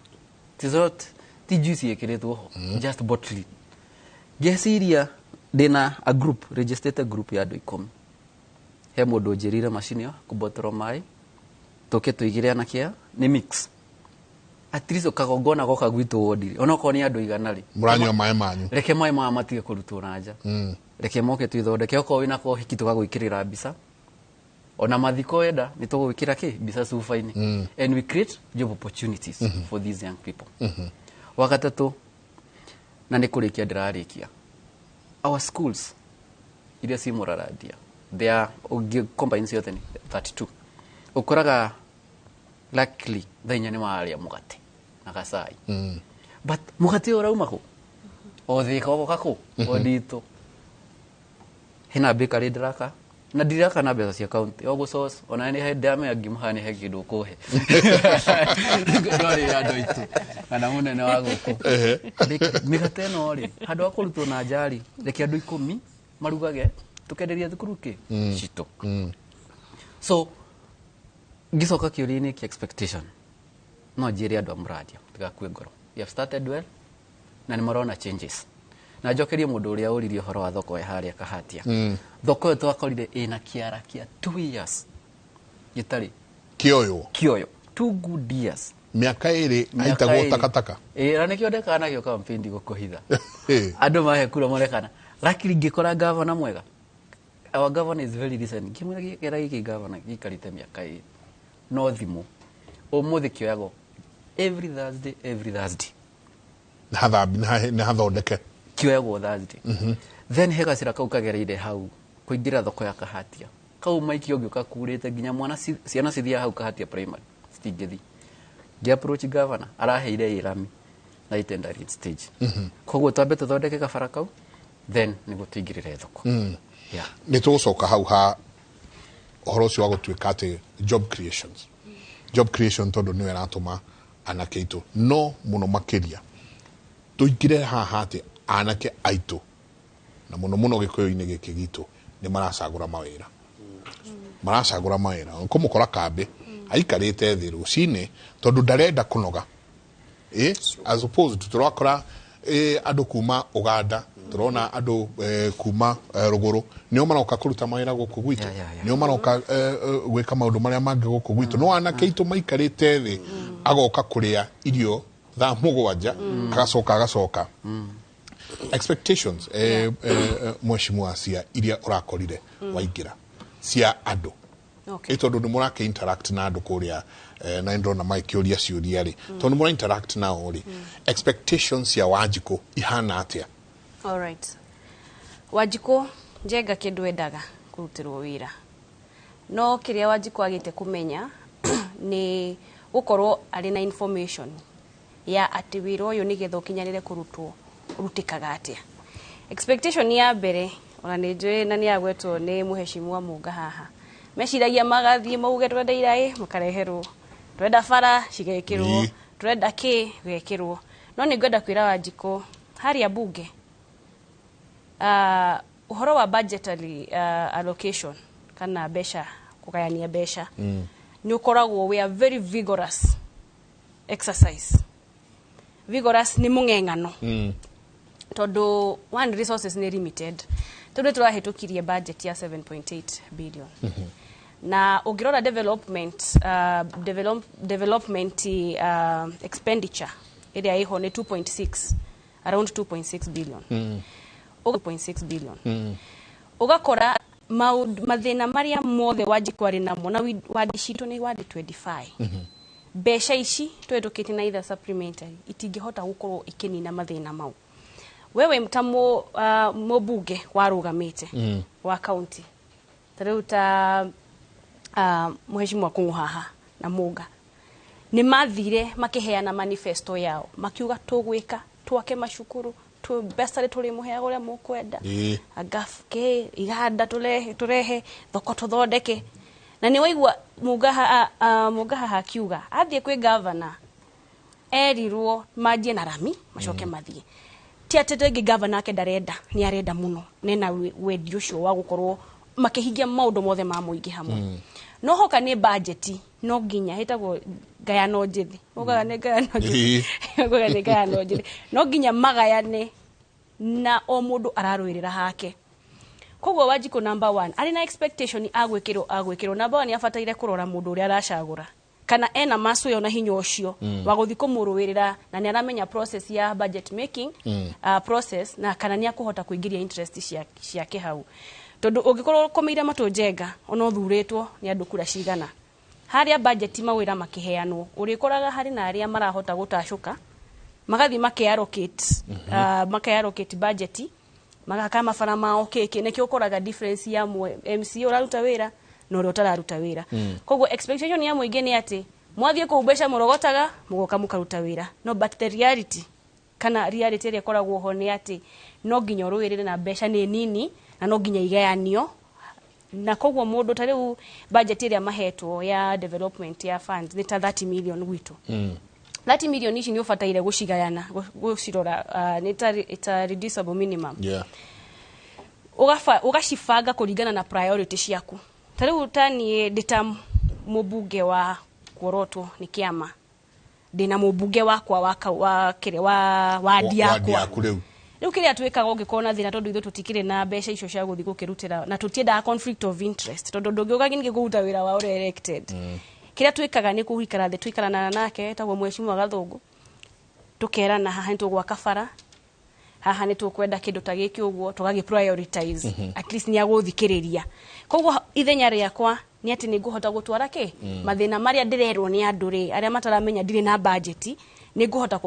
ti juice ĩkĩrĩtwo ho just bottle. Ngeciria ndĩna a group registered group ya andũ 10 he mũndũ njĩrire macini ĩyo kũbotoro maĩ tũke tũigĩre anakĩa nĩ mix at least ukagongona goka gwitũ wodi ona ko ni andũ igana ri mũranyua maĩ manyu reke maĩ ma matige kũrutwo na nja reke moke twithondeke oko wina ko hiki tugagwikirira mbica ona mathiko wenda ni tugwikira ki mbica sufa-ini and we create job opportunities for these young people. Wakatatu na nĩ kũrĩkia ndĩrarĩkia our schools iria ci mũraradia they are combines yothe 32 ukoraga luckily thainya nĩ marĩa mugate na gacai but mugate ũrauma kũ othe kogo kako odito hena bakery ndiraka na ndiraka na mbeca cia account yogo sauce ona nĩ he ndame angimhane he kĩndũ kuhe ndori ya ndoitu kana munene wa gũkũ migate no ri handũ akũrutwo na njari reke andũ 10 marugage tukenderia thukuru ki cito. So gisoka kĩũria-inĩ kĩ expectation no njĩre andũ amũradia tigakue ngoro we have started well na nĩ marona changes na njokerie mũndũ ũrĩa ũririe ũhoro wa thoko harĩa Kahatia thoko ĩyo twakorire ĩna kĩara kĩa 2 years gĩtarĩ kĩoyo 2 good years miaka ĩrĩ aitagwo takataka na nĩkĩo ndekanagia campaign gũkũhitha andũ mahe kura morekana lakini ngĩkora governor mwega. Our governor is very recent kimwe gĩkĩra gĩkĩ governor gĩkarĩte miaka ĩrĩ no thimo ũmũthĩ kĩoyago every Thursday na hathondeke kĩoyagwo Thursday then hegacira kau kagereire hau kũingĩra thoko ya Kahatia kau maiki ũngĩũka kurĩte nginya mwana ciana cithia hau Kahatia primary stingĩthi approach governor araheire irami na itendari stage koguo twambe tũthondeke kabara kau then nĩguo tũingĩrĩre thoko. Nĩ tũgũcoka hau ha ũhoro ũcio wa gũtuĩka atĩ job creation tondũ nĩwe ratũma anake aitũ no mũno makĩria tũingĩre haha atĩ anake aitũ na mũno gĩkũyũ-inĩ gĩkĩ gitũ nĩ maracagũra mawĩra kũmũkora kambĩ aikarĩte thĩ rũcinĩ tondũ ndarenda kũnoga as opposed to tũrakora andũ kuma Uganda turona andũ kuma rũgũrũ nĩo maroka kũruta mawĩra gũkũ gwitũ nĩo maroka gwĩka maũndũ marĩa mangĩ gũkũ gwitũ no anake aitũ maikarĩte thĩ agoka kũrĩa irio thaa 7 agacoka expectations mheshimiwa cia iria urakorire waingira cia andu tondu nĩ mũrake interact na andu kuria na ndona Mike uria ciuria ri tondu mũra interact nao ri expectations cia Wanjiku ihana atia? All right. Wanjiku njenga kindu endaga kurutirwo wira no kiria Wanjiku agite kumenya ni gukorwo ari na information ya ati wira uyu ni getho kinyanire kurutwo rutikaga atia. Expectation ya mbere ona ni njwe na ni agwetwo ni muheshimiwa Munga haha meciragia magathie mauge twenda irai mukareherwo twenda bara cigekirwo twenda ki gekirwo no ni ngwenda kwira Wanjiku haria bunge uhoro wa budgetary allocation kana besha kugayania besha ni ukoragwo we are very vigorous exercise. Vigorous ni mungengano tondu one resources ni limited tondu turahitukirie budget ya 7.8 billion na ungirora development expenditure iria iho ni 2.6 around 2.6 billion 2.6 billion ugakora mathina maria mothe Wanjiku ari namo na wadi citu ni wadi 25 besha ici twetukite na either supplementary itingihota gukorwo ikinina mathina mau wewe mtamo mobunge warugamite wa county taruta mheshimiwa Kung'uhaha na Munga ni mathire makiheana manifesto yao makiuga tugwika twake mashukuru tu bestari turi muheaga uria mukwenda agafke iganda turehe thoko tuthondeke na ni waigua Mungaha hakiuga athie kwi governor erirwo majie na rami macoke mathie ti atetege governor ake ndarenda ni arenda muno nena wendi ucio wa gukorwo makihingia maundu mothe ma muingi hamwe no hoka ni budget no nginya hitagwo gayano njithi ugaga ni gayano njithi ugaga ni gayano njithi no nginya magayane na o mundu ararwirira hake koguo Wanjiku number 1 ari na expectation agwikirwo number 1 afataire kurora mundu uria aracagura kana ena maso yo na hinya ucio wa guthi kumurwirira na ni aramenya process ya budget making process na kana ni akuhota kuingiria interest ciake hau tondu ungikorwo komeira matunjenga ono thuritwo ni andu kura cigana haria budget mawira makiheanwo urikoraga hari na aria marahota gutacuka magathi makeallocate budget magaka mabara mao keke nekio ukoraga difference ya MC uraruta wira no uri utararuta wira koguo expectation ya muingi ni ati mwathie kuubesha murogotaga mugoka mukaruta wira no but the reality kana reality ire koragwo ho ni ati no nginya urwirire na besha ni nini na no nginya igayanio na koguo mundu tariu budget ire mahetwo ya development ya funds ni ta 30 million gwitu 30 million ici ni ufataire gucigayana gucirora ni ta reducible minimum ugacibanga kuringana na priority ciaku tariu tani ndita mubunge wa Kuorotwo ni kiama ndina mubunge wakwa wa diakwa riu kiria twikaga ungikona thina tondu ithu tutikire na besha icio cia guthi gukirutira na tutienda conflict of interest tondu ndungiuga ngingi kuruta wira wa elected kiria twikaga ni kuhikara the twikarana nake tagwo mheshimiwa Gathungu tukerana haha nitugwa kabara haha nitukwenda kindu ta giki uguo tugagi prioritize at least ni aguthikiriria koguo ithenya riakwa ni ati ni nguhota gutwara ki mathina maria ndirerwo ni andu ri aria mataramenya ndire na budget ni nguhota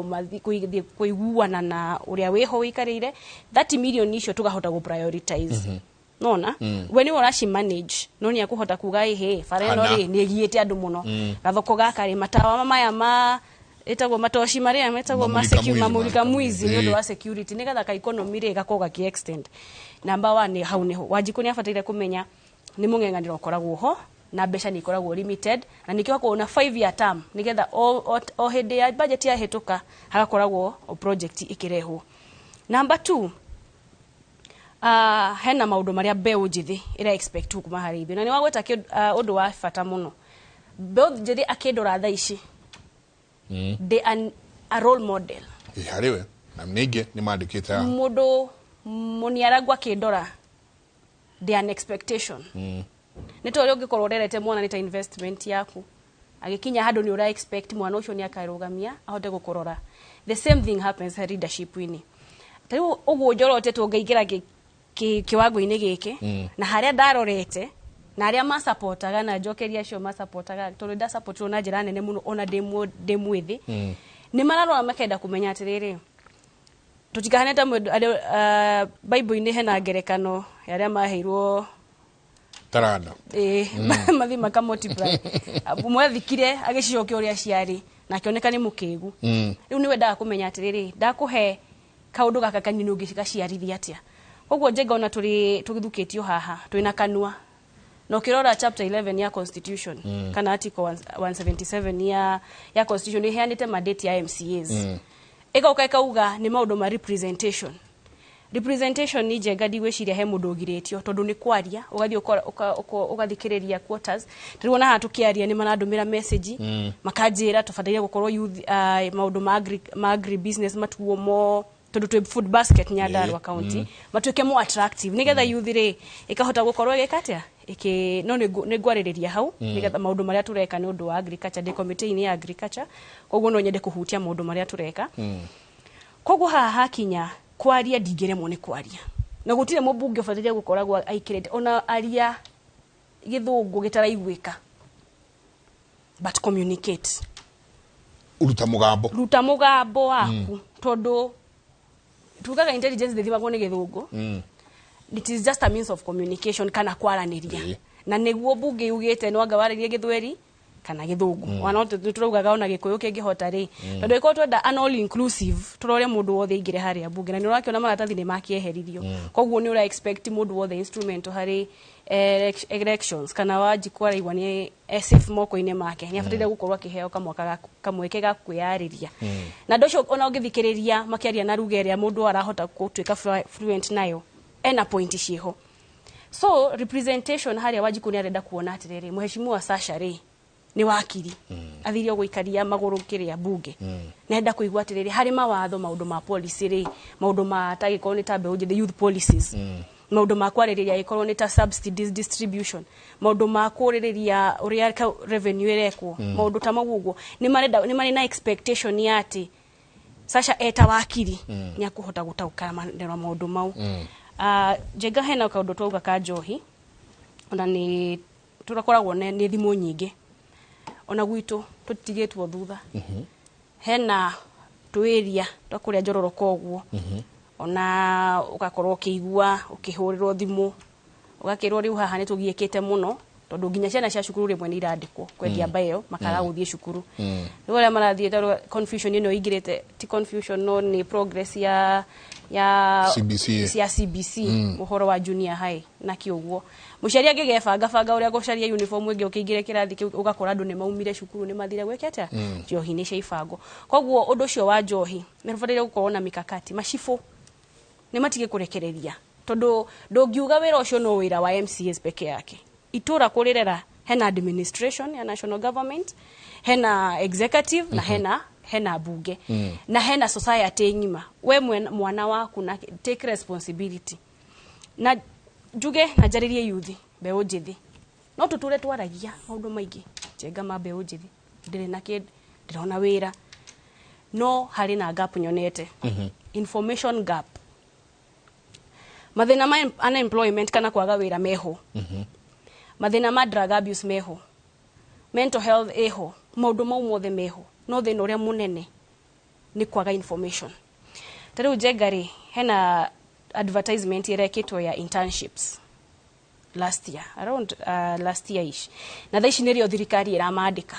kuiguana na uria wiho wikarire 30 million icio tugahota gu prioritize nona when you rush manage no ni akuhota kuga ehe fare no ri ni giete andu muno gathoko gaka ri matawa maya etagwo matoshi maria metagwo mamulika mwizi ni undu wa security ni gatha ka economy ri gakoga ki extend number 1 ni hau niho Wanjiku ni afataire kumenya ni mung'eng'aniro koragwo ho na besha ni koragwo limited na nikio ko na 5 year term nigetha o hede ya budget ya hituka hagakoragwo project ikirehwo number 2 hena maundu maria beu njithi ira expect kuma hari ithu na ni wagweta undu wa fata muno beu njithi akindora tha ici they are a role model hariwe na mnige ni mandikita mundu muniaragwa kindora they an expectation nito leo ngikorwo rerete mwana nita investment yaku agikinya hado ni ura expect mwana ucio ni akarugamia ahote gukorora the same thing happens her leadership wini tariu uguo njorote tungeingĩra kiwango-inĩ gĩkĩ na harĩa ndarorete na arĩa ma supportaga na njokeria acio ma supportaga tondũ nda support na njĩra nene mũno ona ndĩmwĩthĩ nĩ mararora makenda kũmenya atĩrĩrĩ tutikahane ta Bible-inĩ hena ngerekano ya arĩa maheirwo taranda mathi maka multiply mwathikire agĩcicokia ũrĩa ciarĩ na akĩoneka nĩ mũkĩgu rĩu nĩ wendaga kũmenya atĩrĩrĩ ndakũhe kaũndũ gaka kanini ũngĩciarithia atĩa koguo njenga ona tũgĩthukĩtio haha twĩna kanua na ukirora chapter 11 ya constitution kana article 177 ya constitution iheanite mandate ya MCAs ĩgauka ĩkauga nĩ maũndũ ma representation ni njenga ndigwĩciria he mũndũ ũgiretio tondũ nĩ kwaria ũgathie ũgathikĩrĩria quotas tũrĩona haha tũkĩaria nĩ marandũmĩra message makanjĩra tũbataire gũkorwo youth maũndũ ma agri business matuo mo tondũ twĩ food basket Nyandarua county matuĩke more attractive nigetha youth rĩ ikahota gũkorwo ĩgĩkatia no nĩ ngwarĩrĩria hau nigetha maũndũ marĩa tureka nĩ ũndũ wa agriculture de committee-inĩ ya agriculture koguo no nyende kũhutia maũndũ marĩa tureka koguo haha hakinya kwaria ndingĩremwo nĩ kwaria na gũtirĩ mũmbunge ũbataire gũkoragwo aikĩrĩte ona aria gĩthũngũ gĩtaraiguĩka but communicate ruta mũgambo waku tondũ tugaga intelligence ndĩthimagwo nĩ gĩthũngũ it is just a means of communication kana kwaranĩria na nĩguo mbunge yugĩte no anga warĩrie gĩthweri kana gĩthũngũ wana tũraugaga ona gĩkũyũ kĩngĩhota rĩ tondũ ĩkorwo twenda an all inclusive tũrore mũndũ wothe ingĩre harĩa mbunge na nĩ ũrakĩona maratathi nĩ makĩeheririo koguo nĩ ũra expect mũndũ wothe instrument harĩ elections kana Wanjiku araigua nĩ safe moko-inĩ make nĩ abataire gũkorwo akĩheo kamweke ga kwĩyarĩria na ndũ ũcio ona ũngĩthikĩrĩria makĩaria na ruga ĩrĩa mũndũ arahota gũtuĩka fluent nayo ena point ciho so representation harĩa Wanjiku nĩ arenda kuona atĩrĩrĩ mheshimiwa Sasha rĩ ni wakiri athirio gũikaria magũrũ kĩrĩa bunge nenda kũigua atĩrĩrĩ harĩ mawatho maũndũ ma policy rĩ maũndũ ma tagĩkorwo nĩ ta mbeũ njĩthĩ youth policies maũndũ ma kwarĩrĩria ĩkorwo nĩ ta subsidies distribution maũndũ ma kũrĩrĩria ũrĩa revenue ĩrekwo maũndũ ta maguo nĩ marĩ na expectation ya atĩ Sasha eta wakiri nĩ akũhota gũtaũkana maũndũ mau njenga hena kaũndũ twauga ka njohi ona nĩ tũrakoragwo nĩ thimũ nyingĩ ona gwitũ tũtigĩtwo thutha hena twĩria twakuria njororoka ũguo ona ugakorwo ũkĩigua ũkĩhũrĩrwo thimũ ũgakĩrwo rĩu haha nĩ tũgiĩkĩte mũno tondũ nginya ciana cia cukuru rĩmwe nĩ irandĩkwo kwendia bayo makaga gũthiĩ cukuru rĩu arĩa marathiĩ tondũ confusion ĩno ingĩrĩte ti confusion no nĩ progress ya CBC ũhoro wa junior high na kĩoguo mũciari angĩgebanga ũrĩa gũcaria uniform ĩngĩ ũkĩingĩre kĩrathi kĩu ũgakora andũ nĩ maumire cukuru nĩ mathire gwĩkete njohi nĩ ciaibangwo koguo ũndũ ũcio wa njohi nĩ ũbataire gũkorwo na mikakati macibũ nĩ matige kũrekereria tondũ ndũngiuga wĩra ũcio no wĩra wa MCAs peke yake itũra kũrĩrera hena administration ya national government hena executive na hena bunge na hena society ng'ima we mwana waku na take responsibility na njuge na njaririe youth mbeũ njĩthĩ no tũtũre twaragia maũndũ maingĩ njenga ma mbeũ njĩthĩ ndĩrĩ na kĩndũ ndĩrona wĩra no harĩ na gap nyonete information gap mathĩna ma unemployment kana kwaga wĩra meho mathĩna ma drug abuse meho mental health eho maũndũ mau mothe meho no thĩna ũrĩa mũnene nĩ kwaga information tarĩu njengari hena advertisement irekĩtwo ya internships last year ish na thaa ici nĩrĩo thirikari ĩramandĩka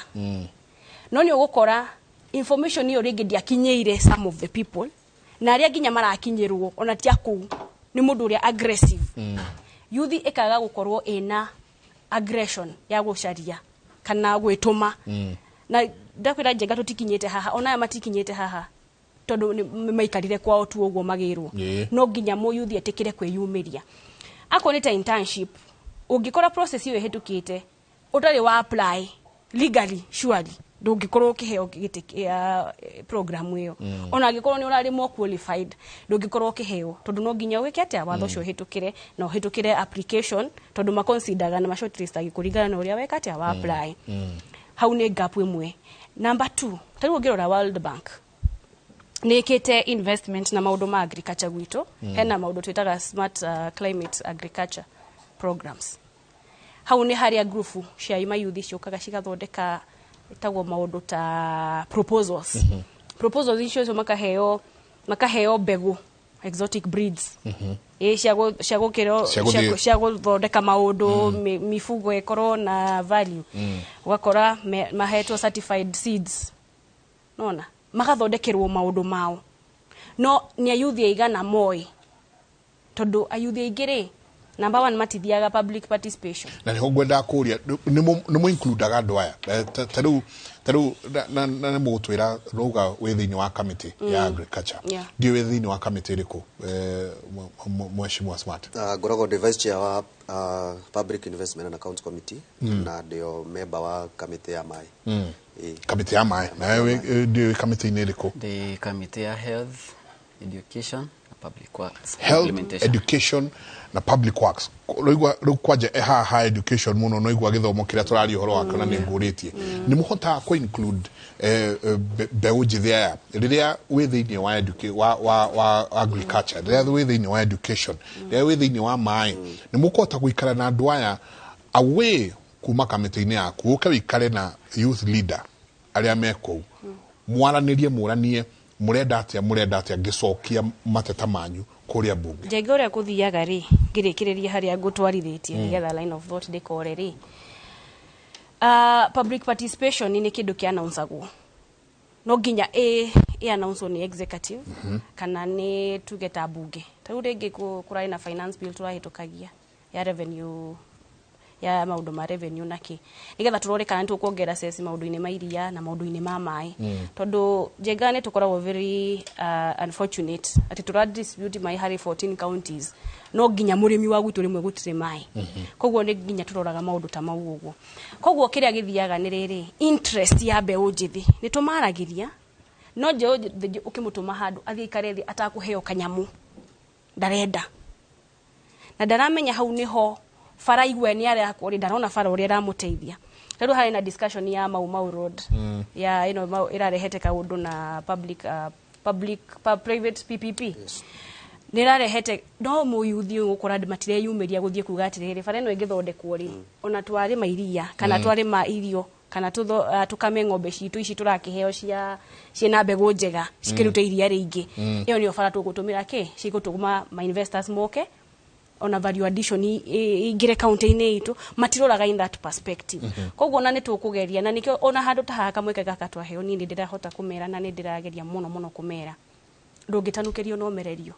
no nĩ ũgũkora information iyo rĩngĩ ndiakinyĩire some of the people na arĩa nginya marakinyĩrwo ona ti akũu nĩ mũndũ ũrĩa aggressive youth ĩkaga gũkorwo ĩna aggression ya gũcaria kana gwĩtũma na ndakwĩra njenga tũtikinyĩte haha ona aya matikinyĩte haha tondũ maikarire kwao tu ũguo magĩrwo no nginya mo youth etĩkĩre kwĩyumĩria akorwo nĩ ta internship ũngĩkora process iyo ĩhetũkĩte ũtarĩ wa apply legally surely ndũngĩkorwo ũkĩheo program ĩyo ona angĩkorwo nĩ ũrarĩ more qualified ndũngĩkorwo ũkĩheo tondũ no nginya wĩke atĩa watho ũcio ũhetũkĩre na ũhetũkĩre application tondũ maconsideraga na shortlist agĩkũringana na ũrĩa weka atĩa wa apply hau nĩ gap ĩmwe number 2 tarĩu ũngĩrora World Bank nekete investment na maundu ma agriculture gwito hena maundu twitaga smart climate agriculture programs. Hau ni haria grupu cia imayuthi ciukaga cigathondeka itagwo maundu ta proposals. Proposals icio makaheo mbegu exotic breeds. Cia guthondeka maundu mifugo ekoro na value. Ugakora mahetwo certified seeds. Nona magathondekerwo maundu mao. No ni ayuthi aigana moi. Tondu ayuthi aingire number 1 matithiaga public participation. Na ni ngwenda kuria nimo include andu aya taru na mutwira ruga withiini wa committee ya agriculture ndio withiini wa committee riko mheshimiwa Smart ngoragwo vice chair wa public investment and accounts committee na ndio member wa committee ya mai committee ya mai na ndio committee ni riko the committee ya health education public works health education na public works roigwa kwaje ha education muno no igwa githomo kiria turari horo wako na ninguritie ni muhota ko include beujithia riria withiini wa agriculture riria withiini wa education riria withiini wa mai ni mukota guikara na andu aya away kuma kamiti-ini yaku uke wikare na youth leader aria meko muranie murenda atia ngicokia mateta manyu kuria bunge jega uria kuthiaga ri ngirikiriria haria ngutwarithitie nigetha line of thought ndikore ri public participation ni kindu kia announceagwo no nginya announce ni executive kana ni tugeta bunge tau ringi kurai na finance bill turahitukagia ya revenue ya maundu ma revenue naki nigetha turore kana tukuongera cess maundu-ini ma iria na maundu-ini ma mai tondu jega ni tukoragwo very unfortunate ati tura distribute mai hari 14 counties no nginya murimi wa gwitu rimwe gutire mai koguo ni nginya turoraga maundu ta mau uguo koguo kiria githiaga ni riri interest ya mbeu njithi ni tumaragiria no je ukimutuma handu athie ikarethi atakuheo kanyamu ndarenda na ndaramenya hau niho fara igwe ni aria akori ndarona fara uria ramuteithia riu hari na discussion ya Mau Road ya irarehete kaundu na private PPP nirarehete no muyuthi ukora matire yumiria guthie kuga atiriri fara ino ingithondekwo ri ona twari mairia kana twari ma irio kana tukame ng'ombe citu ici turakiheo ciena mbegu njega cikirute iria ringi iyo ni fara tugutumira ki cigutuma ma investors moke ona value addition ingire county-ini itu matiroraga in that perspective koguo na nitukugeria na nikio ona handu ta haka mweke gaka twaheo ni ndirahota kumera na ndirageria muno kumera ndungitanukirio no mererio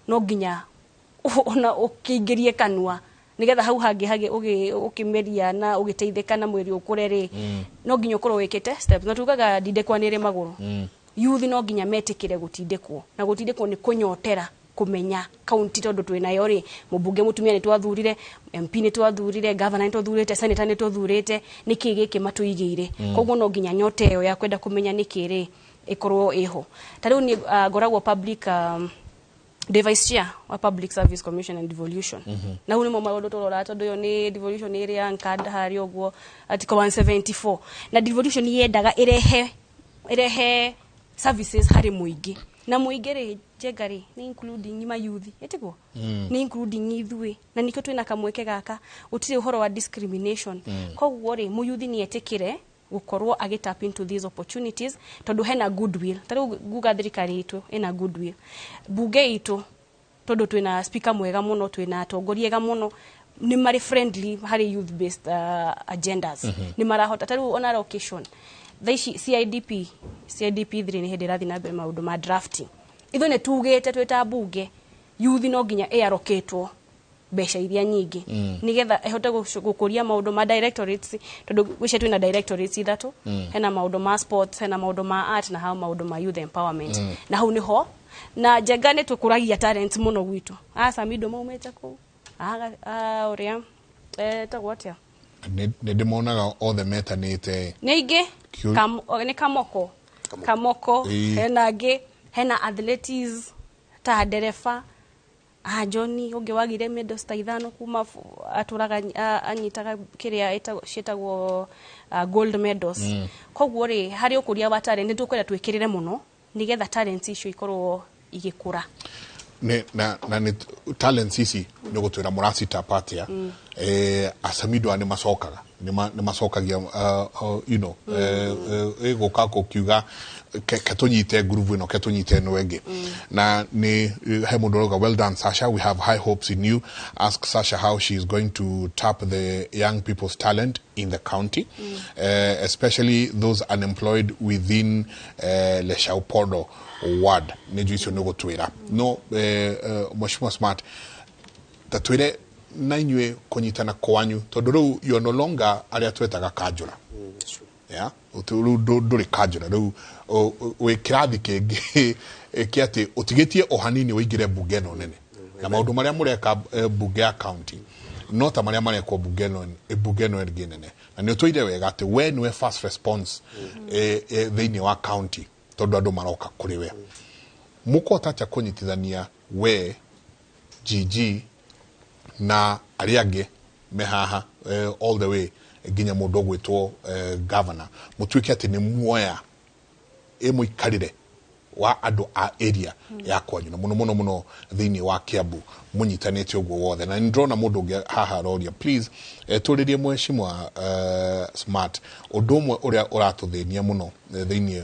no nginya ona ukiingirie kanua nigetha hau hangi ukimeria na ugiteithika na mwiri ukureri no nginya ukorwo wikite steps na tugaga ndindekwa nire maguru youth no nginya metikire gutindekwo na gutindekwo ni kunyotera kumenya county tondu twina yo ri mubunge mutumia ni twathurire MP ni twathurire governor ni twathurite senator ni twathurite niki giki matuigiire koguo no nginya nyote yo ya kwenda kumenya niki ri ikorwo iho tariu ni ngoragwo public device chair wa public service commission and devolution na hu ni mo maundu turora tondu yo ni devolution iri ankada hari ogwo article 174 na devolution yendaga irehe services hari muingi na muigere jegari ni including ma youth etiko ni including ithui na nikyo twina kamweke gaka utire uhoro wa discrimination koguo ri mu youth ni etikire gukorwo agitap into these opportunities tondu hena goodwill tari guga thirikari itu ina goodwill bunge itu tondu twina speaker mwega muno twina atongoriega muno ni mari friendly hari youth based agendas ni marahota tari on allocation thaici CIDP 3 ni hindi rathi na mbere maundu ma drafting itho ne tugete tweta bunge youth no nginya allocatwo besha iria nyingi nigetha ehote gukuria maundu ma directorates tondu gwice twina directorates ithatu hena maundu ma sports hena maundu ma art na ha maundu ma youth empowerment na hau niho na jegane tukuragia talent muno gwitu Samido maumete ku uria tagwatia ne demonaga all the metanite neige ni kamoko hena athletics ta derefa Johnny unge wagire medals ta ithano kuma aturaga anyitaga kiria etagwo gold medals koguo ri hari ukuria wa talent tukwenda twikirire muno nigetha talents icio ikorwo igikura na ni talents ici ni gutwira muracita patia asamido ni macokagia you know guka kukiuga ketunyite groove ino ketunyite no enge na ni he mundu well done Sasha, we have high hopes in you. Ask Sasha how she is going to tap the young people's talent in the county, especially those unemployed within Leshaupodo ward nejuicio no gutwira no Mheshimiwa Smart tatwire na inyue kunyitana kwanyu tondu riu you no longer aria twetaga kanjura yeah nduri kanjura riu we kirathi kingi kiati utigitie ohanini uingire bunge no nene na maundu maria mureka bunge ya county no ta maria marekwo bunge no ergi nene na ni utwire wega ati we niwe first response thiini wa county tondu andu maroka kuri we muko tacha kunyitithania we GG na ariage mehaha all the way ginya mundu gwitwo governor mutwike ati ni muoya muikarire wa andu a area ya kwanyu na muno thiini wa Kiambu munyitanite ogwo wothe na ndrona mundu ungi haha roria please turirie Mheshimiwa Smart udumwe uria uratuthinia muno thiini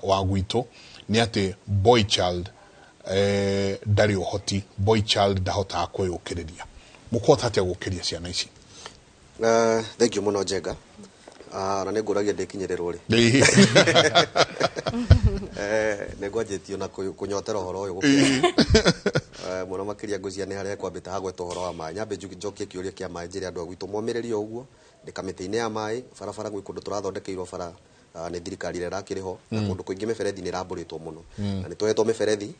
wa gwito ni ati boy child ndari uhoti boy child ndahota kwiyukiriria mukota atia gukiria ciana ici thank you muno Jenga na neguragia ndikinyererwo ri negwajetio na kunyotera horo uyu gukira muno makiria nguzia ni haria kwambita hagweta horo wa mai nyambe njokie kiuria kia mai njiri andu agwitu momererio uguo ndikamite-ini ya mai barabara gwi kundu turathondekeirwo bara ni thirikari rera kiriho na kundu kuingi miberethi ni ramburitwo muno na ni tuhetwo miberethi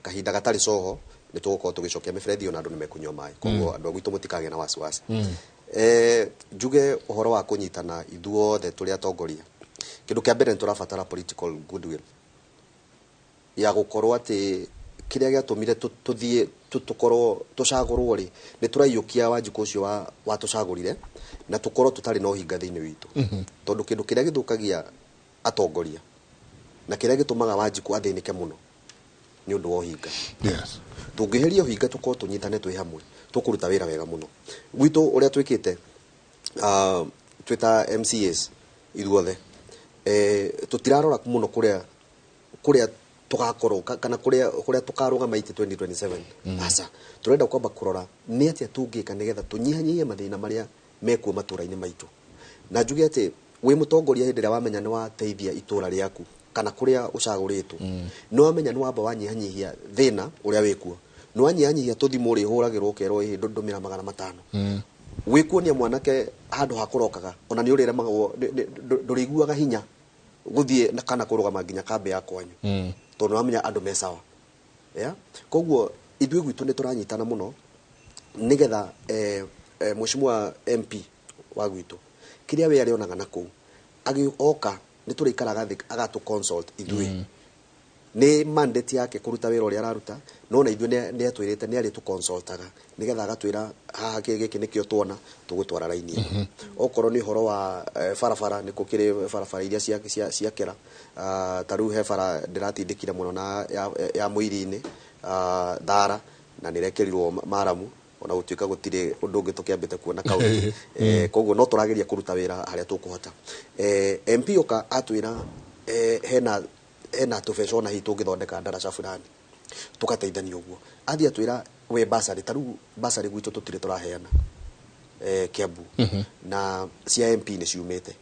kahinda gatari coho ni tugukorwo tugicokia miberethi ona andu ni mekunywa mai koguo andu agwitu mutikage na wasiwasi njuge uhoro wa kunyitana ithuothe turi atongoria kindu kia mbere turabatara political goodwill ya gukorwo ati kiria giatumire tuthie tukorwo tucagurwo ri ni turaiyukia wanjiku ucio wa tucagurire na tukorwo tutari no hinga thiini witu tondu kindu kiria githukagia atongoria na kiria gitumaga wanjiku athinike muno ni undu wa hinga yes tungiheria hinga tukorwo tunyitane twi hamwe tukuruta wira wega muno gwitu uria twikite twita MCAs ithuothe tutirarora muno kuria tugakorwo kana kuria tukaruga maiti 2027 asa turenda kwamba kurora ni atia tungika nigetha tunyihanyihie mathina maria mekuo matura-ini maitu na njuge ati wi mutongoria hindi ria wamenya ni wateithia itura riaku kana kuria ucaguritwo no wamenya ni wamba wanyihanyihia thina uria wikuo no wanyihanyihia tuthimu ri huragirwo kero hi ndumira 500 wikuonia mwanake handu hakurokaga ona ni urire magwo nduriguaga hinya guthie na kana kurugama nginya kambe ya kwanyu tondu wamenya andu me sawa yeah koguo ithui gwitu ni turanyitana muno nigetha Mheshimiwa MP wa gwitu kiria we ari onaga naku agioka ni turikaraga thik agatu consult ithui ni mandate yake kuruta wira uria araruta no na ithui ni atwirite ni ari tu consultaga nigetha agatwira haha giki nikio tuona tugutwara raini okorwo ni horo wa barabara ni kukiri barabara iria ciakera taru he bara ndiratindikire muno na ya muiri-ini thara na nirekerirwo maramu ona gutuika gutire undu ungi tukiambite kuona kaunti koguo no turageria kuruta wira haria tukuhota MP oka atwira hena tufecona hi tungithondeka ndaraca fulani tukateithania uguo athi atwira we basari taru basari gwitu tutire turaheana Kiambu na cia MP ni ciumite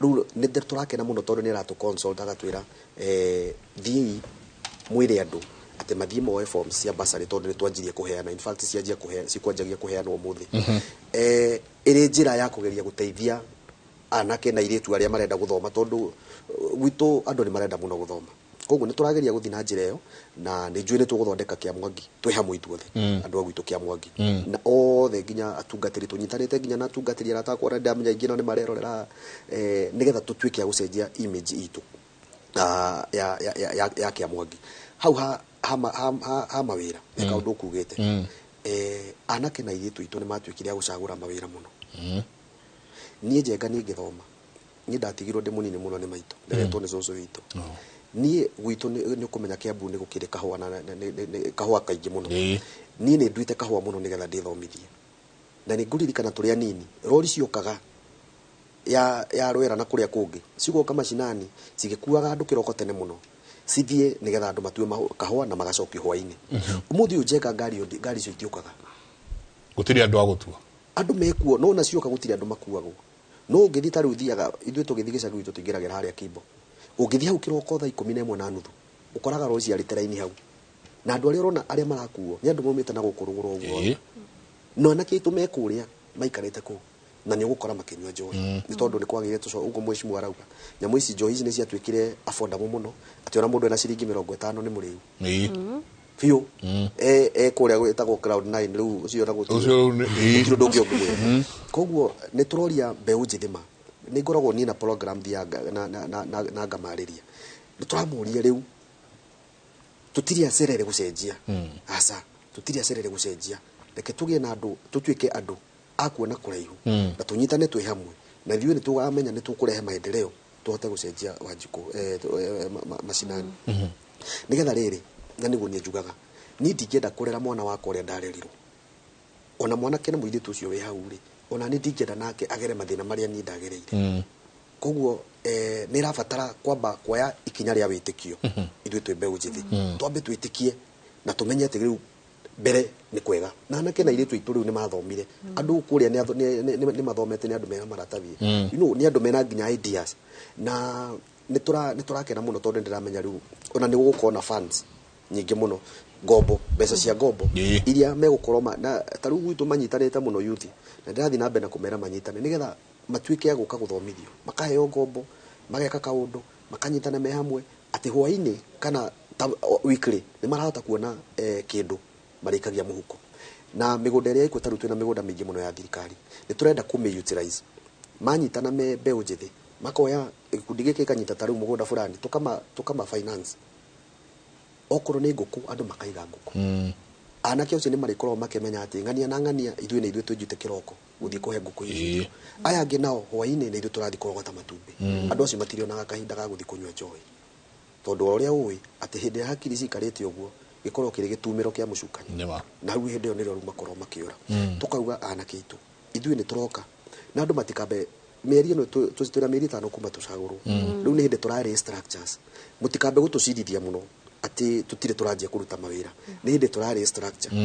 riu ni turakena muno tondu ni ratu consult agatwira thii mwire andu ati mathie moe forms cia basari tondu ni twanjirie kuheana in fact cikwanjagia kuheana umuthi iri njira ya kugeria guteithia anake na iritu aria marenda guthoma tondu gwitu andu ni marenda muno guthoma koguo ni turageria guthi na njira iyo na ni njui ni tuguthondeka Kiamwangi twi hamwe ithuothe andu agwitu Kiamwangi na othe nginya atungatiri tunyitanite nginya na atungatiri aratakwo na ndamenya ingina ni marerorera nigetha tutwike ya gucenjia image itu ya Kiamwangi hau ha mawira eka undu kugite anake na iritu itu ni matwikire ya gucagura mawira muno nie Njenga ni ngithoma ni ndatigirwo ndi munini muno ni maitu nderetwo ni cucu witu nie gwitu ni kumenya Kiambu ni gukire kahua na kahua kaingi muno nie ni nduite kahua muno nigetha ndithomithie na ni nguririkana turi anini rori ciokaga ya rwera na kuria kungi cigoka macinani cigikuaga andu kiroko tene muno cithie nigetha andu matue kahua na magacokio hwaini umuthi ujenga ngari cio itiukaga gutiri andu agutua andu mekuo no na cioka gutiri andu makuagwo no ungithi ta riu thiaga ithuĩ tũgĩthiĩ gĩcaru itũ tũingĩragĩra harĩa Kimbo ũngĩthiĩ hau kĩroko thaa 11:30 ũkoraga rori ciarĩte raini hau na andũ arĩa ũrona arĩa marakuo nĩ andũ maumĩte na gũkũ rũgũrũ ũguo no anake aitũ mekũrĩa maikarĩte kũu na nĩ ũgũkora makĩnyua njohi nĩ tondũ nĩ kwagĩrĩire tũco ũguo mwecimu arauga nyamũ ici njohi ici nĩ ciatuĩkire affordable mũno atĩ ona mũndũ ena ciringi 50 nĩ mũrĩu biũ kũrĩa gwĩtagwo Cloud 9 rĩu ũcio na gũtirĩ ndũngĩongumĩra koguo nĩ tũroria mbeũ njĩthĩ ma nĩ ngoragwo niĩ na program na ngamarĩria nĩ tũramũria rĩu tũtirĩ acerere gũcenjia aca tũtirĩ acerere gũcenjia reke tũgĩe na andũ tũtuĩke andũ akuona kũraihu na tũnyitane twĩ hamwe na ithuĩ nĩ tũgamenya nĩ tũkũrehe maendeleo tũhote gũcenjia Wanjikũ macinani nĩgetha rĩrĩ na nĩguo niĩ njugaga niĩ ndingĩenda kũrera mwana wakwa ũrĩa ndarerirwo ona mwanake na mũirĩtu ũcio wĩ hau rĩ ona niĩ ndingĩenda nake agere mathĩna marĩa niĩ ndagereire koguo nĩ ĩrabatara kwamba kuoya ikinya rĩa wĩtĩkio ithuĩ twĩ mbeũ njĩthĩ twambe twĩtĩkie na tũmenye atĩ rĩu mbere nĩ kwega na anake na airĩtu aitũ rĩu nĩ mathomire andũ kũrĩa nĩ mathomete nĩ andũ mena maratathi nĩ andũ mena nginya ideas na nĩ tũrakena mũno tondũ ndĩramenya rĩu ona nĩ gũgũkorwo na funds nyingĩ mũno ngombo mbeca cia ngombo iria megũkorwo na ta rĩu gwitũ manyitanĩte mũno youth na ndĩrathiĩ na mbere na kũmera manyitane nĩgetha matuĩke a gũka gũthomithio makaheo ngombo mageka kaũndũ makanyitana me hamwe atĩ hwainĩ kana weekly nĩ marahota kuona kĩndũ marĩkagia mũhuko na mĩgũnda ĩrĩa ĩkuo ta rĩu twĩna mĩgũnda mĩingĩ mũno ya thirikari nĩ tũrenda kũmĩ-utilize manyitana me mbeũ njĩthĩ makoya gĩkundi gĩkĩ kanyita ta rĩu mũgũnda fulani tũkama finance okorwo nĩ ngũkũ andũ makaiga ngũkũ anake acio nĩ marĩkorwo makĩmenya atĩ ng'ania na ng'ania ithuĩ nĩ ithuĩ twĩnjute kĩroko gũthiĩ kũhe ngũkũ icio aya angĩ nao hwainĩ nĩ ithuĩ tũrathiĩ kũrogota matumbĩ andũ acio matirionaga kahinda ga gũthiĩ kũnyua njohi tondũ ũrĩa ũĩ atĩ hĩndĩ ya hakiri cikarĩte ũguo gĩkorwo kĩrĩ gĩtumĩro kĩa mũcukani na rĩu hĩndĩ ĩyo nĩrĩo rĩu makorwo makĩũra tũkauga anake aitũ ithuĩ nĩ tũroka na andũ matikambe mĩeri ĩno twĩna mĩeri 5 kuma tũcagũrwo rĩu nĩ hĩndĩ tũrarĩ structures mũtikambe gũtũcirithia mũno atĩ tũtirĩ tũranjia kũruta mawĩra nĩ hĩndĩ tũrarĩ structure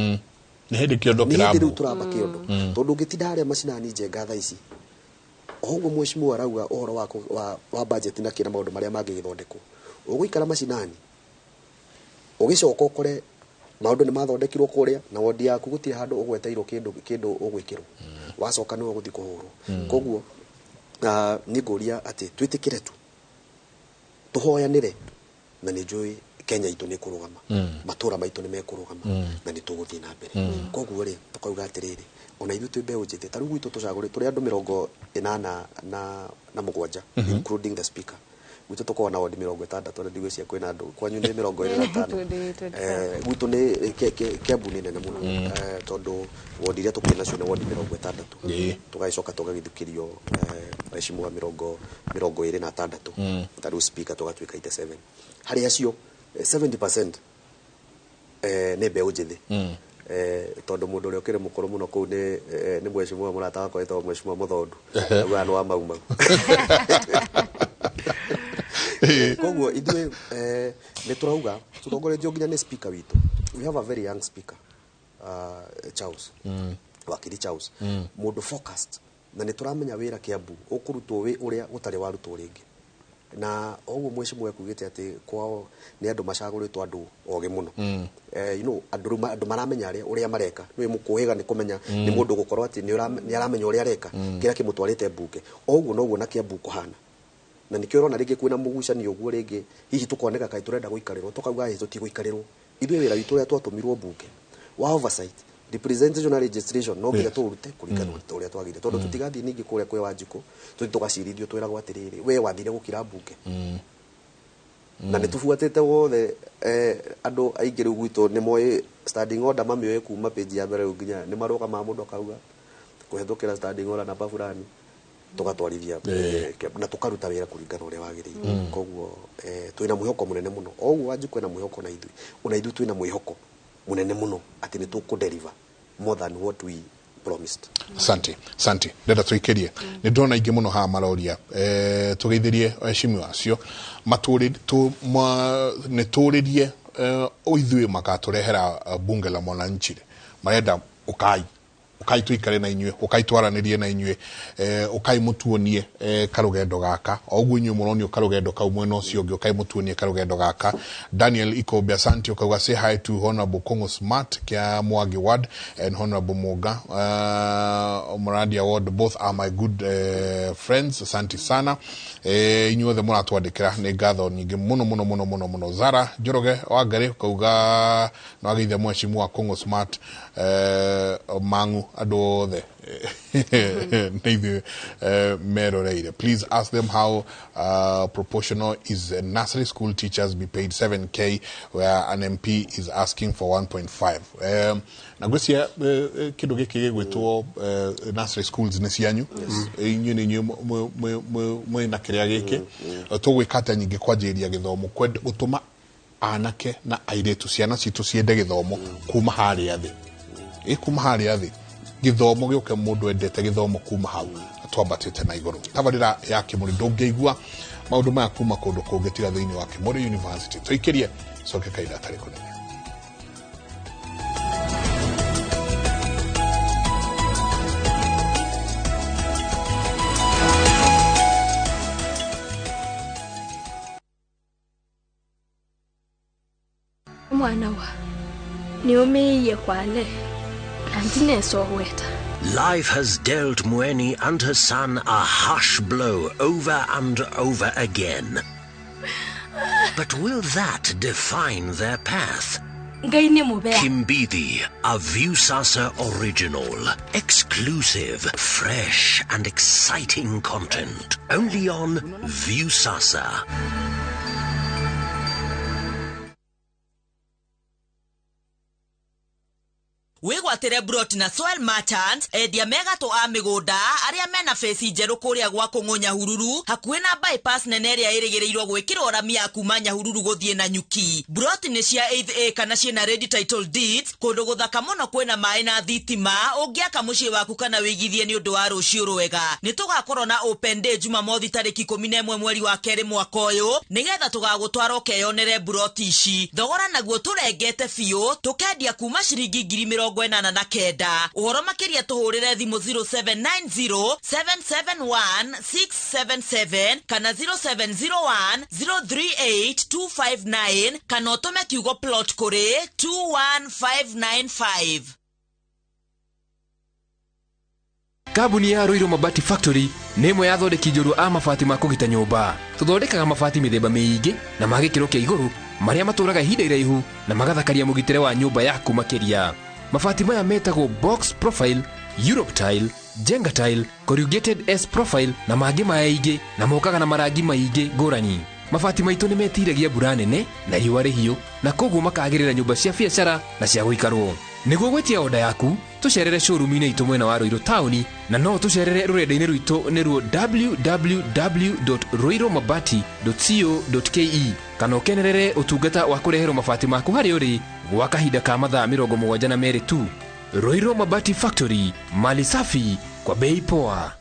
nĩ hĩndĩ kĩondo kĩrambu nĩ hĩndĩ rĩu tũramba kĩondo tondũ ũngĩtinda harĩa macinani njenga thaa ici ũguo mwecimu arauga ũhoro wa budget na kĩna maũndũ marĩa mangĩgĩthondekwo ũgũikara macinani ũgĩcoka ũkore maũndũ nĩ mathondekirwo kũrĩa na wodi yaku gũtirĩ handũ ũgweteirwo kĩndũ ũgwĩkĩrwo wacoka nĩ ũgũthiĩ kũhũrwo koguo nĩ ngũria atĩ twĩtĩkĩre tu tũhoyanĩre na nĩ njũĩ Kenya itũ nĩ kũrũgama matũra maitũ nĩ mekũrũgama na nĩ tũgũthiĩ na mbere koguo rĩ tũkauga atĩrĩrĩ ona ithuĩ twĩ mbeũ njĩthĩ ta rĩu gwitũ tũcagũrĩ tũrĩ andũ 87 including the speaker gwitũ tũkoragwo na wodi 60 na ndigwĩcia kwĩna andũ kwanyu nĩ 25 gwitũ nĩ Kiambu nĩ nene mũno tondũ wodi iria tũkĩrĩ nacio nĩ wodi 60 tũgagĩcoka tũgagĩthukĩrio mheshimiwa 26 ta rĩu speaker tũgatuĩka 87 harĩ acio 70% nĩ mbeũ njĩthĩ tondũ mũndũ ũrĩa ũkĩrĩ mũkũrũ mũno kũu nĩ mwecimu mũrata wakwa wĩtagwo mwecimu Mũthondu auga nĩ wa mau koguo ithuĩ nĩ tũrauga tũtongoretio nginya nĩ speaker witũ we have a very young speaker Charles wakiri Charles mũndũ focused na nĩ tũramenya wĩra Kiambu ũkũrutwo wĩ ũrĩa ũtarĩ warutwo rĩngĩ na ũguo mwecimu ekugĩte atĩ kwao nĩ andũ macagũrĩtwo andũ ogĩ mũno andũ maramenya ũrĩa mareka nĩ mũkũhĩga nĩ kũmenya nĩ mũndũ gũkorwo atĩ nĩ aramenya ũrĩa areka kĩrĩa kĩmũtwarĩte mbunge ũguo noguo na Kiambu kũhana na nĩkĩo ũrona rĩngĩ kwĩna mũgucanio ũguo rĩngĩ hihi tũkoneka kaĩ tũrenda gũikarĩrwo tũkauga hĩ tũtigũikarĩrwo ithuĩ wĩra witũ ũrĩa twatũmirwo mbunge wa oversight representation na registration no nginya tũrute kũringana na ũrĩa twagĩrĩire tondũ tũtigathiĩ ningĩ kũrĩa kwĩ Wanjikũ tũthiĩ tũgacirithio twĩragwo atĩrĩrĩ we wathire gũkira mbunge na nĩ tũbuatĩte wothe andũ aingĩ rĩu gwitũ nĩ moĩ standing order mamĩoe kuma page ya mbere nginya nĩ marũgama mũndũ akauga kũhetũkĩra standing order namba fulani tugatwarithia na tukaruta wira kuringana uria wagiriire koguo twina mwihoko munene muno oguo wanju kwena mwihoko na ithui una ithui twina mwihoko munene muno ati ni tukudeliver more than what we promised. Santi ndenda tuikerie ni ndona ingi muno ha maroria tugeithirie eshimi wacio maturi tu ne turirie oithwe makaturehera bunge la mwananchi marenda ukai tuikare na inywe ukai twaranirie na inywe ukai mutuonie karugendo gaka oguo inywe muronio karugendo ka umwe no cio ukai mutuonie karugendo gaka. Daniel Ikobe Asante ukauga say hi to Honorable Kongo Smart kia Mwagi Ward and Honorable Moga Muradi Award, both are my good friends. Asante sana inywe the mona twadikira ne gather nyingi muno Zara Joroge wagare ukauga no agithe mweshi wa Kongo Smart mangu adore please ask them how proportional is nursery school teachers be paid 7k where an MP is asking for 1.5. Nagusia kido giki gwetwo nursery schools ni cianyu inyu ni mwe na kiria giki tugwikata nyingi kwajiria githomo kwenda gutuma anake na airetu ciana citu ciende githomo kuma haria thi kuma haria thi githomo gioke mundu endete githomo kuma hau twambatite na iguru tabarira ya Kimuri ndungeigua maundu maya kuma kundu kungitiga thiini wa Kimuri University tuikirie soke kaida tariko nene mwana wa ni umeiye kwale antine sohweta. Life has dealt Mweni and her son a harsh blow over and over again. But will that define their path? Kimbithi, a Viusasa original. Exclusive, fresh and exciting content. Only on Viusasa. Wigwatire brot na soil merchants edia mega to amigoda aria mena face jeru kuria gwa kungunya hururu hakuwe na bypass nene ria irigirirwo gwikirwo ramia kuma Nyahururu guthie na Nyuki. Brot ni cia 8th acre na cia ready title deeds kundu guthaka muno kwena mai na thitima ungiaka mucii waku kana wigithie ni undu wa rucio rwega. Ni tugakorwo na open day Jumamothi tariki 11 mweri wa 2 mwaka uyu nigetha tugagutwara ukeyonere brot ici thogora naguo turengete fiu tukendia kuma ciringi 89. Uhoro makiria tuhurire thimu 0790771677 kana 0701038259 kana utume kiugo plot kuri 21595. Kabuni ya Ruiru Mabati Factory nemo ya thondeki njuru a mabati ma kugita nyumba. Tuthondekaga mabati mithemba miingi na magikiro kia iguru maria maturaga ihinda iraihu na magathakaria mugitire wa nyumba yaku makiria. Mabati maya metagwo box profile, Europe tile, Jenga tile, corrugated S profile na mangĩ maingĩ na mokaga na marangi maingĩ ngũrani. Mabati maitũ nĩ metiragia mbura nene na riũa rĩhiũ na koguo makagĩrĩra nyũmba cia biacara na cia gũikarwo. Nĩguo gwetia oda yaku tucerere showroom-inĩ itũ mwena wa Ruiru town na no tucerere rũrenda-inĩ rwitũ nĩruo www.ruiromabati.co.ke kana ũkenerere ũtungata wa kũreherwo mabati maku harĩ ũrĩ gwa kahinda ka mathaa 72 tu. Ruiru Mabati Factory, mali safi kwa bei poa.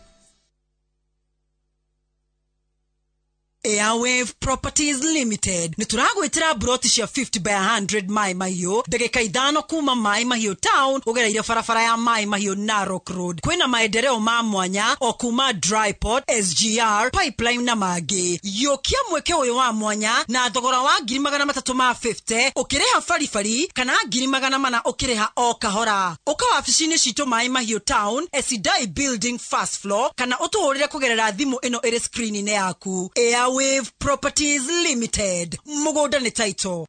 Airwave Properties Limited nituragwitira broti cia 50 by 100 Mai Mahiũ ndagika 5 kuma Mai Mahiũ town ugereire barabara ya Mai Mahiũ Narok Road. Kwina maendeleo ma mwanya o kuma dry port, SGR, pipeline na mangĩ. Yokia mweke uyu wa mwanya na thogora wa 350 ukireha farifari kana 400 ukireha o kahora. Uka wabici-inĩ citũ Mai Mahiũ town Esidai building first floor kana utuhurire kugerera thimu ino iri screen-inĩ yaku. Airwave Properties Limited. Mugoda ni title.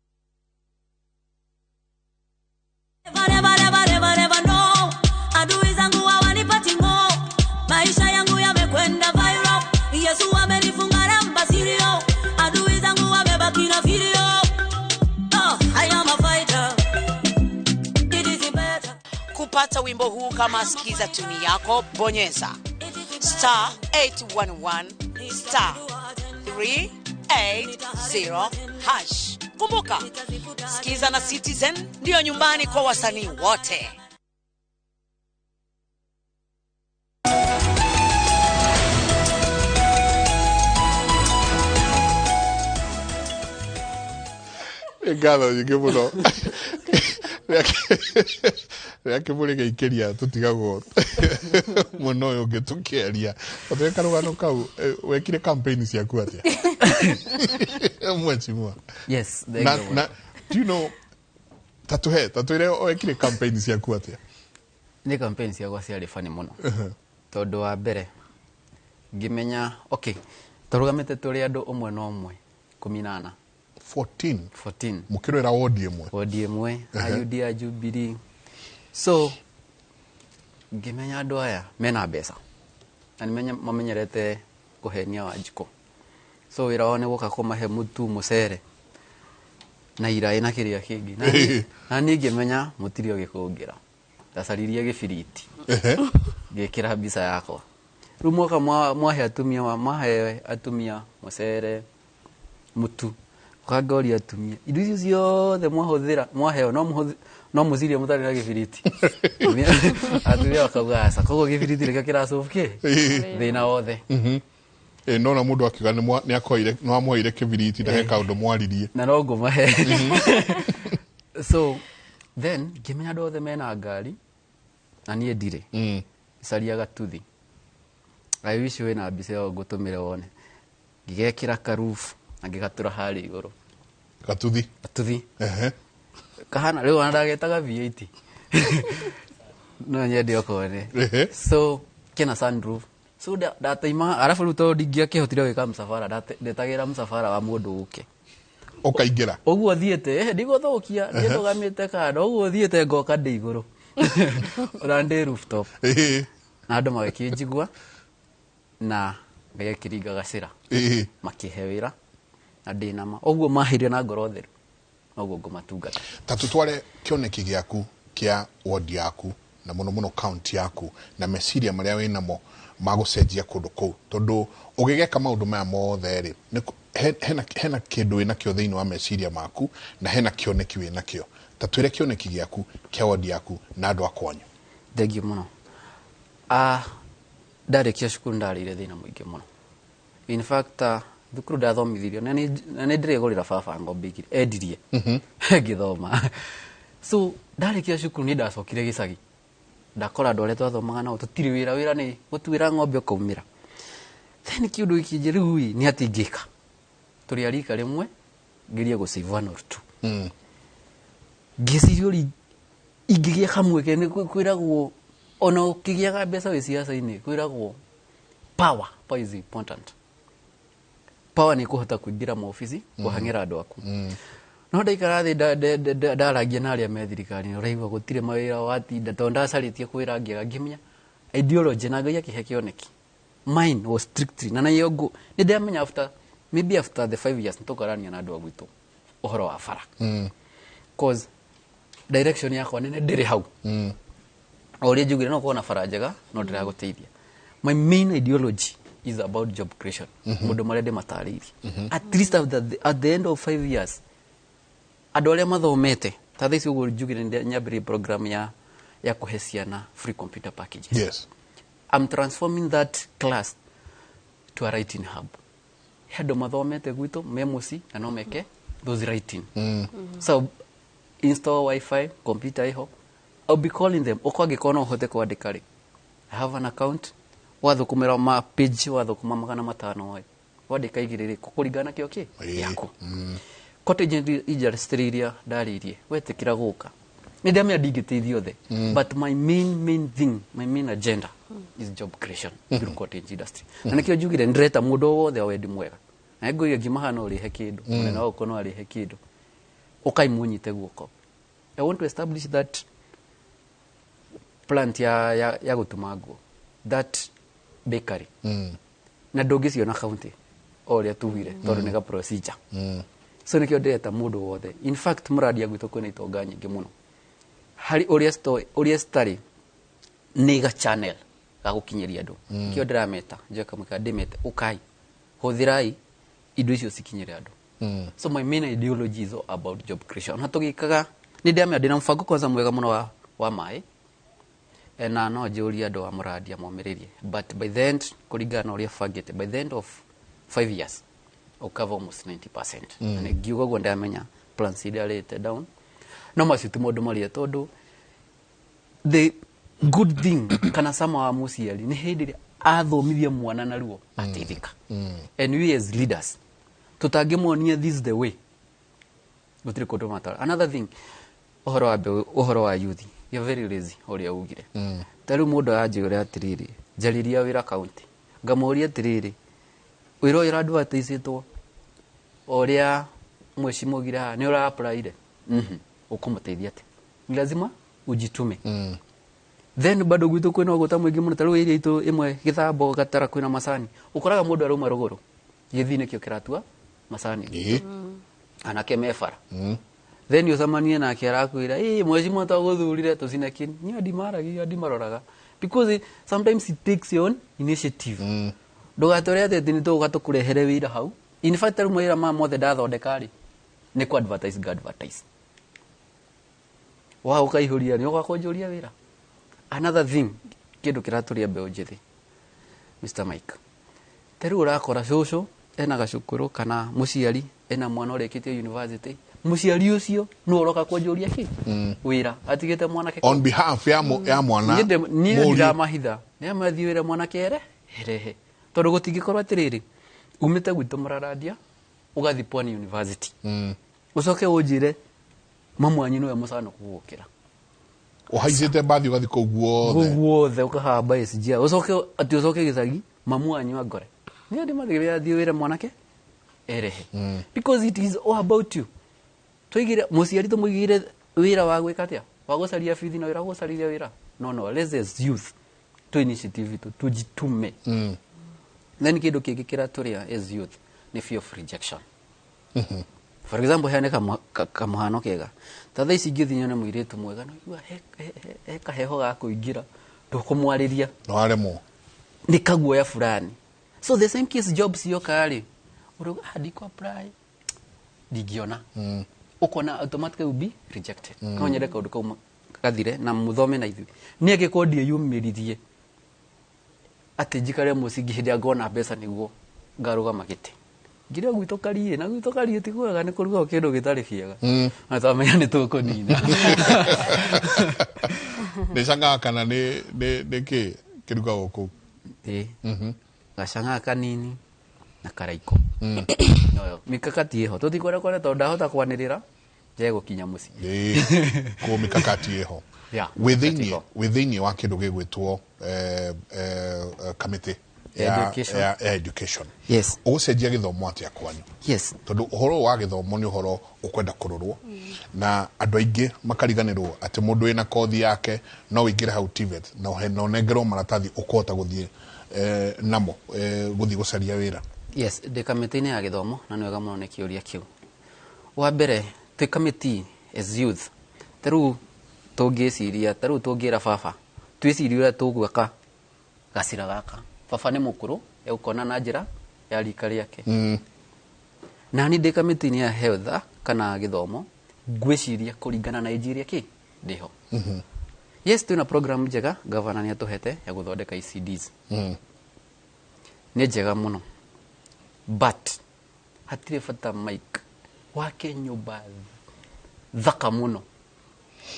No. Adui zangu hawanipati ngo. Maisha yangu yamekwenda viral. Yesu amenifunga namba sirio. Adui zangu wamebaki na video. I am a fighter. It is better. Kupata wimbo huu kama sikiza tuni yako bonyeza star 811 star 380 hash. Kumbuka, Skiza na Citizen ndio nyumbani kwa wasanii wote. Ngatho nyingĩ mũno rĩake mũrĩge ikĩria tũtigagwo mũno ũyũ ũngĩ tũkĩaria othe karũgano kau wekire campaign ciaku atĩa mwechimwa yes na do you know tatũire wekire campaign ciaku atĩa nĩ campaign ciakwa ciarĩ funny mũno tondũ wa mbere ngĩmenya okay tũrũgamĩte tũrĩ andũ ũmwe na ũmwe 18 14 mukirwera wodi ĩmwe ayudi ya Jubilee so ngimenya andũ aya mena mbeca na nimenya mamenyerete kuhenia Wanjikũ so wĩra wao nĩ gũka kũmahe mũtu mũcere na iraĩ na kĩrĩa kĩngĩ na niĩ ngĩmenya mũtirĩ ũgĩkũngĩra ndacaririe gĩbiriti ngĩkĩra mbica yakwa rĩu mwoka mwahe atumia mũcere mũtu Kagori atumia indo icio ciothe mwaheo no mũcirie mũtarĩ na gĩbiriti atumia wakaugaca koguo gĩbiriti rĩkĩo kĩracokie thĩna wothe nona mũndũ akiuga nĩ akoire no amũheire kĩbiriti ndahe kaũndũ mwaririe na no ngũmahe so then ngĩmenya andũ othe mena ngari na niĩ ndirĩ icaria gatuthi I wish wĩna mbica ĩyo ngũtũmĩre wone ngĩgekĩra karufu angĩgatura harĩ igũrũ gatuthi kahana rĩu ndagetaga V8 no nyende okone so kena sunroof so dataima arafu rĩu tondũ ndingĩakĩhotire gwĩka msafara ndetagĩra msafara wa mũndũ ũke ũkaingĩra ũguo thiĩte ndigũthũkia ndĩrũgamĩte kando ũguo thiĩte ngoka ndĩ igũrũ ona ndĩ rooftop na andũ magĩkĩnjigua na ngagĩkĩringa gacĩra makĩhe wĩra na ndĩnama ũguo mahirie na ngoro theru ũguo ngũmatungata ta tũtware kĩoneki gĩaku kĩa ward yaku na mũno county yaku na meciria marĩa wĩnamo magũcenjia kũndũ kũu tondũ ũgĩgeka maũndũ maya mothe rĩ hena kĩndũ wĩnakĩo thĩinĩ wa meciria maku na hena kĩoneki wĩnakĩo ta twĩre kĩoneki gĩaku kĩa ward yaku na andũ akwanyu thengiũ mũno ndarĩkia cukuru ndarĩire thĩna mũingĩ mũno in fact thukuru ndathomithirio na nĩ ndĩrĩgũrĩra baba ng'ombe igĩrĩ endirie ngĩthoma so ndarĩkia cukuru nĩ ndacokire gĩcagi ndakora andũ arĩa twathomaga nao tũtirĩ wĩra nĩ gũtuĩra ng'ombe ũkaumĩra then kĩũndũ gĩkĩ njĩrĩu nĩ atĩ ingĩka tũrĩ a rika rĩmwe ngerie gũsave one or two ngĩciria ũrĩ ingĩgĩa kamweke nĩ kwĩragwo ona ũkĩgĩaga mbeca wĩ siasa-inĩ kwĩragwo power is important power nĩ kũhota kũingĩra maobici kũhang'ĩra andũ aku no ndaikara thĩ ndaragia na arĩa me thirikari-inĩ ũraigua gũtirĩ mawĩra watinda tondũ ndacarĩtie kwĩra ngĩaga ngĩmenya ideology na Ngai akĩhe kĩoneki mine was strictly na nayo nĩ ndamenya after the 5 years nĩtũkarania na andũ a gwitũ ũhoro wa bara cause direction yakwa nene ndĩrĩ hau o ũrĩa njugire no korwo na bara njega no ndĩragũteithia my main ideology is about job creation mũndũ marĩa ndĩmatarĩirie at least at the end of 5 years andũ arĩa mathomete ta thaici ũguo njugire nyambĩrĩrie program ya kũhe ciana free computer packages yes I'm transforming that class to a writing hub he andũ mathomete gwitũ me mũci na no meke those writing so install wifi computer iho I'll be calling them ũkwangĩkorwo no ũhote kwandĩka rĩ I have an account wathũkũmĩra ma page wathũkũma 500 wandĩka igĩrĩ kũringana kĩo kĩ yako cottage industry iria ndarĩirie wetĩkĩra gũka nĩ ndamenya ndingĩteithio the but my main thing my main agenda is job creation through cottage industry na nĩkĩo njugire ndĩreta mũndũ wothe wendi mwega na ngũiga ngimahana ũrĩhe kĩndũ mũnene wa ũkono arĩhe kĩndũ ũkaimunyite guoko I want to establish that plant ya gũtuma nguo that bakery na ndũngĩciona county o ũrĩa tugire tondũ nĩ ga procedure so nĩkĩo ndĩreta mũndũ wothe in fact mũradia gwitũ kwĩna itonga nyingĩ mũno harĩ ũrĩa citarĩ nĩ ga channel ga gukinyeria andu kio ndirameta njoe kamwika ndimete ukai huthirai indo icio cikinyire andu so my main ideology is all about job creation hatugikaga ni ndamya ndina mfango kwanza mwega muno wa mai na no njũria andũ a mũrandia momĩrĩrie but by the end kũringana na ũrĩa bangĩte by the end of 5 years I'll cover almost 90%. Na ngiuga guo ndamenya plans iria arĩte down no macio ti maũndũ marĩa tondũ the good thing kana sama wa mũciari nĩ hĩndĩ ĩrĩa athomithia mwana na ruo ateithĩka and we as leaders tutangĩmuonia this is the way gũtirĩ kũndũ matara. Another thing ũhoro wa youth you're very lazy ũrĩa ugire tarĩu mũndũ anjĩre atĩrĩrĩ njarĩria wĩra kaunti ngamũria atĩrĩrĩ wĩra ũyũ advertisetwo ũrĩa mheshimiwa ugire haha nĩ ũra applyire ũkũmũteithia atĩ ni lazima ujitume then bado gwitũ kwĩna ũgũta mũingĩ mũno tarĩu iria itũ ĩmwe gĩthambo gatara kwĩna macani ũkoraga mũndũ arauma rũgũrũ gĩthi nĩkĩo kĩratua macani anake mefara then yosamanie nake arakwira mheshimiwa tagũthurire tũcine kini niĩ ndimaragia ndimaroraga because sometimes it takes your own initiative ndugatore atĩ nĩ tũgatũkũrehere wĩra hau in fact tarĩu mawĩra ma mothe ndathondeka rĩ nĩ ku advertise wa ũkaihũria nĩ ũgakũnjũria wĩra. Another thing kĩndũ kĩratũria mbeũ njĩthĩ Mr. Mike tarĩu ũrakora cũcũ ena gacukuru kana mũciari ena mwana ũrĩkĩtie university mũciari ũcio no ũroka kũnjũria kĩ wĩra atigĩte mwanake on behalf ya mwana niĩ ndiramahitha nĩ amathi wĩra mwanake erehe tondũ gũtingĩkorwo atĩrĩrĩ umĩte gwitũ Mũraradia ũgathi Pwani University ũcoke ũnjĩre mamu wanyu nĩwe mũcano kũgũkĩra ũhaicĩte mbathi ũgathi kũu guothe ũkahamba SGR ũcoke gĩcagi mamu wanyu angore niĩ ndimathigĩrĩra athiĩ wĩra mwanake erehe because it is all about you tũigire mũciari tũmũigire wĩra wa gwĩka atĩa wa gũcaria bithi na wĩra gũcarithia wĩra no let's as youth to initiative tujitume then kĩndũ kĩngĩ kĩratũrĩa as youth nĩ fear of rejection for example heane kamũhano kega ta thaa ici ingĩthinya na mũirĩtu mwega no he kaheho ga kũingĩra ndũkũmwarĩria no aremwo nĩ kaguoya fulani so the same case jobs yokarĩ uruga ndiko apply ndigiona ukona automatically will be rejected no nyende kaundu kau gathire na muthome na ithu ni agikondie yumiririe ati njikare mucingi hindi ngona mbeca niguo ngarugama giti ngire gwito karie na gwito karie ti kwega ni kuruga kindu gitari kiega na twamenya ni tukunina ndicanga kana ni ki kiruga guku gacanga kanini na karaiko no mikakati eho tutikwenda kwenda tonda hota kwanirira je gukinya muci ko mikakati eho within wa kindu gigwitwo committee education yes ugucenjia githomo atia kwanyu yes tondu uhoro wa githomo ni uhoro ukwenda kurorwo na andu aingi makariganirwo ati mundu ina kothi yake no wingire hau TVET no nengerwo maratathi ukota guthie namo guthie gucaria wira yes the committee ya githomo na nwega muno nekiuria kiu wa mbere the committee as youth taru tungiciria taru tungira baba twiciria tugwaka gacira gaka baba ni mukuru ukona na njira ya rika riake na ni the committee ya health kana githomo ngwiciria kuringana na injiria ki ndiho yes tuna program njega governor ni atuhete ya guthondeka ECDs ni njega muno but hatire fata Mike wake nyumba thaka muno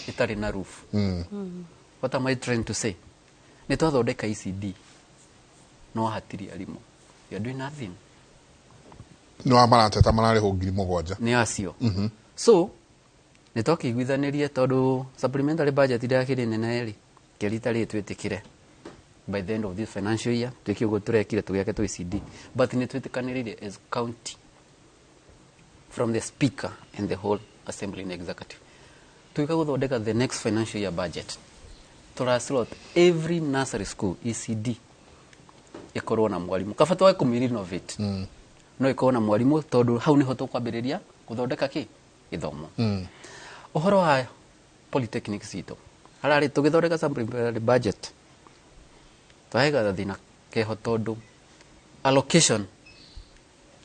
itari na roof what am I trying to say ni twathondeka ECD no hatiri alimo you are doing nothing no amarata manare ho 7,000 ni acio so ni tokiguithanirie tondu supplementary budget ndakiri nene kerita ri twetikire by the end of this financial year tukiugo turekire tugiake tu ECD but ni twitikanirire as county from the speaker and the whole assembly and executive tuika guthondeka the next financial year budget slot every nursery school ECD ikorwo na mwalimu kabata wa kumirenovate no ikorwo na mwalimu tondu hau niho tukwambiriria guthondeka ki githomo uhoro wa polytechnic cito harari tugithondeka supplementary budget twahega thina keho tondu allocation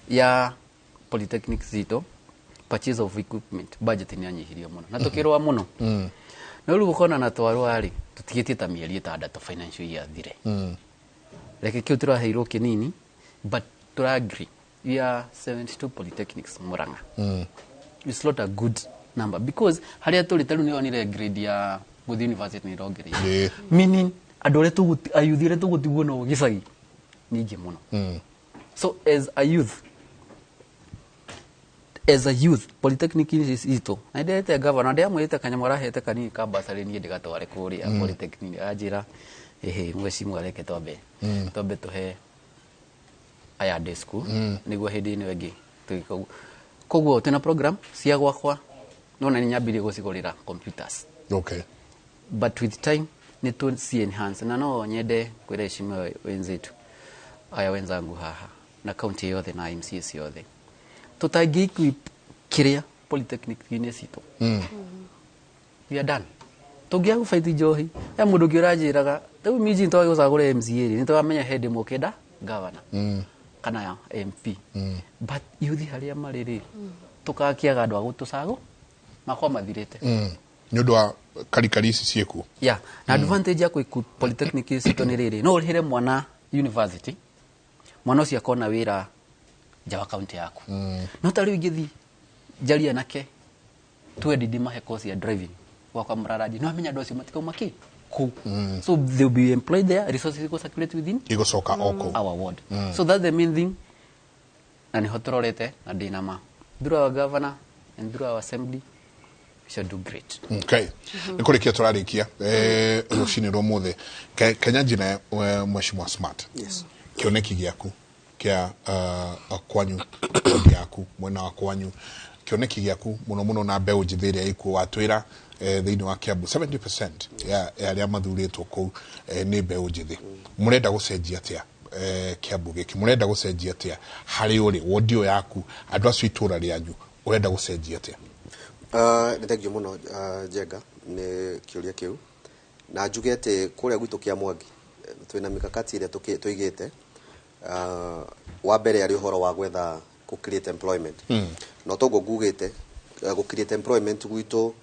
ya polytechnic zito purchase of equipment budget ni anyihirio muno na tukirwa muno no ru gukona na twarwa ari tutigitie ta mieri 6 financial year thire reke kiu turaheirwo kinini but to agree we are 72 polytechnics Muranga it's not a good number because haria tuli taru ni onire grade ya good university ni rogere meaning adore tu ayuthire tu gutiguo no gicagi ningi muno so as a youth polytechnic is ito na ndete governor ndia mwite kanyamara hete kanini ka basari ni ndigatware kuri polytechnic ajira mwecimu areke tombe tuhe aya day school niguo hindi ni wengi koguo tena program cia gwakwa nona ni nyambire gucigurira computers okay but with time ni to see enhance na no nyende kwira heshima wenzetu aya wenzangu haha na county yothe na MCS yothe tutagi kiria polytechnic university we are done tugia gufaiti johi ya mundu kiurajiraga tu miji ntoe gusagura MCA ni twamenya hende mukenda governor kana ya MP but yuthi haria mariri tukakiaga andu agutusago makwa mathirite ni undu wa karikari ici cieku na advantage ya ku polytechnic institute ni riri no urihire mwana university mwana ucio akona wira jawa county yaku no tari ingithi jaria nake twendidi mahe course ya driving kwa mraraji no amenya dosi matiko maki ku so they will be employed there resources go circulate within igocoka oko our ward so that's the main thing na ni hotororete na dinama through our governor and through our assembly we shall do great okay nikurikia turarikia rucini rwo muthe Kenya jina mheshimiwa smart yes kioneki giaku kia akwanyu yaku mwena wa kwanyu kioneki giaku muno na mbeu njithiria iku watwira thiini wa Kiambu 70% ya aria mathuritwo ku ni mbeu njithi murenda gucenjia atia Kiambu giki murenda gucenjia atia hari uri wodio yaku andu acu itura rianyu urenda gucenjia atia thank you muno Jega ni kiuria kiu na njugete kuria gwitu kia Mwangi twina mikakati iria tuigite wa mbere ari uhoro wa gwetha ku create employment no togo ngugite ku create employment gwitu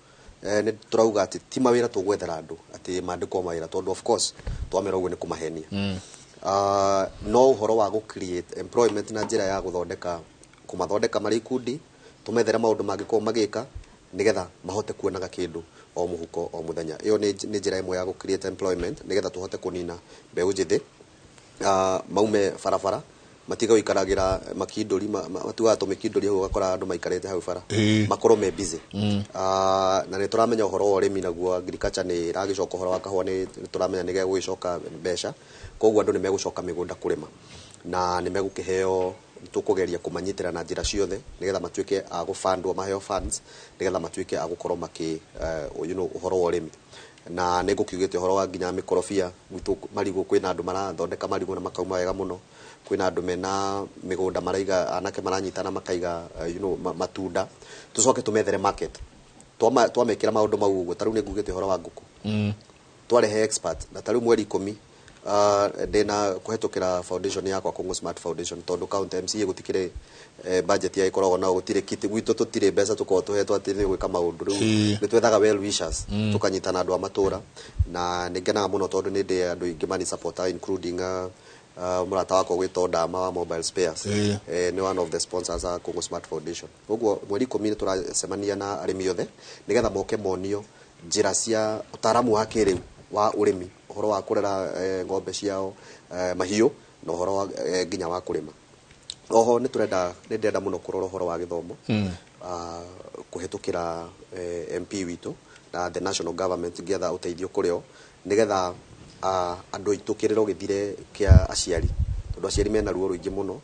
ni turauga ati ti mawira tugwethera andu ati mandiko mawira tondu of course twamera uguo ni kumahenia no uhoro wa ku create employment na njira ya guthondeka kumathondeka mari kundi tumethera maundu mangiko magika nigetha mahote kuonaga kindu o muhuko o muthenya iyo ni njira imwe ya ku create employment nigetha tuhote kunina mbeu njithi maume farafara matiga ikaragira makinduri matuga to mikinduri ho gakora andu maikarete hau fara makoro me busy na ni turamenya uhoro wa urimi naguo agriculture ni ragicoka uhoro wa kahwa ni turamenya ni ge gwicoka mbeca koguo andu ni megucoka migunda kurima na ni megukiheo tukugeria kumanyitira na njira ciothe nigetha matuike a gufandwo maheo funds nigetha matuike a gukorwo maki uhoro wa urimi na nigukiugite uhoro wa nginya mikorofia gwitu marigo kwina andu marathondeka marigo na makauma wega muno kwina andu mena migunda maraiga anake maranyitana makaiga matunda tucoke tumethere market twamekira maundu mau uguo taru ningugite uhoro wa nguku twarehe expert na taru mweri 10 ndena kuhetukira foundation yakwa Kongo Smart Foundation tondu county MCA gutikire budget ya ikoragwo na gutire kiti gwitu tutire mbeca tuko tuhetwo ati ni gwika maundu riu ni twethaga well wishers tukanyitana andu amatura na ningenaga muno tondu ni ndi andu ingi mani supporter including murata wako gwitwo Ndama wa mobile spares ni one of the sponsors a Kongo Smart Foundation uguo mweri 10 ni turacemania na arimi othe nigetha moke monio njira cia utaramu wa kiriu wa urimi uhoro wa kurera ngombe ciao mahiu na uhoro wa nginya wa kurima oho ni ndenda muno kurora uhoro wa githomo kuhetukira MP witu na the national government getha uteithio kurio nigetha andu itukiriro githire kia aciari tondu aciari mena ruo ruingi muno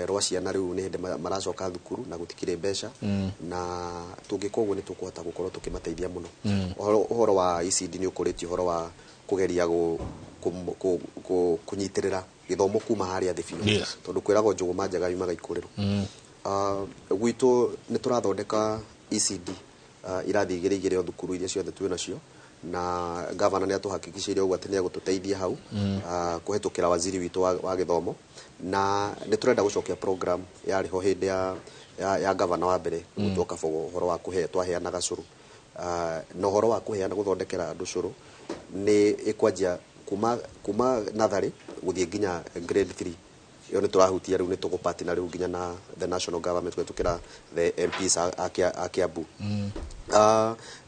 rwa ciana riu ni hindi maracoka thukuru na gutikire mbeca na tungika uguo ni tukuhota gukorwo tukimateithia muno uhoro wa ECD ni ukuritio uhoro wa kugeria kunyitirira githomo kuma haria thi biu tondu kwiragwo njugu manjaga yumaga ikuriro gwitu ni turathondeka ECD irathi igire o thukuru iria ciothe twina cio na governor ni atuhakikishire uguo ati ni agututeithia hau kuhetukira waziri witu wa githomo na ni turenda gucokia program yari ho hindi ya governor wa mbere gutoka horo wa kuhe twaheanaga curu no horo wa kuheana guthondekera andu curu ni ikwanjia kuma nathari guthie nginya grade 3 yo ni turahutia riu ni tugupartner riu nginya na the national government kwetukira the MPs a Kiambu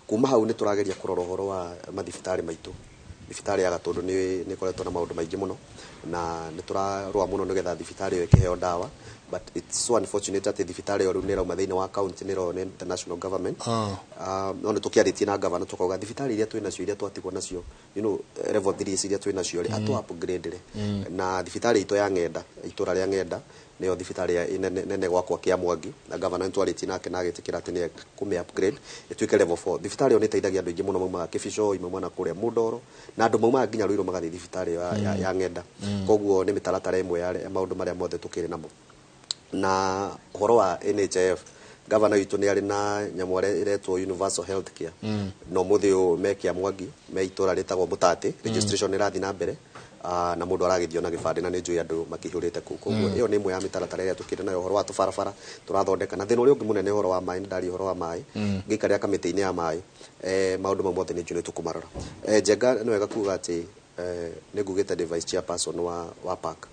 kuma hau ni turageria kurora horo wa mathibitari maitu thibitari ya Gatundu ni koretwo na maundu maingi muno na ni turarua muno nigetha thibitari yo ikiheo dawa but it's so unfortunate that thibitari yo ni rauma thiini wa county ni ro the national government no ni tukiaritie na governor tukauga thibitari iria twina cio iria twatigwo nacio level 3 iria twina cio ri atu upgrade na thibitari ito ya Ng'enda itura ria Ng'enda niyo thibitari nene gwakwa kia Mwangi na governor twaritie nake na agitikira ati ni kume upgrade ituike level 4 thibitari yo ni teithagia andu ingi muno mauma Kibisho imwe na kuria Mudoro na andu mauma nginya Ruiru magathi thibitari ya Ng'enda koguo ni mitaratara imwe ya maundu maria mothe tukiri namo na horo wa NHIF governor witu ni ari na nyamware iretwo universal health care no muthio mekia Mwangi me itura ritagwo Mutati registration irathi na mbere na mundu aragithio na gibande na ni njui andu makihurite koguo iyo ni imwe ya mitaratara iria tukiri nayo horo wa tubarabara turathondeka na thina uri ungi munene horo wa mai ndari horo wa mai ngikaria kamiti-ini ya mai maundu mamwe mothe ni njui tukumarora Njenga ni wega kuga ati ni ngugite device chairperson wa park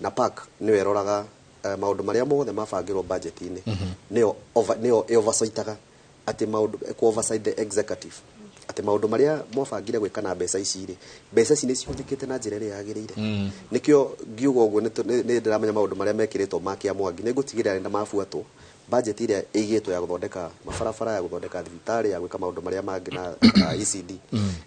na park ni weroraga maundu maria mothe mabangirwo budget-ini nio oversightaga ati maundu ku oversight the executive ati maundu maria mwabangire gwika na mbeca ici ri mbeca ici ni cihũthĩkĩte na njĩra ĩrĩa yagĩrĩire nikio ngiuga ũguo nĩ ndĩramenya maundu maria mekiritwo makia Mwangi nĩ ngũtigĩrĩra nĩ mabuatwo budget iria ĩigĩtwo ya guthondeka mabarabara ya guthondeka thibitari ya gwika maundu maria mangi na ECD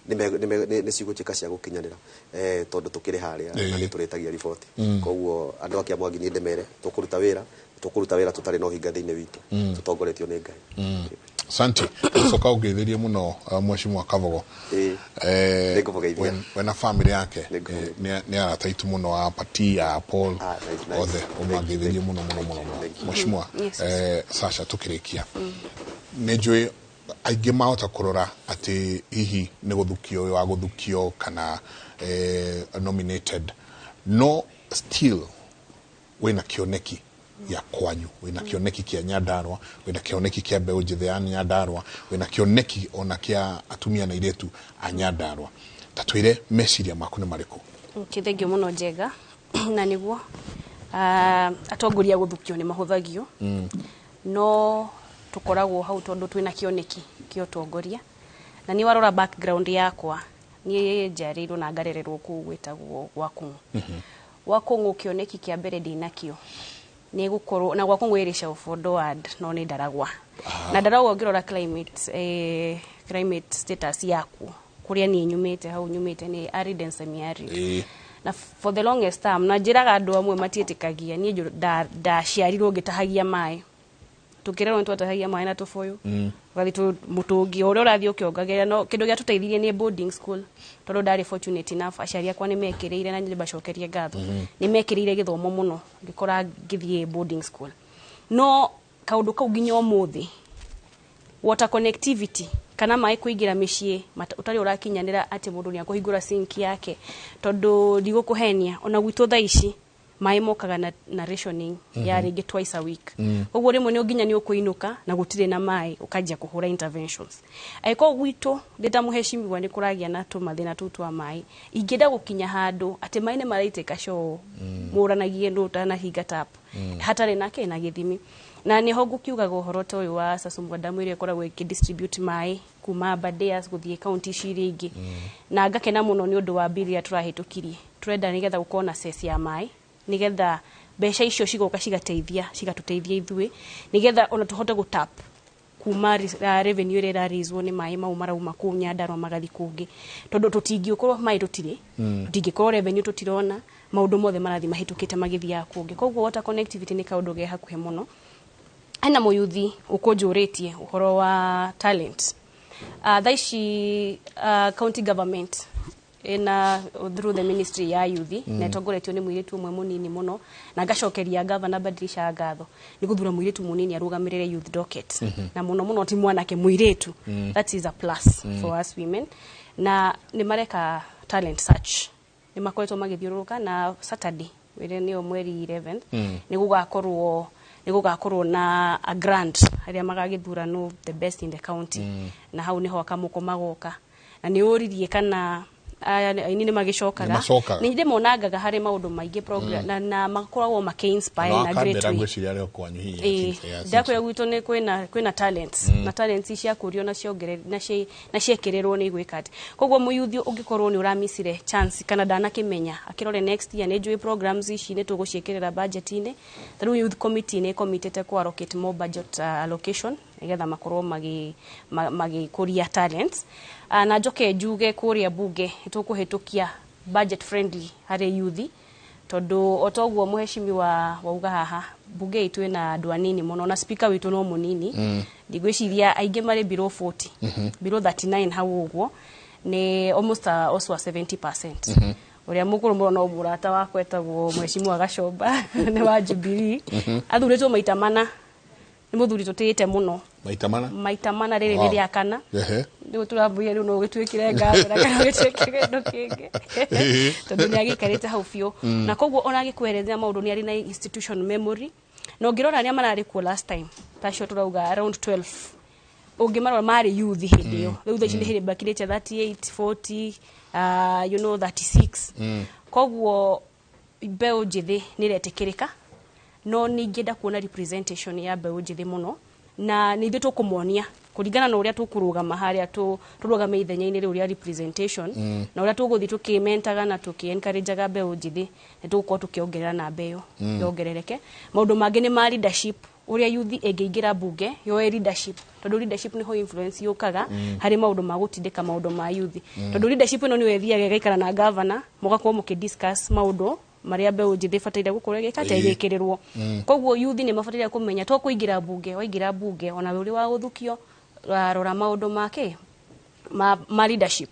ni cigũtuĩka cia gũkinyanĩra tondu tukiri haria na ni turetagia riboti koguo andu akia Mwangi ni ndemere tukuruta wira tutari no hinga thiini witu tutongoretio ni Ngai Santi soka ugetherie muno Mheshimiwa Kavogo wena family yake ni arataitu muno wa pati ya Paul othe umagetherie muno Mheshimiwa Sasha tukirikia nejwe aige mahota kurora ati hihi ni guthukio wa guthukio kana nominated no still wena kioneki ya kwanyu wina kioneki kia Nyandarua wina kioneki kia Mbeũ Njĩthĩ ya Nyandarua wina kioneki ona kia atumia na iretu a Nyandarua tatwire meciria maku ni mariku kithengio muno Njenga na niguo atongoria guthukio ni mahuthagio no tukoragwo hau tondu twina kioneki kio tongoria na ni warora background yakwa ni njarirwo na ngarererwo ku gwitagwo Wakungu kioneki kia mbere ndinakio ni gukorwo na gwakwo ngwirisha ufondo ward no ni ndaragwa na ndaragwa ngirora climate status yaku kuria ni nyumite hau nyumite ni arid and semi arid na for the longest time na njiraga andu amwe matietikagia ni ndaciarirwo ngitahagia mai tukirerwo twatahagia mai na tufoyo gathi tu mutungi ore urathio kiongagera no kindu gia tuteithirie ni boarding school tondu ndari fortunate enough aciari akwa ni mekiriire na nyimba cokerie ngatho ni mekiriire githomo muno ngikora ngithie boarding school no kaundu kau nginya umuthi water connectivity kana mai kuingira micii utari urakinyanira ati mundu ni akuhingura sink yake tondu ndigukuhenia ona gwitu tha ici mai mokaga na rationing ya ringi twice a week koguo rimwe ni nginya ni ukuinuka na gutire na mai ukajia kuhura interventions aiko gwitu ndita muheshimiwa ni kuragia na tumathina tutwa mai ingida gukinya handu ati mai ni maraiteka show muranagie ndu tana hinga tap hatari nake na githimi na ni ho ngukiugaga uhoro ta uyu wa Sasumwa damu iria koragwo ikidistribute mai kuma Badeas guthie county ciringi na ngakena muno ni undu wa bill ya turahitukirie turenda nigetha gukona cess ya mai nigetha besha icio cigoka cigatuteithia ithui nigetha ona tuhote gutap kuma revenue ire rarizwo ni mai mau marauma ku Nyandarua magathi kungi tondu tutingiukorwo mai tutire ndingikorwo revenue tutirona maundu mothe marathi mahitukite magithia kungi koguo water connectivity ni kaundu ge hakuhe muno ana muyuthi ukonjuritie uhoro wa talent thaici county government ina through the ministry ya youth na tongoretio ni muiritu umwe munini muno na ngacokeria governor Badilisha ngatho ni guthura muiritu munini arugamirire youth docket na muno ti mwanake muiritu that is a plus for us women na ni mareka talent search ni makoretwo magithiuruka na Saturday wire ni mweri 11 ni gugakorwo na a grant aria magagithura no the best in the county na hau niho akamuko magoka na ni uririe kana ini ni magicokaga ni ndimo monangaga hari maundu maingi program na makoragwo make-inspire na great way ndakora gwito ni kwina talents na talents cia kurio na ciongere na ciekererwo ni gwikati kogwo muyuthi ungikorwo ni uramisire chance kana dana kimenya akirore next year ni njui programs ici ni tuguciekerera budget ini through youth committee ni committed to allocate more budget allocation igetha makorwo magikuria talents na njoke njuge kuria bunge tukuhitukia budget friendly hari youth tondu otogwo muheshimi wauga haha bunge itu ina andu anini muno na speaker witu no munini ndigwiciria aingi mari below 40 below 39 hau ugwo ni almost also 70% uria mukuru muno no murata wakwetagwo muheshimi wa Gacomba ni wa Jubilee athuritwo maita mana ni muthuri tutite muno maita mana riri ria kana ndio turabuya riu no gitwikire ngabera kana gitwikire ndo kingi tondu ni agikarite hau fio na kogwo ona agikwerethia maundu ni ari na institution memory no ngirora ria marari ku last time tacio turauga around 12 ungimarora mari youth hindio riu thaici ni hiri bakirite 38 40 36 kogwo beo jithi ni retikirika no ningenda kuona representation ya beo jithi muno na nithu tukumonia kuringana na uria tukurugama haria turugame ithenya-ini riu ria representation na uria tuguthi tukimentaga na tukiencourageaga beo jithi ni tugukorwo tukiongerera na beo yongerereke maundu mangi ni ma leadership uria youth engiingira bunge yo leadership tondu leadership niho influence yukaga hari maundu magutindika maundu ma youth tondu leadership no ni wethiaga gaikara na governor mugakorwo mukidiscuss maundu maria beo jithi fataire gukorwo gikate gikirirwo kogwo youth ni mafataire kumenya to kuingira bunge waingira bunge ona uri wa guthukio rora maundu make ma leadership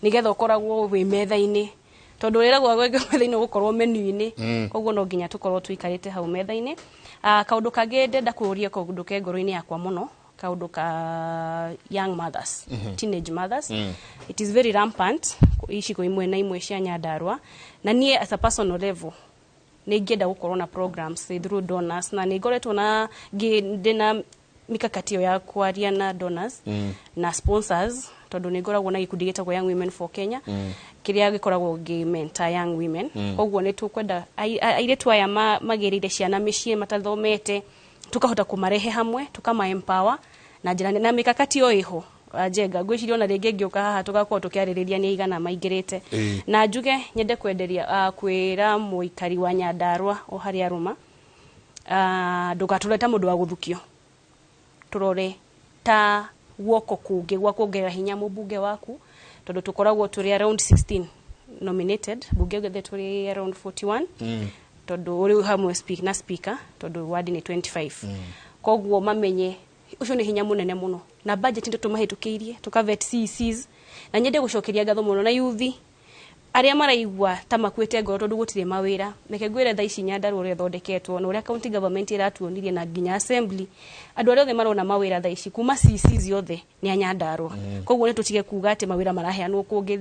nigetha ukoragwo wi metha-ini tondu rira gwa gwege metha-ini gukorwo menu-ini kogwo no nginya tukorwo tuikarite hau metha-ini kaundu kage ndenda kuria kaundu ke ngoro-ini yakwa muno kaundu ka young mothers teenage mothers it is very rampant icigo imwe na imwe cia Nyandarua na nie as a personal level ningienda gukorwo na programs through donors na ningoretwo na ndina mikakati ya kwaria na donors na sponsors tondu ningoragwo na gikundi gitagwo Young Women for Kenya kiria gikoragwo mentor young women kogwo ni tukwenda airetu aya magirire ciana micii matathomete tukahota kumarehe hamwe tukama empower na njira na mikakati o iho ajenga gwiciria ona ringi ngioka haha tugakorwo tukiaririria ni igana maingirite na njuge nyende kwenderia kwira muikari wa Nyandarua o hari aruma ndugatureta mundu wa guthukio turore ta guoko kungi gwa kuongerera hinya mubunge waku tondu tukoragwo turi around 16 nominated bunge gethe turi around 41 tondu uri hamwe speaker tondu ward ni 25 kogwo mamenye ucio ni hinya munene muno na budget ndio tumahitukiirie tukavet CCs na nyende gucokeria ngatho muno na youth aria maraigwa ta makwete ngoro tondu gutire mawira meke gwire tha ici Nyandarua uri thondeketwo na uria county government iratuonirie na nginya assembly andu aria othe marona mawira tha ici kuma CCs yothe ni Nyandarua kogwo ni tutige kuga ati mawira maraheanwo kungi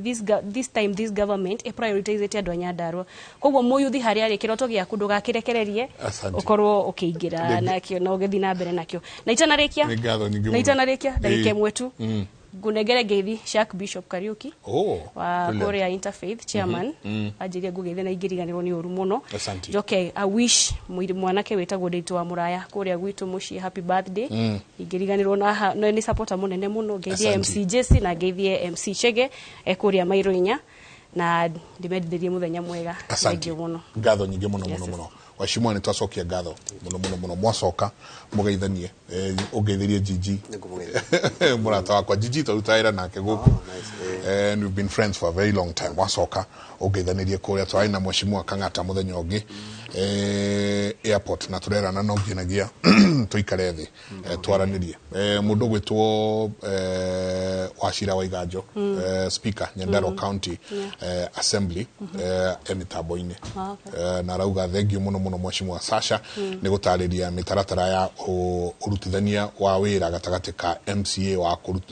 this time this government prioritizate andu a Nyandarua kogwo muyuthi hari ari kiroto giaku ndugakirekererie ukorwo ukiingira nakio na ugethi na mbere nakio na itanarikia ndagika imwe tu Gunegere Geithi Shark Bishop Kariuki wa Korea Interfaith chairman ajiria gugeithe na igiriganirwo ni uru muno joke I wish mwanake wetagwo Ndeitu wa Muraya Korea gwitu muci happy birthday igiriganirwo na ni supporter munene muno geithie MC Jesse na geithie MC Chege Korea Mairoinya na ndimendithirie muthenya mwega thank you muno ngatho nyingi muno washimwa ni twacokia ngatho muno mwacoka mugeithanie ugeithirie Gigi murata wakwa Gigi turutaira nake guku and we've been friends for a very long time wacoka ugeithanirie kuria twaina mwashimwa kangata muthenya ungi airport na turera na no nginagia tuikare thi twaranirie mundu gwitwo Wachira wa Iganjo speaker Nyandarua County Assembly emitambo-ini na rauga thengiu muno muno mheshimiwa Sasha ni gutariria mitaratara ya urutithania wa wira gatagati ka MCA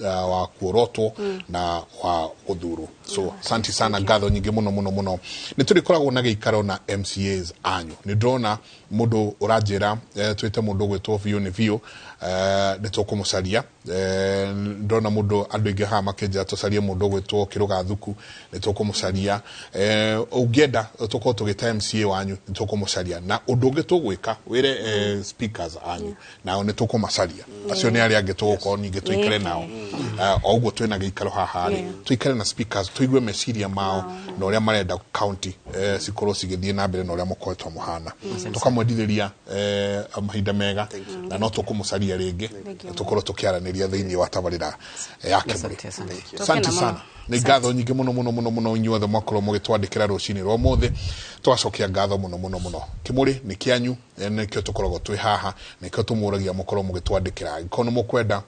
wa kuorotwo na wa uthuru. So santi sana gatho nyingi muno muno muno ni turikoragwo na giikaro na MCAs anyu ni ndona mundu urajira twite mundu gwitwo vio ni vio ni tukumucaria ndona mundu andu ingi ha makenja tucarie mundu gwitwo Kiruga Thuku ni tukumucaria ungienda tukorwo tugita MCA wanyu ni tukumucaria na undu ungi tugwika wire speakers anyu nao ni tukumacaria acio ni ari angi tugukorwo ningi tuikare nao o uguo twina giikaro haha ri tuikare na speakers tuigue meciria mao na uria marenda county cikorwo cigithie na mbere na uria mukoretwo muhana tukamwendithĩria mahinda mega na no tukumucaria ringi tukorwo tukiaraniria thiini wa tabarira ya Kimuri. Asante sana ni gatho nyingi muno muno muno muno inyuothe mwakorwo mugitwandikira rucini rwa mothe twacokia gatho muno muno muno. Kimuri ni kianyu nikio tukoragwo twi haha nikio tumuragia mukorwo mugitwandikira ikono mukwenda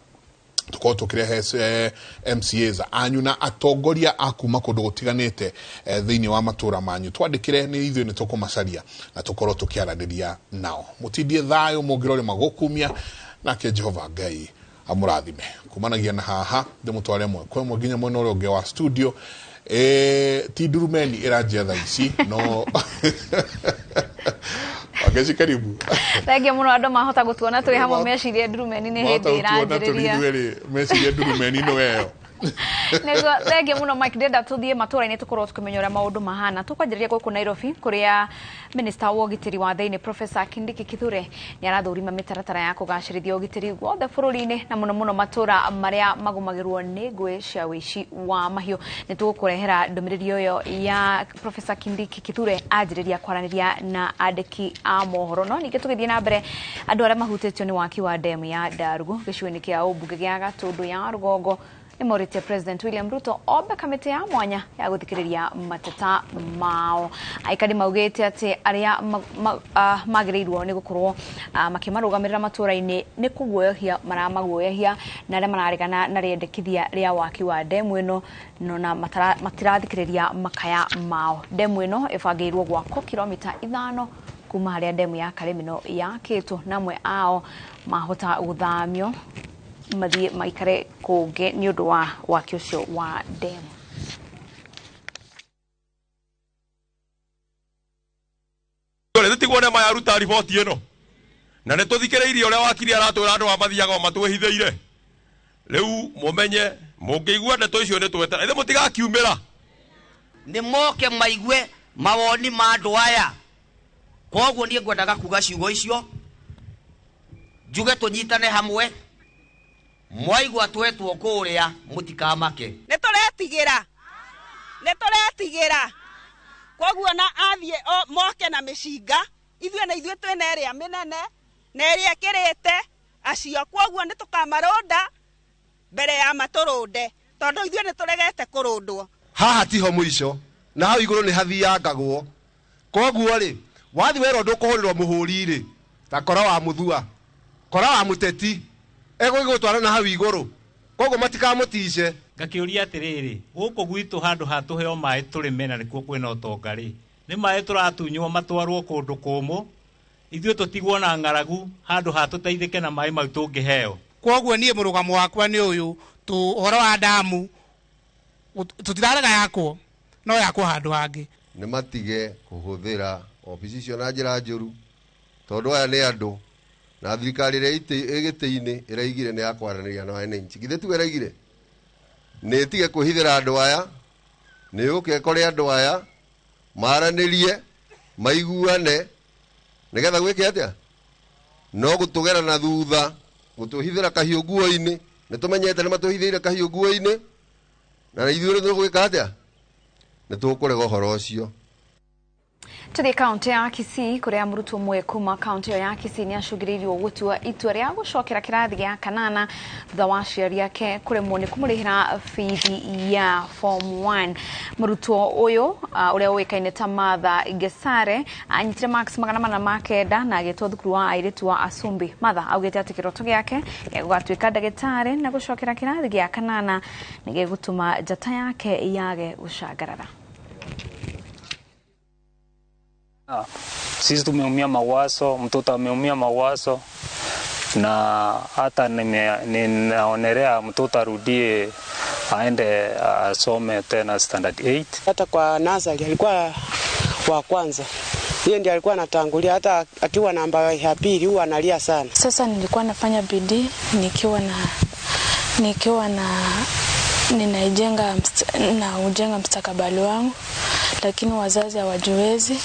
tukorwo tukirehe MCAs anyu na atongoria akuma kundu gutiganite thiini wa matura manyu twandikire ni ithuĩ ni tukumacaria na tukorwo tukiaraniria nao mutindie thayo mungirore magukumia nake Jehova Ngai amurathime kumanagia na haha ndimutware mwe kwa mwe nginya mwena uria wa studio ti Durumeni irajia tha ici no Wageci karibu. Thangi muno andu mahota gutuona twi hamwe meciria Durumeni ni hindi iranjiriria. Meciria Durumeni no weyo. Nego thangi muno Mike Deda tuthie matura-ini tukorwo tukimenyora maundu mahana tukwanjiriria guku Nairobi kuria Minister wa Ugitiri wa Thiini Professor Kindiki Kithure ni arathurima mitaratara ya kugacirithia ugitiri guothe bururi-ini na muno muno matura maria magumagirwo ni ngui cia wici wa mahiu ni tugukurehera ndumiriri uyo ya Professor Kindiki Kithure anjiriria kwaraniria na andiki a mohoro no ningi tugithie na mbere andu aria mahutitio ni waki wa demu ya Darugu gicigo-ini kia ubunge gia Gatundu ya Rugongo ni morite President William Ruto ombe kamiti ya mwanya ya guthikiriria mateta mao aikari maugite ati aria magirirwo ni gukorwo makimarugamirira matura-ini ni kuguoyahia maramaguoyahia na aria mararigana na riendekithia ria waki wa demu ino no na matirathikiriria makaya mao. Demu ino ibangirwo gwako kilomita 5 kuma haria demu ya Karimino yakitwo namwe ao mahota guthamio mathie maikare kunge ni undu wa waki ucio wa demu. Ole tutigwone maya ruta report ino na ne tuthikiriirie uria wakiri aratwira andu amathiaga matwehithiire riu mumenye mungigua ndeto icio ni twetera ithe mutigakiumira ni moke maigue mawoni ma andu aya koguo nie ngwendaga kuga ciugo icio njuge tunyitane hamwe mwaigua twetwo kuria mutikamake ni turetigira koguo na athie moke na micinga ithue na ithue twina iria minene na iria kirite acio koguo ni tukamaronda mbere ya maturunde tondu ithue ni turegete kurundwo haha tiho muico na hau iguru ni hathiangagwo koguo ri wathi wero ndukuhurirwo muhuri ri ta kora wa muthua kora wa muteti ego igutwara na hau iguru koguo matikamutice ngakiuria atiriri guku gwitu handu hatuheo mai turime na nikuo kwina utonga ri ni mai turatunywo matwarwo kundu kumu ithue tutigwo na ngaragu handu hatutaithike na mai mau tungiheo koguo nie murugamo wakwa ni uyu tu horo wa damu tutiraraga yakwo no yakwo handu hangi ni matige kuhuthira ofici cio na njira njuru tondu aya ni andu na thirikari ria igiti-ini iraigire ni yakwaraniria na wananchi githe tu iraigire ni tige kuhithira andu aya ni uke kore andu aya maranirie maiguane nigetha gwike atia no gutugera na thutha gutuhithira kahiu nguo-ini ni tumenyete ni matuhithire kahiu nguo-ini na ithuĩ nĩ tũgwĩka atia nĩ tũkũrega ũhoro ũcio. Tuthi kaunti ya Kisii kuria murutu mwe kuma kaunti ya Kisii ni acugiririo gutua itua ria gucokera kirathi gia kanana thutha wa aciari ake kuremwo ni kumurihira fithi ya form 1. Murutu uyu uria uikaine ta Martha Gesare anyitire marks 409 na agitwo thukuru wa airitu wa Asumbi. Martha augite ati kiroto giake gugatuika ndagitari na gucokera kirathi gia kanana nige gutuma njata yake yage gucangarara. Sisi tumeumia mawazo, mtoto ameumia mawazo, na hata ninaonerea mtoto arudie aende asome tena standard 8. Hata kwa nursery alikuwa wa kwanza, yeye ndiye alikuwa anatangulia, hata akiwa namba ya pili huwa analia sana. Sasa nilikuwa nafanya bidii nikiwa ujenga mstakabali wangu, lakini wazazi hawajiwezi.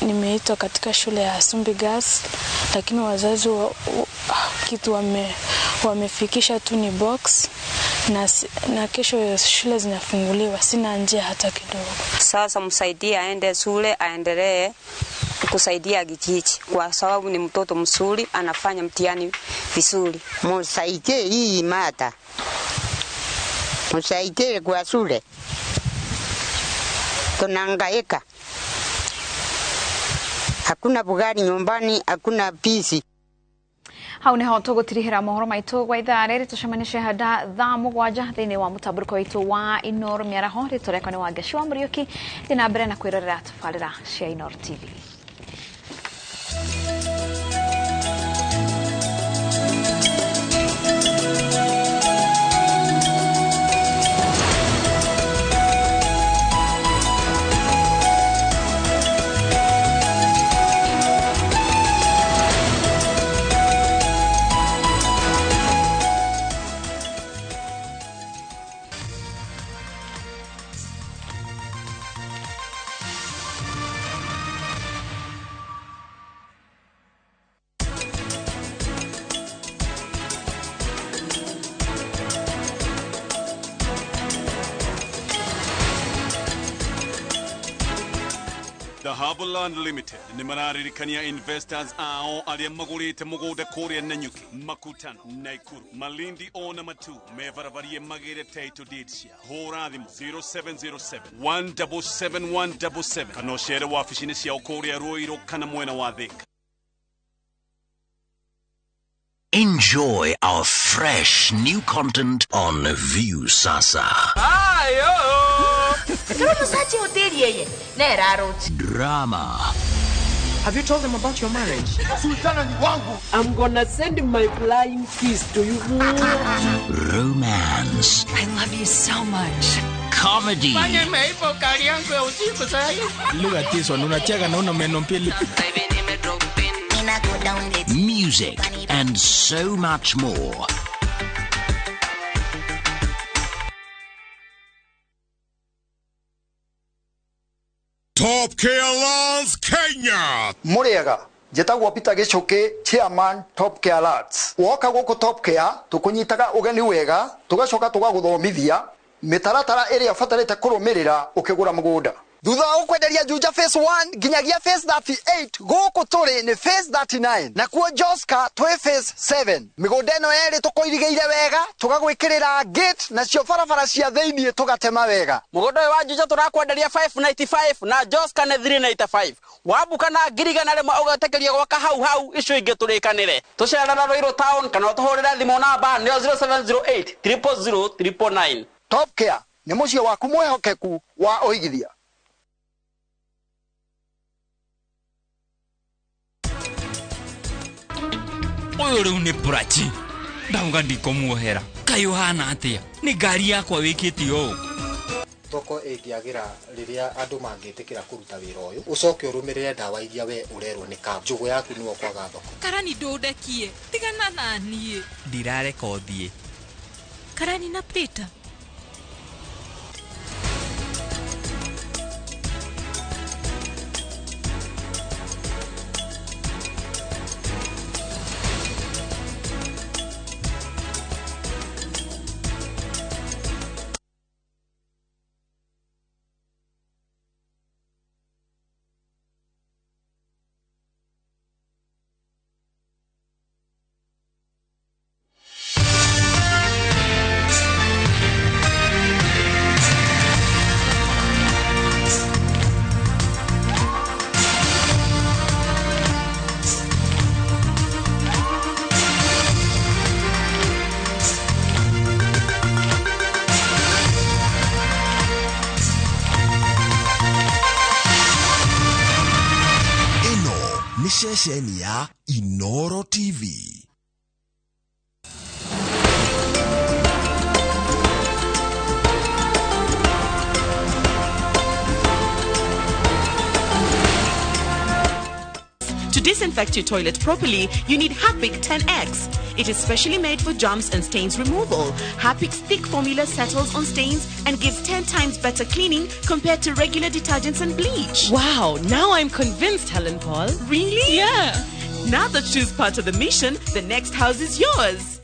Nimeitwa katika shule ya Asumbi Girls, lakini wazazi kitu wamefikisha tu ni box na kesho shule zinafunguliwa, sina njia hata kidogo. Sasa msaidie aende shule, aendelee kusaidia kijiji kwa sababu ni mtoto mzuri, anafanya mtihani vizuri. Msaidie hii Martha, msaidie kwa shule, tunahangaika. Hakuna bugari nyumbani, hakuna pisi. Hau niho tugutirihira mohoro maitu gwa ithaa riri tucemanishe hada thaa mugwanja thiini wa mutaburiko witu wa iNooro miaraho riturekwa ni Wangeci wa Muriuki thina mbere na kwirorera tabarira cia iNooro TV. The Harbourland Limited ni mararirikania investors ao aria magurite mugunda kuria Nanyuki, Makutano, Naikuru, Malindi ona Matu mevaravarie magire title deeds cia hura thimu 0707 177 kana ucere wabici-ini ciao kuria Ruiru kana mwena wa Thika. Enjoy our fresh new content on View Sasa. Drama. Have you told them about your marriage? I'm gonna send my flying kiss to you. Romance. I love you so much. Comedy. Music and so much more. Top Care Alliance Kenya. Muriega, jetagwo Peter Gichuki, Chairman Top Care Alliance. Woka guku Top Care tukunyitaga ugeni wega, tugacoka tugaguthomithia mitaratara iria fatarite kurumirira ukigura mugunda. Thutha ukwenderia Juja phase 1 nginyagia phase 38 guku turi ni phase 39 na kuo Joska twi phase 7. Migunda eno eri tukoirigeire wega tugagwikirira gate na cio barabara cia thiini tugatema wega. Mugunda wa Juja turakwenderia 595 na Joska ni 395. Wabuka na ngirigana rimwe ugatekeria gwaka hau icio ingi turikanire. Tucerana Ruiru town kana tuhurira thimu namba ni 0708 000 999. Top Care ni mucio waku mwehokeku wa oigithia. Oyo riu ni Prachi. Ndauga ndikomuohera. Kayo hana atia. Ni ngari yakwa wikiti o. Thoko ĩngĩagĩra rĩrĩa andũ mangĩtĩkĩra kũruta wĩra ũyũ ucoke ũrũmĩrĩre ndawa iria we ũrerwo nĩ kamu njũgũ yaku nĩwe kwaga thoko. Karani ndũndekie tigana na niĩ ndirareka ũthiĩ. Karani na Peter ceceni ya iNooro TV. To disinfect your toilet properly, you need Harpic 10X. It is specially made for germs and stains removal. Harpic's thick formula settles on stains and gives 10 times better cleaning compared to regular detergents and bleach. Wow, now I'm convinced, Helen Paul. Really? Yeah. Now that she's part of the mission, the next house is yours.